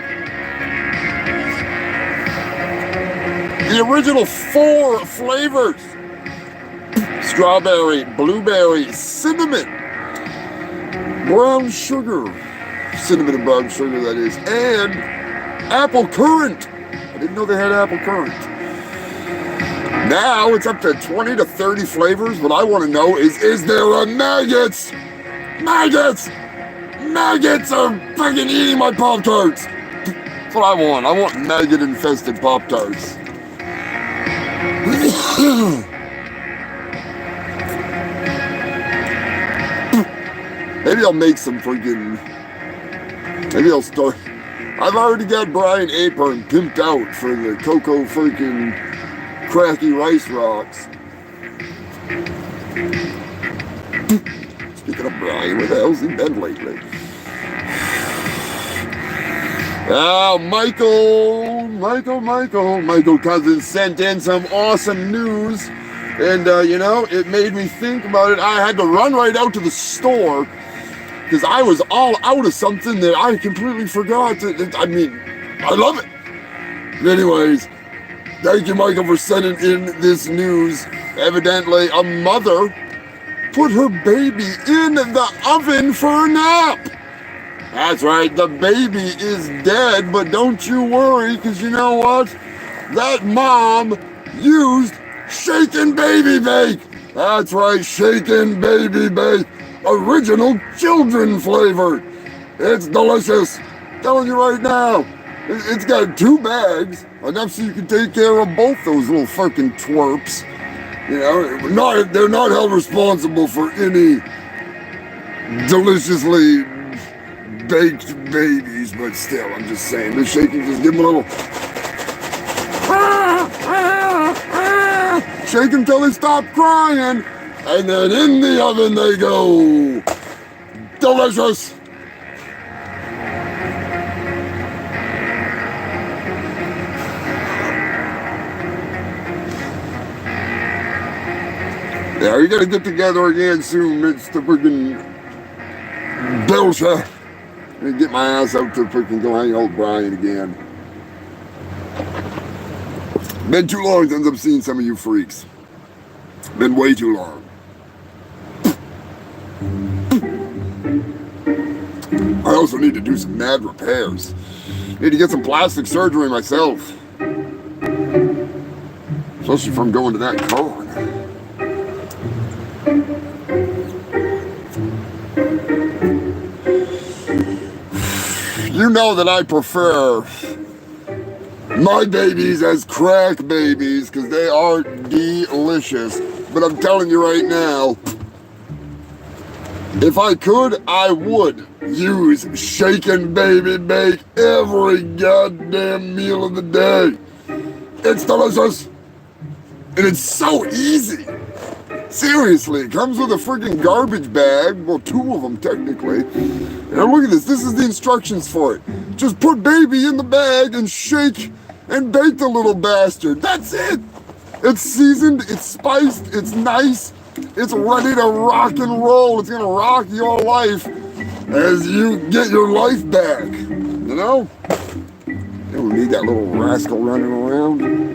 The original 4 flavors: strawberry, blueberry, cinnamon, brown sugar, cinnamon and brown sugar that is, and apple currant. I didn't know they had apple currant. Now it's up to 20 to 30 flavors. What I want to know is there a maggots? Maggots! Maggots are fucking eating my Pop-Tarts. That's what I want. I want maggot-infested Pop-Tarts. Maybe I'll make some freaking... Maybe I'll start... I've already got Brian Apron pimped out for the Cocoa freaking Cracky Rice Rocks. Speaking of Brian, where the hell's he been lately? Oh, Michael Cousins sent in some awesome news. And, you know, it made me think about it. I had to run right out to the store because I was all out of something that I completely forgot. I mean, I love it. Anyways, thank you, Michael, for sending in this news. Evidently, a mother put her baby in the oven for a nap. That's right, the baby is dead, but don't you worry, because you know what? That mom used Shaken Baby Bake. That's right, Shaken Baby Bake. Original children flavor. It's delicious. I'm telling you right now. It's got 2 bags, enough so you can take care of both those little fucking twerps. You know, they're not held responsible for any deliciously baked babies, but still, I'm just saying, the shaking, just give them a little shake until they stop crying, and then in the oven they go. Delicious. Yeah, we gotta get together again soon. It's the freaking Belcher. I'm gonna get my ass out to freaking go hang out with Brian again. Been too long since I've seen some of you freaks. Been way too long. I also need to do some mad repairs. Need to get some plastic surgery myself. Especially from going to that con. You know that I prefer my babies as crack babies because they are delicious. But I'm telling you right now, if I could, I would use Shaken Baby Bake every goddamn meal of the day. It's delicious. And it's so easy. Seriously, it comes with a freaking garbage bag. Well, 2 of them technically. And look at this. This is the instructions for it. Just put baby in the bag and shake and bake the little bastard. That's it. It's seasoned. It's spiced. It's nice. It's ready to rock and roll. It's going to rock your life as you get your life back. You know? You don't need that little rascal running around.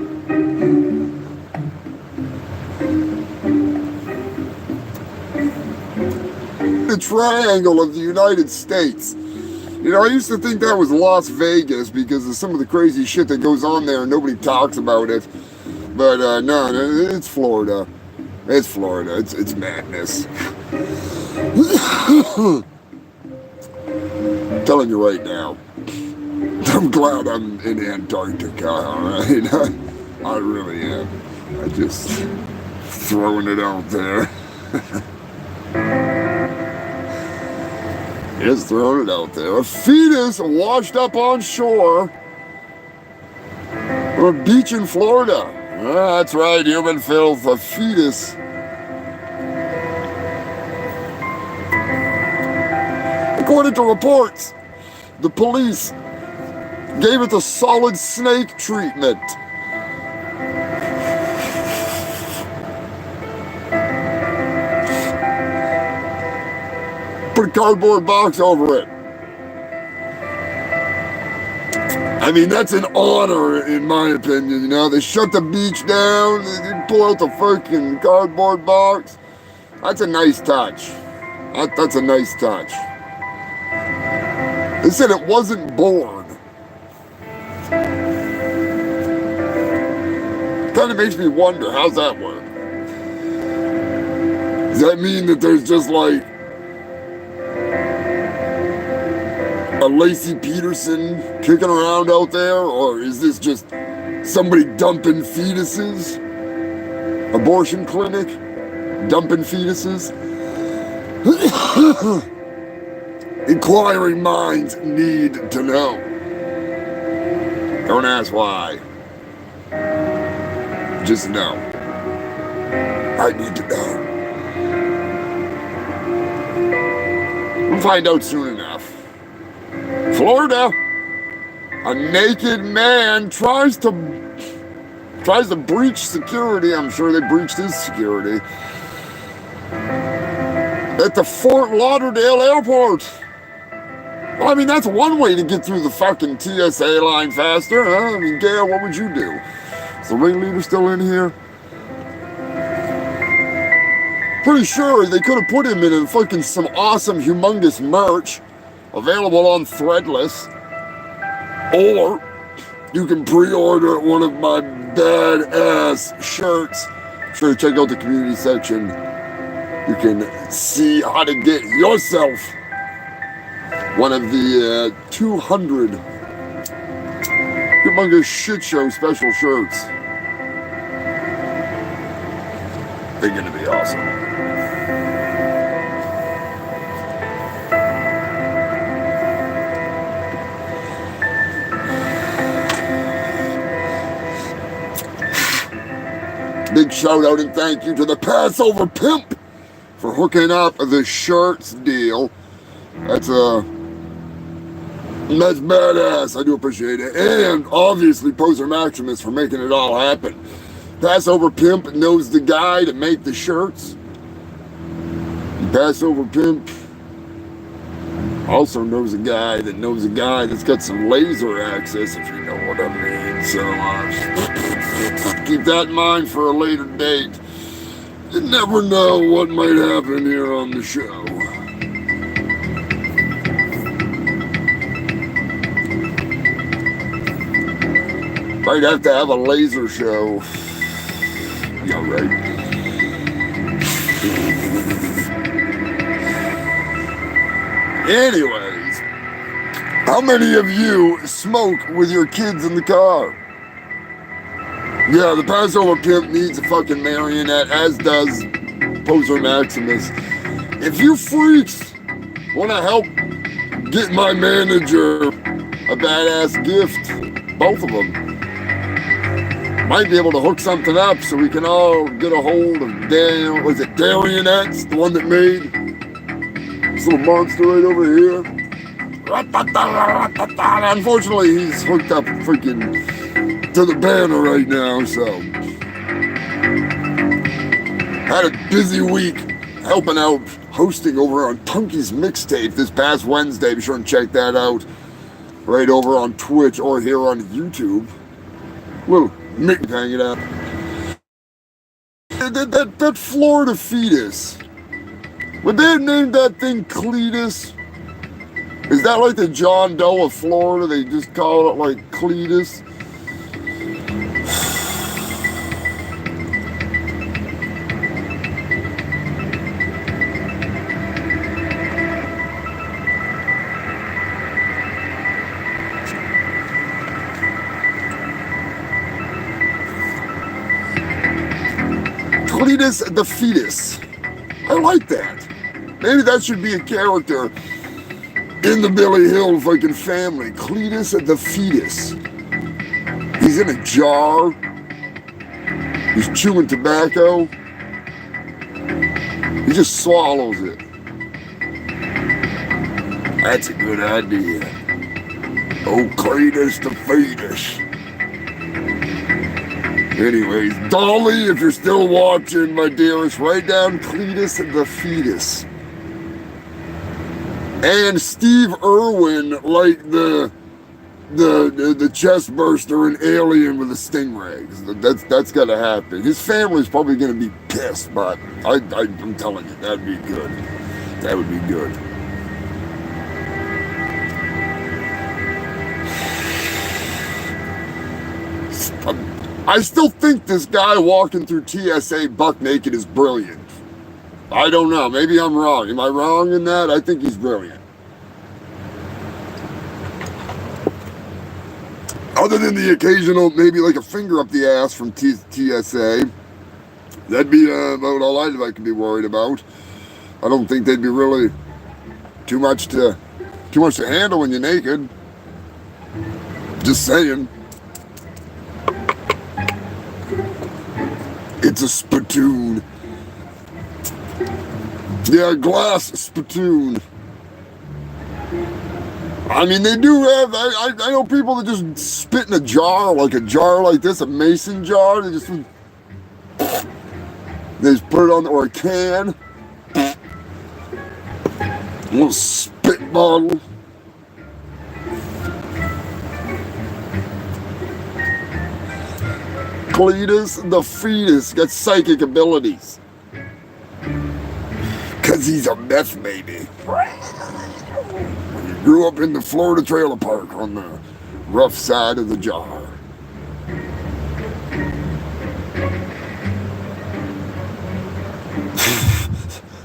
The triangle of the United States. You know, I used to think that was Las Vegas because of some of the crazy shit that goes on there and nobody talks about it. But no, it's Florida. It's Florida. It's madness. Telling you right now, I'm glad I'm in Antarctica, alright? I really am. I just throwing it out there. Just throwing it out there. A fetus washed up on shore on a beach in Florida. That's right, human filth. A fetus. According to reports, the police gave it the solid snake treatment. Put a cardboard box over it. I mean, that's an honor, in my opinion, you know? They shut the beach down, they pull out the fucking cardboard box. That's a nice touch. That's a nice touch. They said it wasn't born. Kind of makes me wonder, how's that work? Does that mean that there's just like a Lacey Peterson kicking around out there, or is this just somebody dumping fetuses? Abortion clinic? Dumping fetuses? Inquiring minds need to know. Don't ask why. Just know. I need to know. We'll find out soon enough. Florida, a naked man tries to breach security. I'm sure they breached his security at the Fort Lauderdale airport. Well, I mean, that's one way to get through the fucking TSA line faster, huh? I mean, Gail, what would you do? Is the ringleader still in here? Pretty sure they could have put him in fucking some awesome, humongous merch available on Threadless. Or you can pre-order one of my badass shirts. Sure, check out the community section. You can see how to get yourself one of the 200 Humongous Shit Show special shirts. They're gonna be awesome. Big shout out and thank you to the Passover Pimp for hooking up the shirts deal. That's badass. I do appreciate it. And obviously Poser Maximus for making it all happen. Passover Pimp knows the guy to make the shirts. And Passover Pimp also knows a guy that knows a guy that's got some laser access, if you know what I mean. So keep that in mind for a later date. You never know what might happen here on the show. Might have to have a laser show. Yeah, right. Anyways, how many of you smoke with your kids in the car? Yeah, the Passover Pimp needs a fucking marionette, as does Poser Maximus. If you freaks want to help get my manager a badass gift, both of them, might be able to hook something up so we can all get a hold of Darionette's, the one that made this little monster right over here. Unfortunately, he's hooked up freaking to the banner right now, so. Had a busy week helping out, hosting over on Punky's Mixtape this past Wednesday. Be sure and check that out right over on Twitch or here on YouTube. Little Mick hanging out. That Florida fetus. Would they have named that thing Cletus? Is that like the John Doe of Florida? They just call it like Cletus? Cletus the fetus. I like that. Maybe that should be a character in the Billy Hill fucking family. Cletus the fetus. He's in a jar. He's chewing tobacco. He just swallows it. That's a good idea. Oh, Cletus the fetus. Anyways, Dolly, if you're still watching, my dearest, write down Cletus the fetus. And Steve Irwin, like the chest burster and alien with the stingrays. That's gotta happen. His family's probably gonna be pissed, but I'm telling you, that'd be good. That would be good. I still think this guy walking through TSA buck naked is brilliant. I don't know. Maybe I'm wrong. Am I wrong in that? I think he's brilliant. Other than the occasional, maybe like a finger up the ass from TSA, that'd be about all I could be worried about. I don't think they'd be really too much to handle when you're naked. Just saying. It's a spittoon. Yeah, a glass spittoon. I mean, they do have, I know people that just spit in a jar like this, a mason jar. They just put it on, or a can. A little spit bottle. Cletus the fetus got psychic abilities. Cause he's a meth baby. He grew up in the Florida trailer park on the rough side of the jar.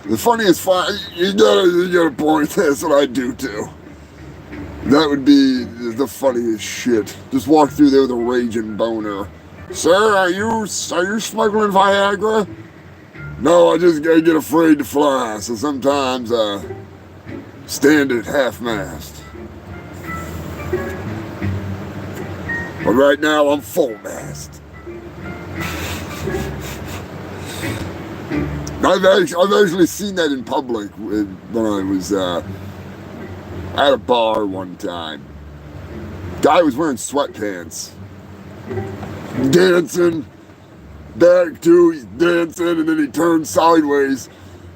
The funniest you gotta point. That's what I do too. That would be the funniest shit. Just walk through there with a raging boner. Sir, are you smuggling Viagra? No, I just get afraid to fly, so sometimes I stand at half-mast. But right now, I'm full-mast. I've actually seen that in public when I was at a bar one time. Guy was wearing sweatpants. Dancing, back to, he's dancing, and then he turns sideways,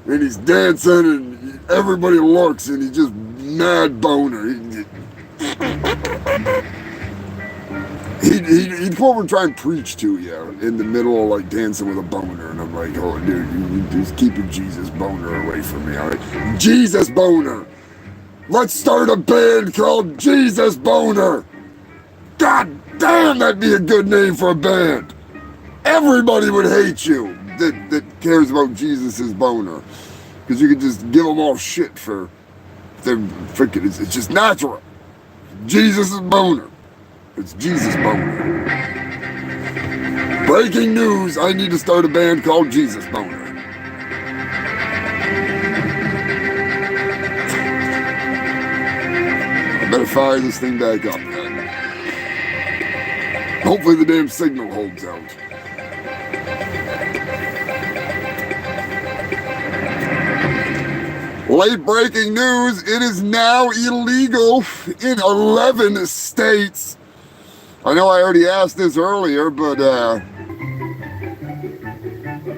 and he's dancing, and everybody looks, and he's just mad boner. He'd come over and try and preach to you in the middle of like dancing with a boner, and I'm like, oh dude, you just keep your Jesus boner away from me, all right? Jesus boner! Let's start a band called Jesus Boner! God damn, that'd be a good name for a band. Everybody would hate you that cares about Jesus' boner. Because you could just give them all shit for their freaking, it's just natural. Jesus' boner. It's Jesus Boner. Breaking news, I need to start a band called Jesus Boner. I better fire this thing back up then. Hopefully the damn signal holds out. Late breaking news, it is now illegal in 11 states. I know I already asked this earlier, but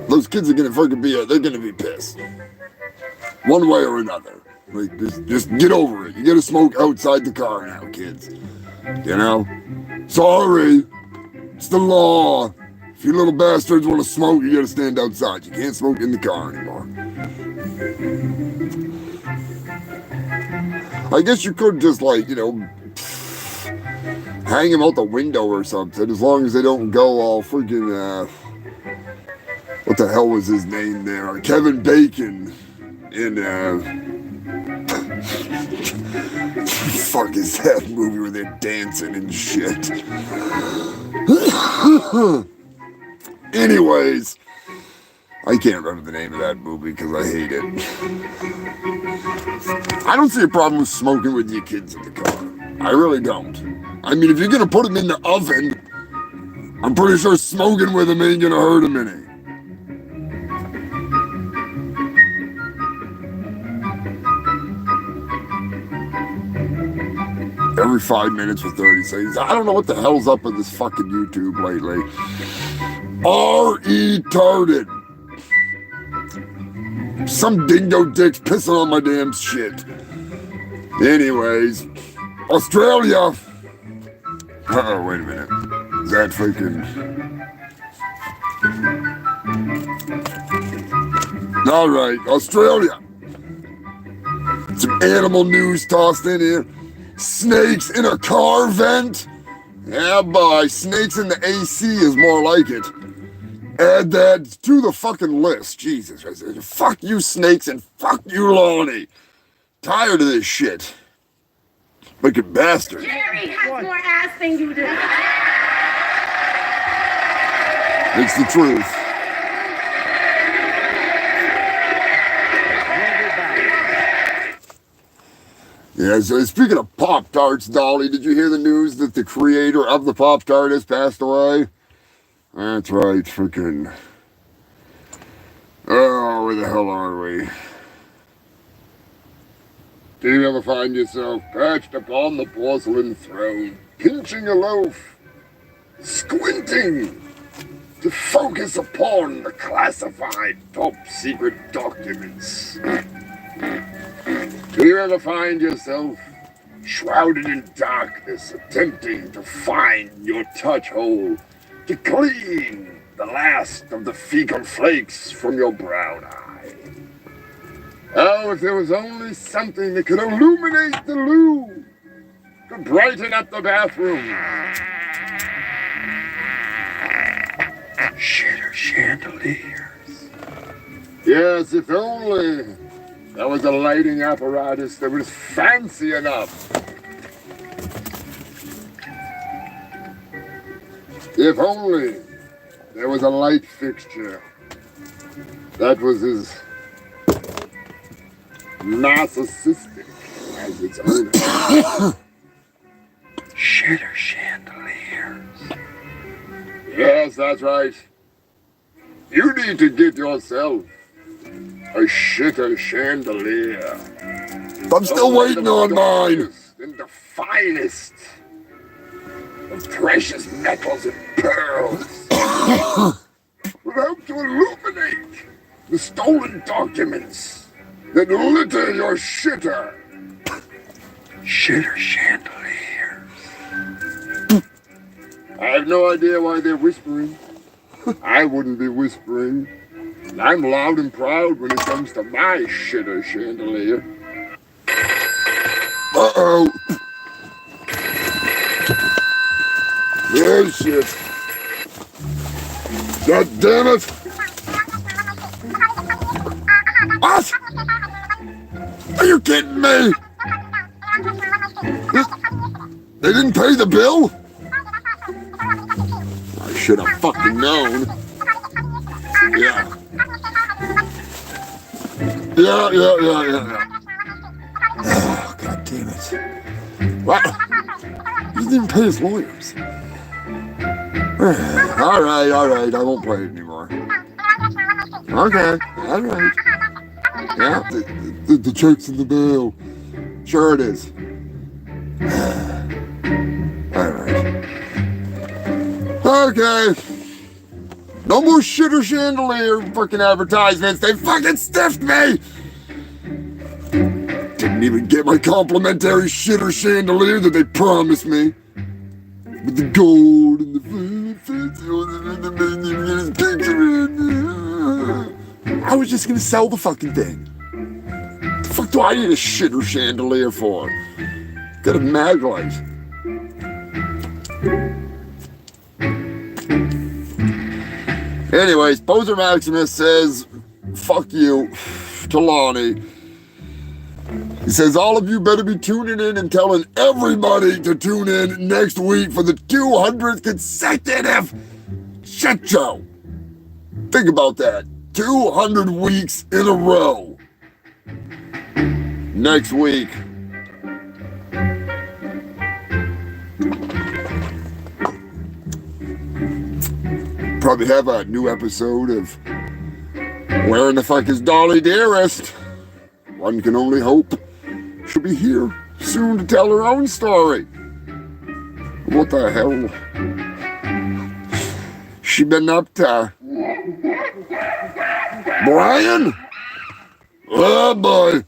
those kids are gonna they're gonna be pissed. One way or another. Like, just get over it. You gotta smoke outside the car now, kids. You know? Sorry. It's the law. If you little bastards want to smoke, you gotta stand outside. You can't smoke in the car anymore. I guess you could just like, hang him out the window or something, as long as they don't go all freaking, what the hell was his name there? Kevin Bacon in, fuck is that movie where they're dancing and shit? Anyways, I can't remember the name of that movie because I hate it. I don't see a problem with smoking with your kids in the car. I really don't. I mean, if you're gonna put them in the oven, I'm pretty sure smoking with them ain't gonna hurt them any. Every 5 minutes for 30 seconds. I don't know what the hell's up with this fucking YouTube lately. R-E-tarded. Some dingo dick's pissing on my damn shit. Anyways, Australia. Uh-oh, wait a minute. Is that freaking... All right, Australia. Some animal news tossed in here. Snakes in a car vent? Yeah, boy, snakes in the AC is more like it. Add that to the fucking list. Jesus, I said, fuck you snakes and fuck you Lonnie. Tired of this shit. Fucking bastard. Jerry has more ass than you do. It's the truth. Yeah, so speaking of Pop-Tarts, Dolly, did you hear the news that the creator of the Pop-Tart has passed away? That's right, freaking... Oh, where the hell are we? Do you ever find yourself perched upon the porcelain throne, pinching a loaf, squinting to focus upon the classified top-secret documents? Do you ever find yourself shrouded in darkness, attempting to find your touch hole to clean the last of the fecal flakes from your brown eye? Oh, if there was only something that could illuminate the loo, to brighten up the bathroom. Shitter chandeliers. Yes, if only there was a lighting apparatus that was fancy enough. If only there was a light fixture that was as narcissistic as its owner. Shitter chandeliers. Yes, that's right. You need to get yourself a shitter chandelier. I'm still waiting on mine. And the finest of precious metals and pearls. Will help to illuminate the stolen documents that litter your shitter. Shitter chandeliers. I have no idea why they're whispering. I wouldn't be whispering. I'm loud and proud when it comes to my shitter chandelier. Uh-oh. Oh, shit. God damn it. What? Are you kidding me? They didn't pay the bill? I should have fucking known. Yeah. Yeah. Oh, God damn it. What? He didn't even pay his lawyers. All right, I won't play it anymore. Okay, all right. Yeah, the check's in the mail. Sure it is. All right. Okay. No more shitter chandelier freaking advertisements. They fucking stiffed me. Didn't even get my complimentary shitter chandelier that they promised me. With the gold and I was just gonna sell the fucking thing. The fuck do I need a shitter chandelier for? Got a mag light. Anyways, Poser Maximus says, fuck you to Lonnie. He says, all of you better be tuning in and telling everybody to tune in next week for the 200th consecutive shit show. Think about that. 200 weeks in a row. Next week, probably have a new episode of Where in the Fuck is Dolly Dearest? One can only hope she'll be here soon to tell her own story. What the hell? She been up to? Brian? Oh boy.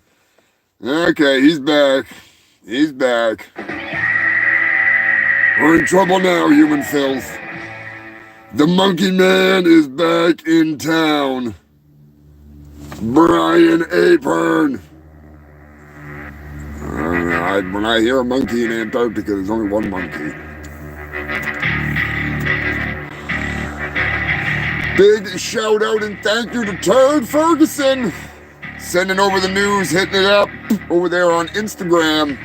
Okay, he's back. He's back. We're in trouble now, human filth. The monkey man is back in town. Brian Apern. When I hear a monkey in Antarctica, there's only one monkey. Big shout out and thank you to Turd Ferguson. Sending over the news, hitting it up over there on Instagram.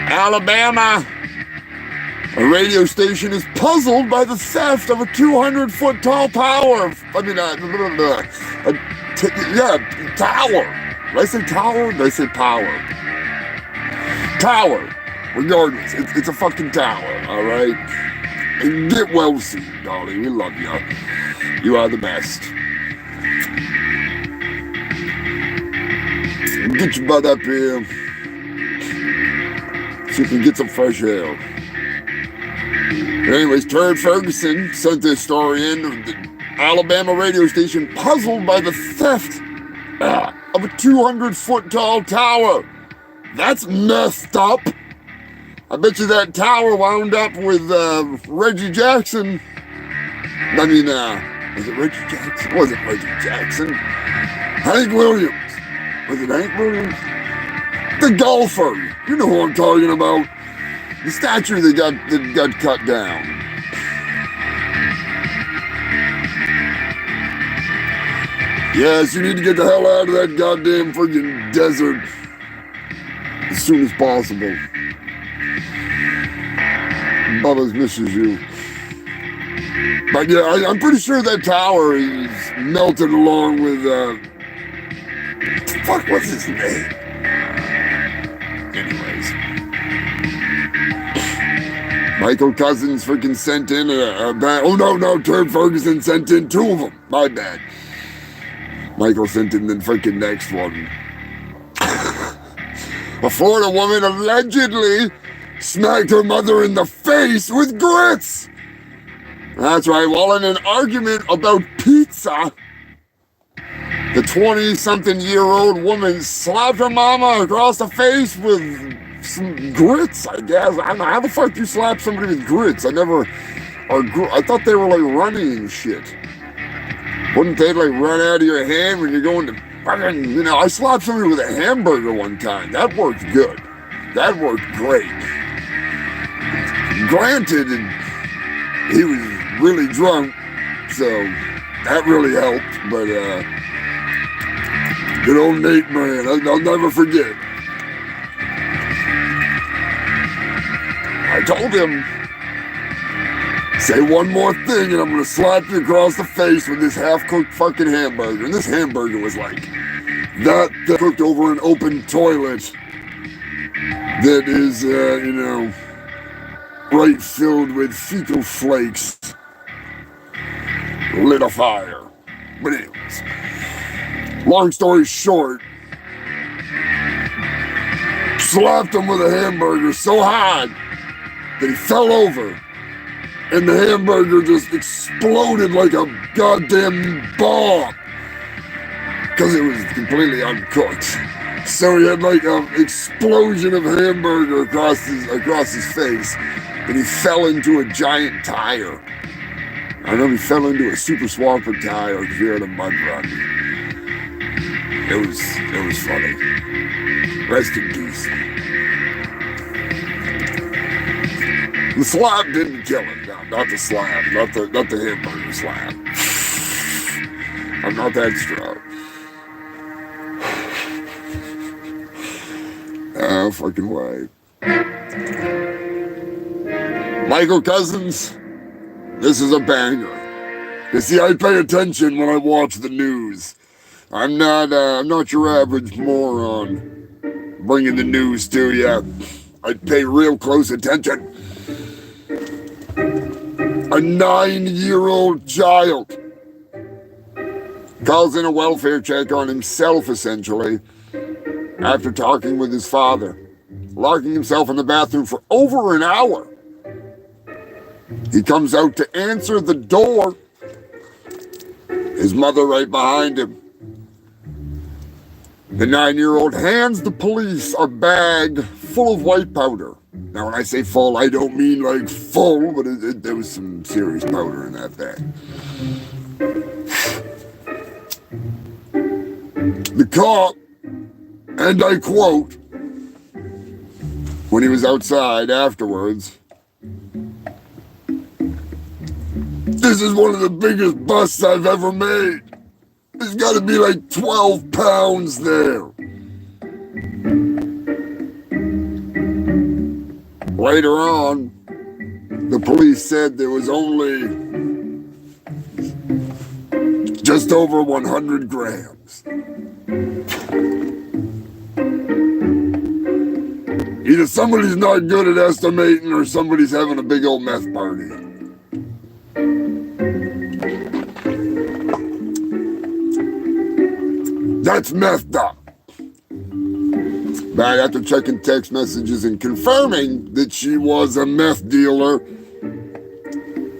Alabama. A radio station is puzzled by the theft of a 200-foot tall tower. Tower. Did I say tower? Did I say power? Tower. Regardless, it's a fucking tower, all right? And get well soon, Dolly. We love you. You are the best. Get your butt up here so you can get some fresh air. But anyways, Turd Ferguson sent this story in. The Alabama radio station puzzled by the theft of a 200-foot tall tower. That's messed up. I bet you that tower wound up with Reggie Jackson. I mean, was it Reggie Jackson? It wasn't Reggie Jackson. Hank Williams. Was it Hank Williams? The golfer. You know who I'm talking about. The statue that got cut down. Yes, you need to get the hell out of that goddamn friggin' desert as soon as possible. Bubba's misses you. But yeah, I'm pretty sure that tower is melted along with, fuck, what's his name? Anyways. Michael Cousins freaking sent in a bad, oh no, Turd Ferguson sent in 2 of them. My bad. Michael sent in the freaking next one. A Florida woman allegedly smacked her mother in the face with grits. That's right, while in an argument about pizza, the 20-something-year-old woman slapped her mama across the face with some grits, I guess. I don't know, how the fuck do you slap somebody with grits? I thought they were like running and shit. Wouldn't they like run out of your hand when you're going to fucking, I slapped somebody with a hamburger one time. That worked good. That worked great. Granted, he was really drunk, so that really helped, but good old Nate man, I'll never forget. I told him, say one more thing and I'm gonna slap you across the face with this half-cooked fucking hamburger. And this hamburger was like that cooked over an open toilet that is, right filled with fecal flakes, lit a fire. But anyways, long story short, slapped him with a hamburger so hard that he fell over. And the hamburger just exploded like a goddamn bomb. Because it was completely uncooked. So he had like an explosion of hamburger across his face. And he fell into a giant tire. I know he fell into a super swamper tire because he had a mud run. It was funny. Rest in peace. The slap didn't kill him. No, not the slap. Not the hamburger slap. I'm not that strong. Oh, fucking way. Michael Cousins, this is a banger. You see, I pay attention when I watch the news. I'm not your average moron bringing the news to you. I pay real close attention. A 9-year-old child calls in a welfare check on himself, essentially, after talking with his father, locking himself in the bathroom for over an hour. He comes out to answer the door. His mother right behind him. The 9-year-old hands the police a bag full of white powder. Now, when I say full, I don't mean like full, but there was some serious powder in that bag. The cop, and I quote, when he was outside afterwards, "This is one of the biggest busts I've ever made. There's got to be like 12 pounds there." Later on, the police said there was only just over 100 grams. Either somebody's not good at estimating or somebody's having a big old meth party. That's messed up. But after checking text messages and confirming that she was a meth dealer,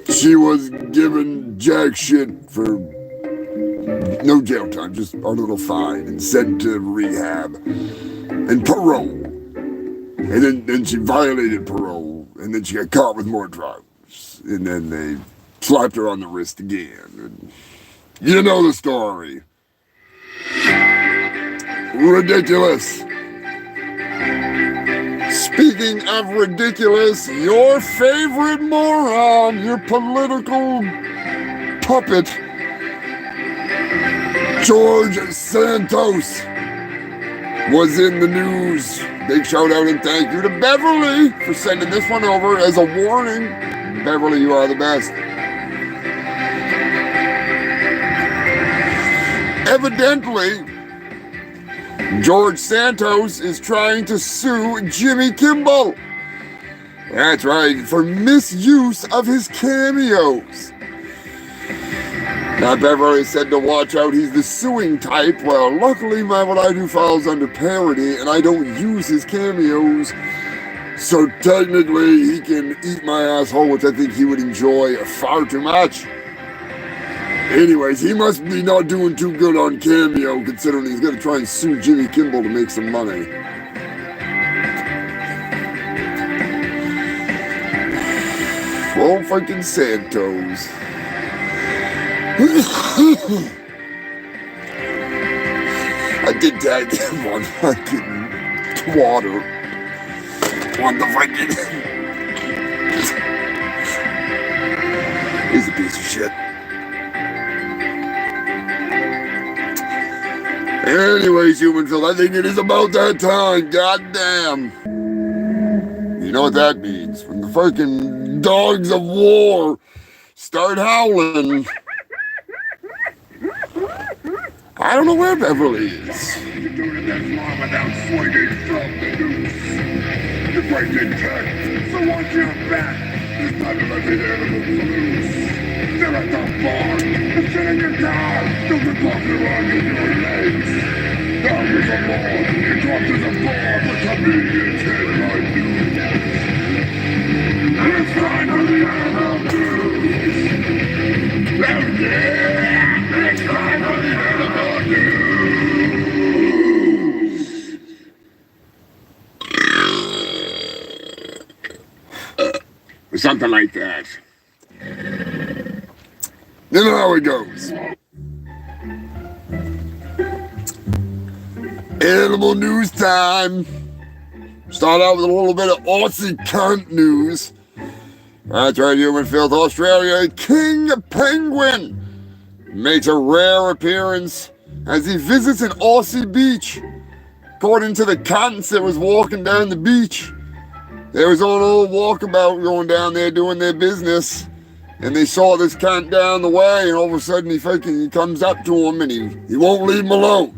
she was given jack shit for no jail time, just a little fine, and sent to rehab and parole. And then she violated parole, and then she got caught with more drugs. And then they slapped her on the wrist again. And you know the story. Ridiculous. Speaking of ridiculous, your favorite moron, your political puppet, George Santos, was in the news. Big shout out and thank you to Beverly for sending this one over as a warning. Beverly, you are the best. Evidently, George Santos is trying to sue Jimmy Kimmel. That's right, for misuse of his cameos. Now, Beverly said to watch out, he's the suing type. Well, luckily, my What I Do falls under parody, and I don't use his cameos. So technically, he can eat my asshole, which I think he would enjoy far too much. Anyways, he must be not doing too good on Cameo, considering he's going to try and sue Jimmy Kimmel to make some money. Oh, fucking Santos. I did tag him on fucking Twitter. On the fucking... He's a piece of shit. Anyways, Humanfield, I think it is about that time. Goddamn. You know what that means? When the fucking dogs of war start howling. I don't know where Beverly is. If I get cut, so watch your back. It's time to let the animals loose. They're at the bar, and sit in your car. Don't be walking around in your legs. Down is a law, and drugs is a bar, but comedians hit like you. It's time for the animal news. Oh yeah, it's time for the animal news. Something like that. You know how it goes. Animal news time. Start out with a little bit of Aussie cunt news. That's right, Human Filth. Australia King Penguin makes a rare appearance as he visits an Aussie beach. According to the cunts that was walking down the beach, they was on a little walkabout going down there doing their business. And they saw this cunt down the way, and all of a sudden he comes up to him and he won't leave him alone.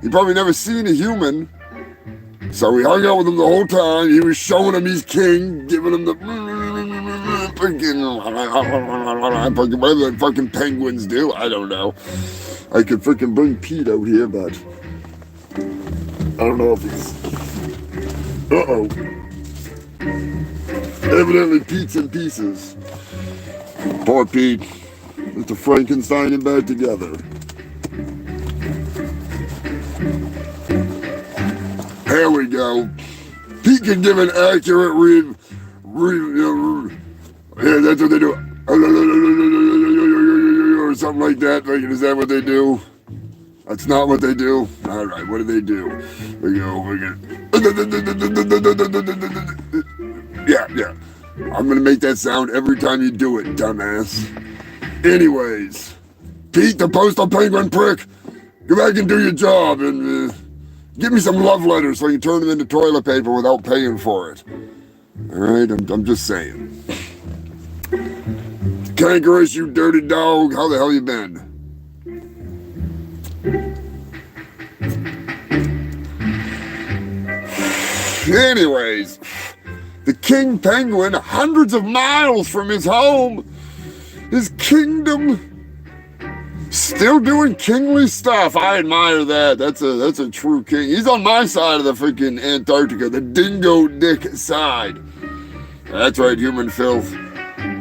He probably never seen a human. So he hung out with him the whole time. He was showing him he's king, giving him the freaking whatever the fucking penguins do. I don't know. I could freaking bring Pete out here, but I don't know if he's. Uh-oh. Evidently Pete's in pieces. Poor Pete. Mr. Frankenstein in bed together. There we go. Pete can give an accurate yeah, that's what they do. Or something like that. Like, is that what they do? That's not what they do. All right, what do they do? We go. Yeah. I'm gonna make that sound every time you do it, dumbass. Anyways, Pete, the postal penguin prick, go back and do your job and give me some love letters so I can turn them into toilet paper without paying for it. All right, I'm just saying. Kangaroo, you dirty dog, how the hell you been? Anyways, the king penguin, hundreds of miles from his home, his kingdom, still doing kingly stuff. I admire that. That's a true king. He's on my side of the freaking Antarctica, the dingo dick side. That's right, human filth.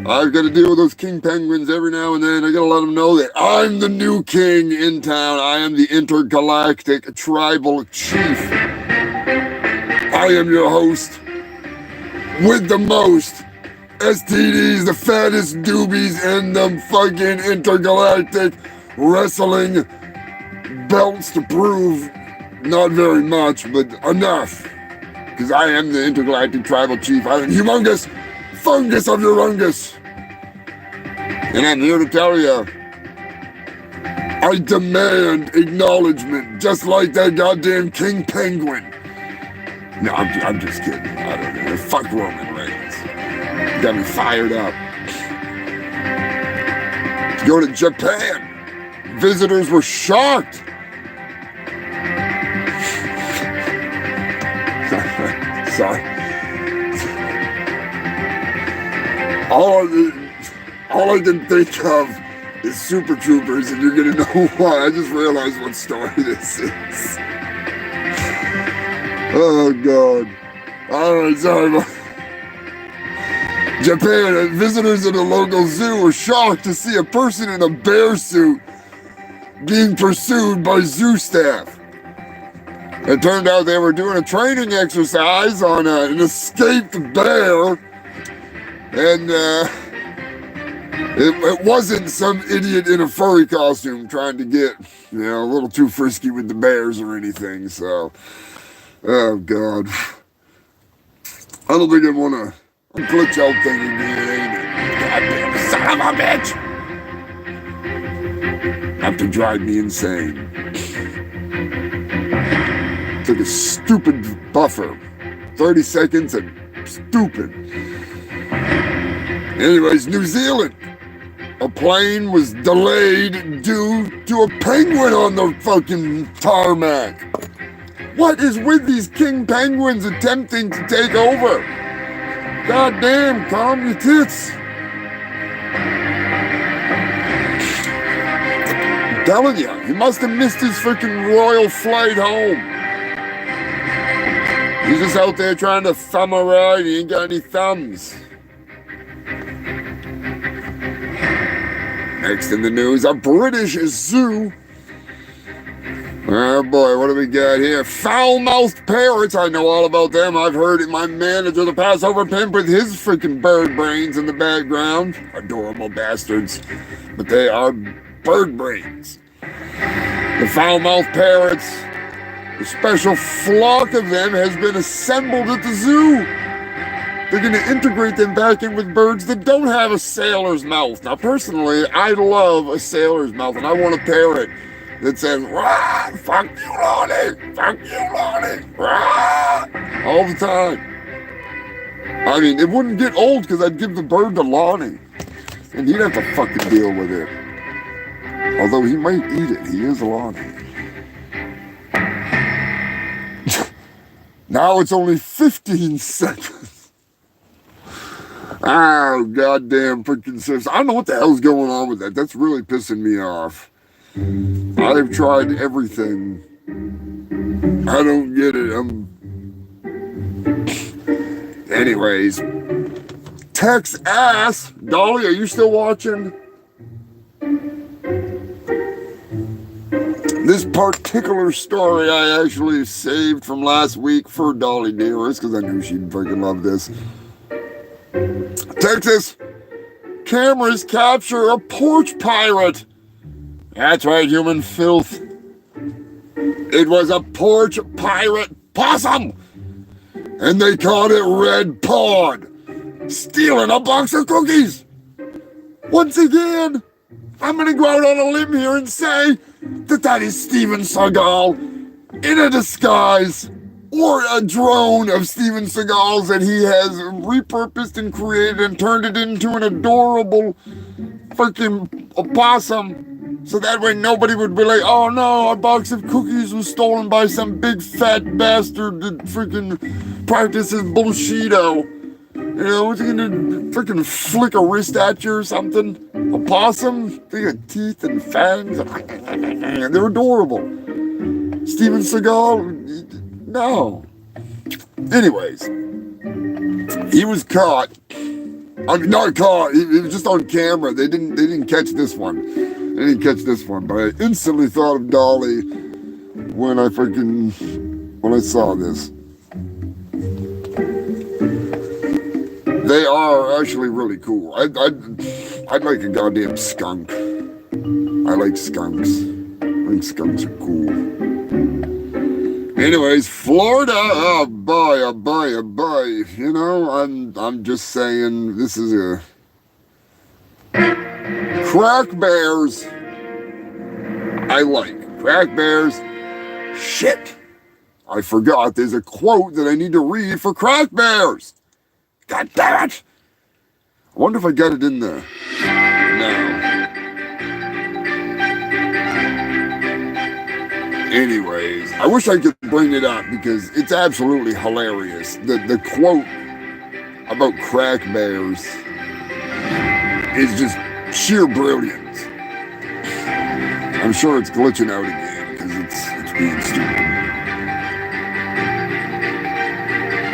I've got to deal with those king penguins every now and then. I got to let them know that I'm the new king in town. I am the intergalactic tribal chief. I am your host with the most STDs, the fattest doobies, and the fucking intergalactic wrestling belts to prove not very much, but enough. Because I am the intergalactic tribal chief. I am humongous fungus of Urungus. And I'm here to tell you, I demand acknowledgement, just like that goddamn king penguin. No, I'm just kidding. I don't know. Fuck Roman Reigns. Got me fired up. Go to Japan. Visitors were shocked. Sorry. All I can think of is Super Troopers, and you're gonna know why. I just realized what story this is. Oh God. Alright, sorry about Japan, visitors at a local zoo were shocked to see a person in a bear suit being pursued by zoo staff. It turned out they were doing a training exercise on an escaped bear, and it wasn't some idiot in a furry costume trying to get, a little too frisky with the bears or anything, so, oh God. I don't think I want to glitch out thing again, ain't it? Goddamn son of a bitch! Have to drive me insane. It's like a stupid buffer. 30 seconds and stupid. Anyways, New Zealand. A plane was delayed due to a penguin on the fucking tarmac. What is with these king penguins attempting to take over? God damn, calm your tits. I'm telling you, he must have missed his freaking royal flight home. He's just out there trying to thumb a ride. He ain't got any thumbs. Next in the news, a British zoo. Oh boy, what do we got here? Foul-mouthed parrots. I know all about them. I've heard it. My manager, the Passover pimp, with his freaking bird brains in the background. Adorable bastards. But they are bird brains. The foul-mouthed parrots, a special flock of them has been assembled at the zoo. They're going to integrate them back in with birds that don't have a sailor's mouth. Now, personally, I love a sailor's mouth, and I want a parrot that says, "Rah, fuck you, Lonnie, fuck you, Lonnie, rah," all the time. I mean, it wouldn't get old because I'd give the bird to Lonnie. And he'd have to fucking deal with it. Although he might eat it. He is alive. Now it's only 15 seconds. Oh, goddamn freaking sis. I don't know what the hell's going on with that. That's really pissing me off. I've tried everything. I don't get it. Anyways. Tex ass. Dolly, are you still watching? This particular story I actually saved from last week for Dolly Dearest because I knew she'd freaking love this. Texas cameras capture a porch pirate. That's right, human filth. It was a porch pirate possum. And they called it Red Pod. Stealing a box of cookies. Once again, I'm going to go out on a limb here and say that is Steven Seagal in a disguise or a drone of Steven Seagal's that he has repurposed and created and turned it into an adorable freaking opossum. So that way nobody would be like, oh no, a box of cookies was stolen by some big fat bastard that freaking practices bullshito. You know, what's he gonna freaking flick a wrist at you or something? A possum? They got teeth and fangs. They're adorable. Steven Seagal? No. Anyways, he was caught. I mean, not caught. He was just on camera. They didn't catch this one. They didn't catch this one. But I instantly thought of Dolly when I saw this. They are actually really cool. I'd like a goddamn skunk. I like skunks. I think skunks are cool. Anyways, Florida, oh boy, oh boy, oh boy. You know, I'm just saying this is a crack bears. I like crack bears. Shit. I forgot there's a quote that I need to read for crack bears. God damn it! I wonder if I got it in there. No. Anyways, I wish I could bring it up because it's absolutely hilarious. The quote about crack bears is just sheer brilliance. I'm sure it's glitching out again because it's being stupid.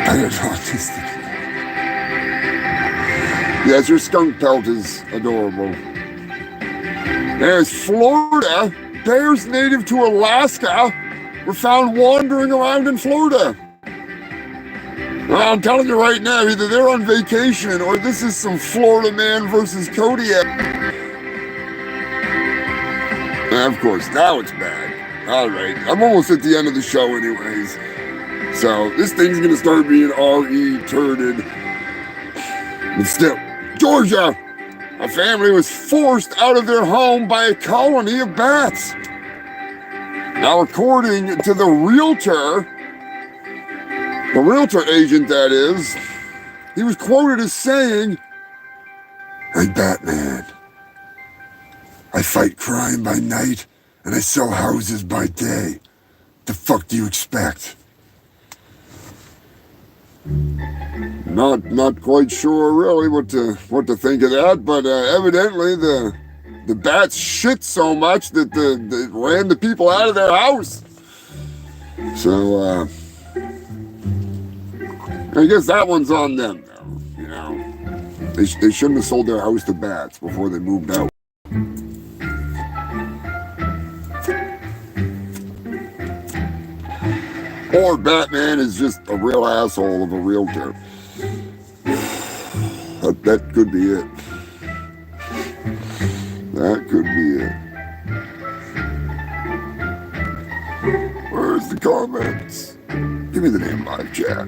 I don't know what this thing. Yes, your skunk pelt is adorable. There's Florida. Bears native to Alaska were found wandering around in Florida. Well, I'm telling you right now, either they're on vacation or this is some Florida man versus Kodiak. And of course, now it's bad. All right, I'm almost at the end of the show anyways. So this thing's gonna start being R-E-turded. But still. Georgia, a family was forced out of their home by a colony of bats. Now, according to the realtor agent that is, he was quoted as saying, "I'm Batman. I fight crime by night and I sell houses by day. The fuck do you expect?" Not quite sure really what to think of that, but evidently the bats shit so much that they ran the people out of their house. So I guess that one's on them though. You know, they shouldn't have sold their house to bats before they moved out. Or Batman is just a real asshole of a realtor. That could be it. That could be it. Where's the comments? Give me the name live chat.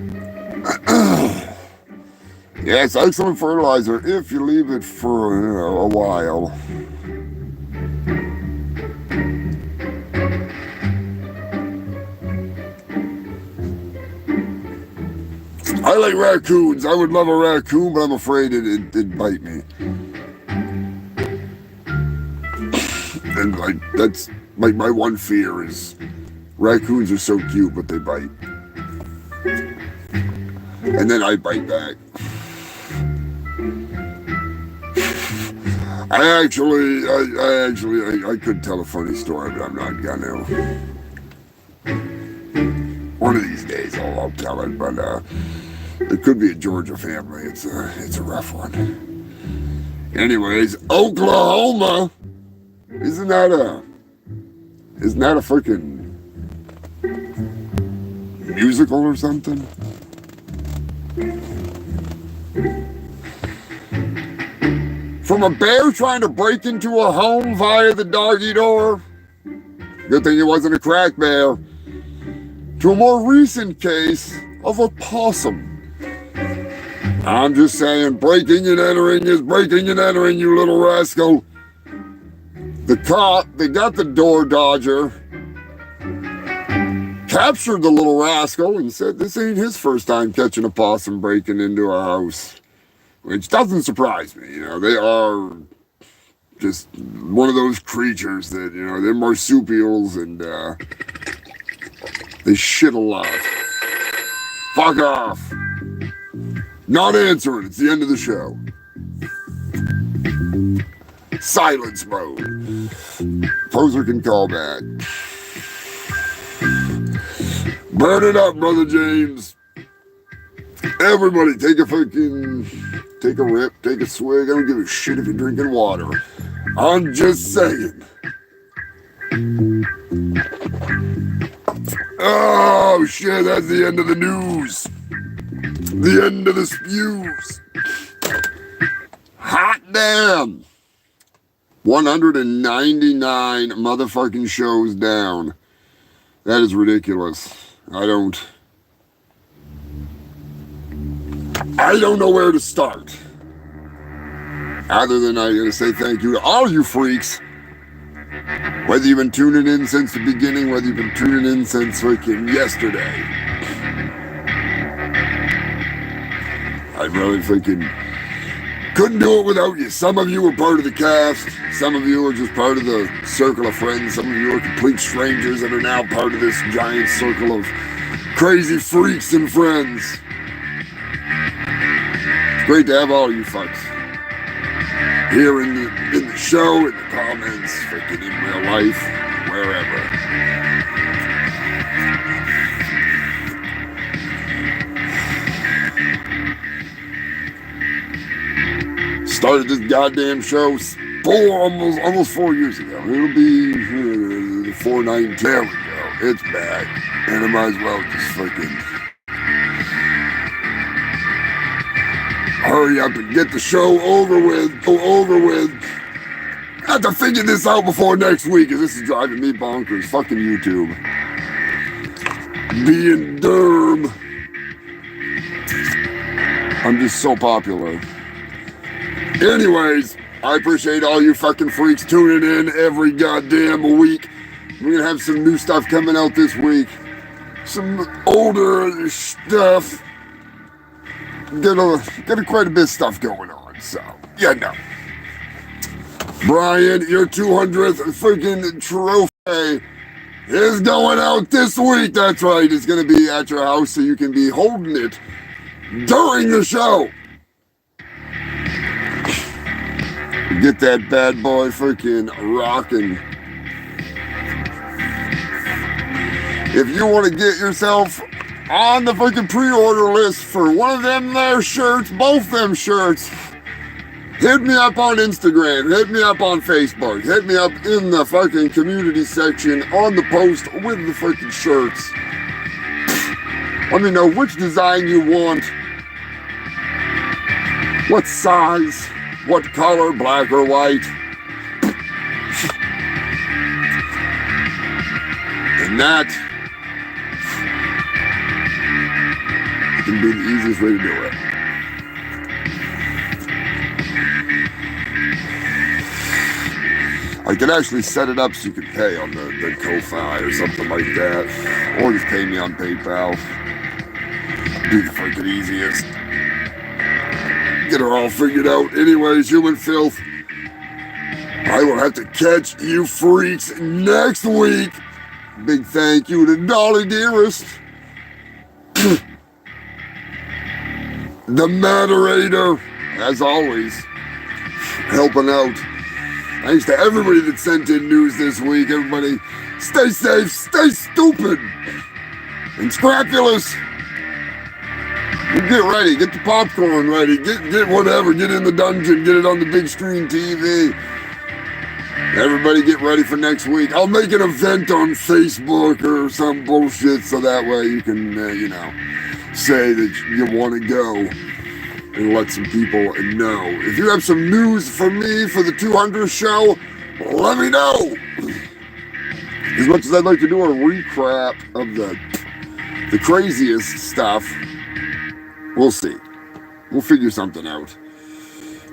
Yes, excellent fertilizer if you leave it for a while. I like raccoons. I would love a raccoon, but I'm afraid it'd bite me. And like, that's like my one fear is raccoons are so cute, but they bite. And then I bite back. I could tell a funny story, but I'm not gonna. One of these days I'll tell it, but it could be a Georgia family. It's a rough one. Anyways, Oklahoma. Isn't that a freaking musical or something? From a bear trying to break into a home via the doggy door. Good thing it wasn't a crack bear. To a more recent case of a possum. I'm just saying, breaking and entering is breaking and entering, you little rascal. The cop, they got the door dodger, captured the little rascal and said this ain't his first time catching a possum breaking into a house. Which doesn't surprise me, they are just one of those creatures that, they're marsupials and they shit a lot. Fuck off. Not answering, it's the end of the show. Silence mode. Poser can call back. Burn it up, Brother James. Everybody take a rip, take a swig. I don't give a shit if you're drinking water. I'm just saying. Oh shit, that's the end of the news. The end of the spews. Hot damn. 199 motherfucking shows down. That is ridiculous. I don't know where to start. Other than I'm going to say thank you to all you freaks. Whether you've been tuning in since the beginning, whether you've been tuning in since freaking yesterday. I really freaking couldn't do it without you. Some of you were part of the cast. Some of you are just part of the circle of friends. Some of you are complete strangers that are now part of this giant circle of crazy freaks and friends. It's great to have all you fucks here in the show, in the comments, freaking in real life, wherever. Started this goddamn show almost 4 years ago. It'll be 419. There we go. It's back. And I might as well just freaking hurry up and get the show over with. Go over with. I have to figure this out before next week, because this is driving me bonkers. Fucking YouTube. Being derm. I'm just so popular. Anyways, I appreciate all you fucking freaks tuning in every goddamn week. We're gonna have some new stuff coming out this week. Some older stuff. Got quite a bit of stuff going on, so, Brian, your 200th freaking trophy is going out this week. That's right, it's gonna be at your house so you can be holding it during the show. Get that bad boy freaking rocking. If you want to get yourself on the freaking pre-order list for one of them there shirts, both them shirts, hit me up on Instagram, hit me up on Facebook, hit me up in the fucking community section on the post with the freaking shirts. Let me know which design you want, what size, what color, black or white. And that can be the easiest way to do it. I can actually set it up so you can pay on the Ko-Fi or something like that. Or just pay me on PayPal. Be the freaking easiest. Get her all figured out. Anyways, human filth. I will have to catch you freaks next week. Big thank you to Dolly Dearest, the moderator, as always, helping out. Thanks to everybody that sent in news this week. Everybody, stay safe, stay stupid, and scrapulous. Get ready, get the popcorn ready, get whatever, get in the dungeon, get it on the big screen TV. Everybody get ready for next week. I'll make an event on Facebook or some bullshit so that way you can, say that you want to go and let some people know. If you have some news for me for the 200th show, let me know. As much as I'd like to do a recap of the craziest stuff, we'll see. We'll figure something out.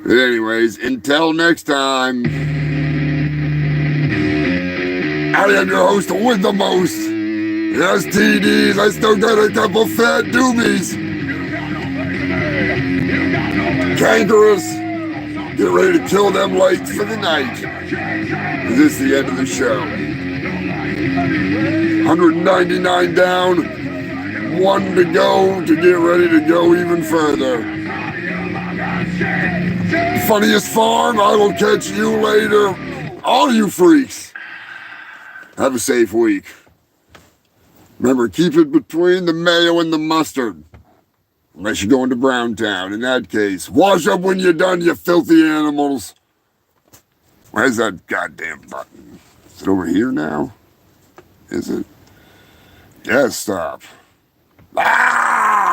But anyways, until next time, I am your host with the most. Yes, TDs, I still got a couple fat doobies. Kangaroos, get ready to kill them lights for the night. This is the end of the show. 199 down, 1 to go to get ready to go even further. Funniest farm, I will catch you later. All you freaks. Have a safe week. Remember, keep it between the mayo and the mustard. Unless you're going to Browntown. In that case, wash up when you're done, you filthy animals. Where's that goddamn button? Is it over here now? Is it? Yes, stop. Ah!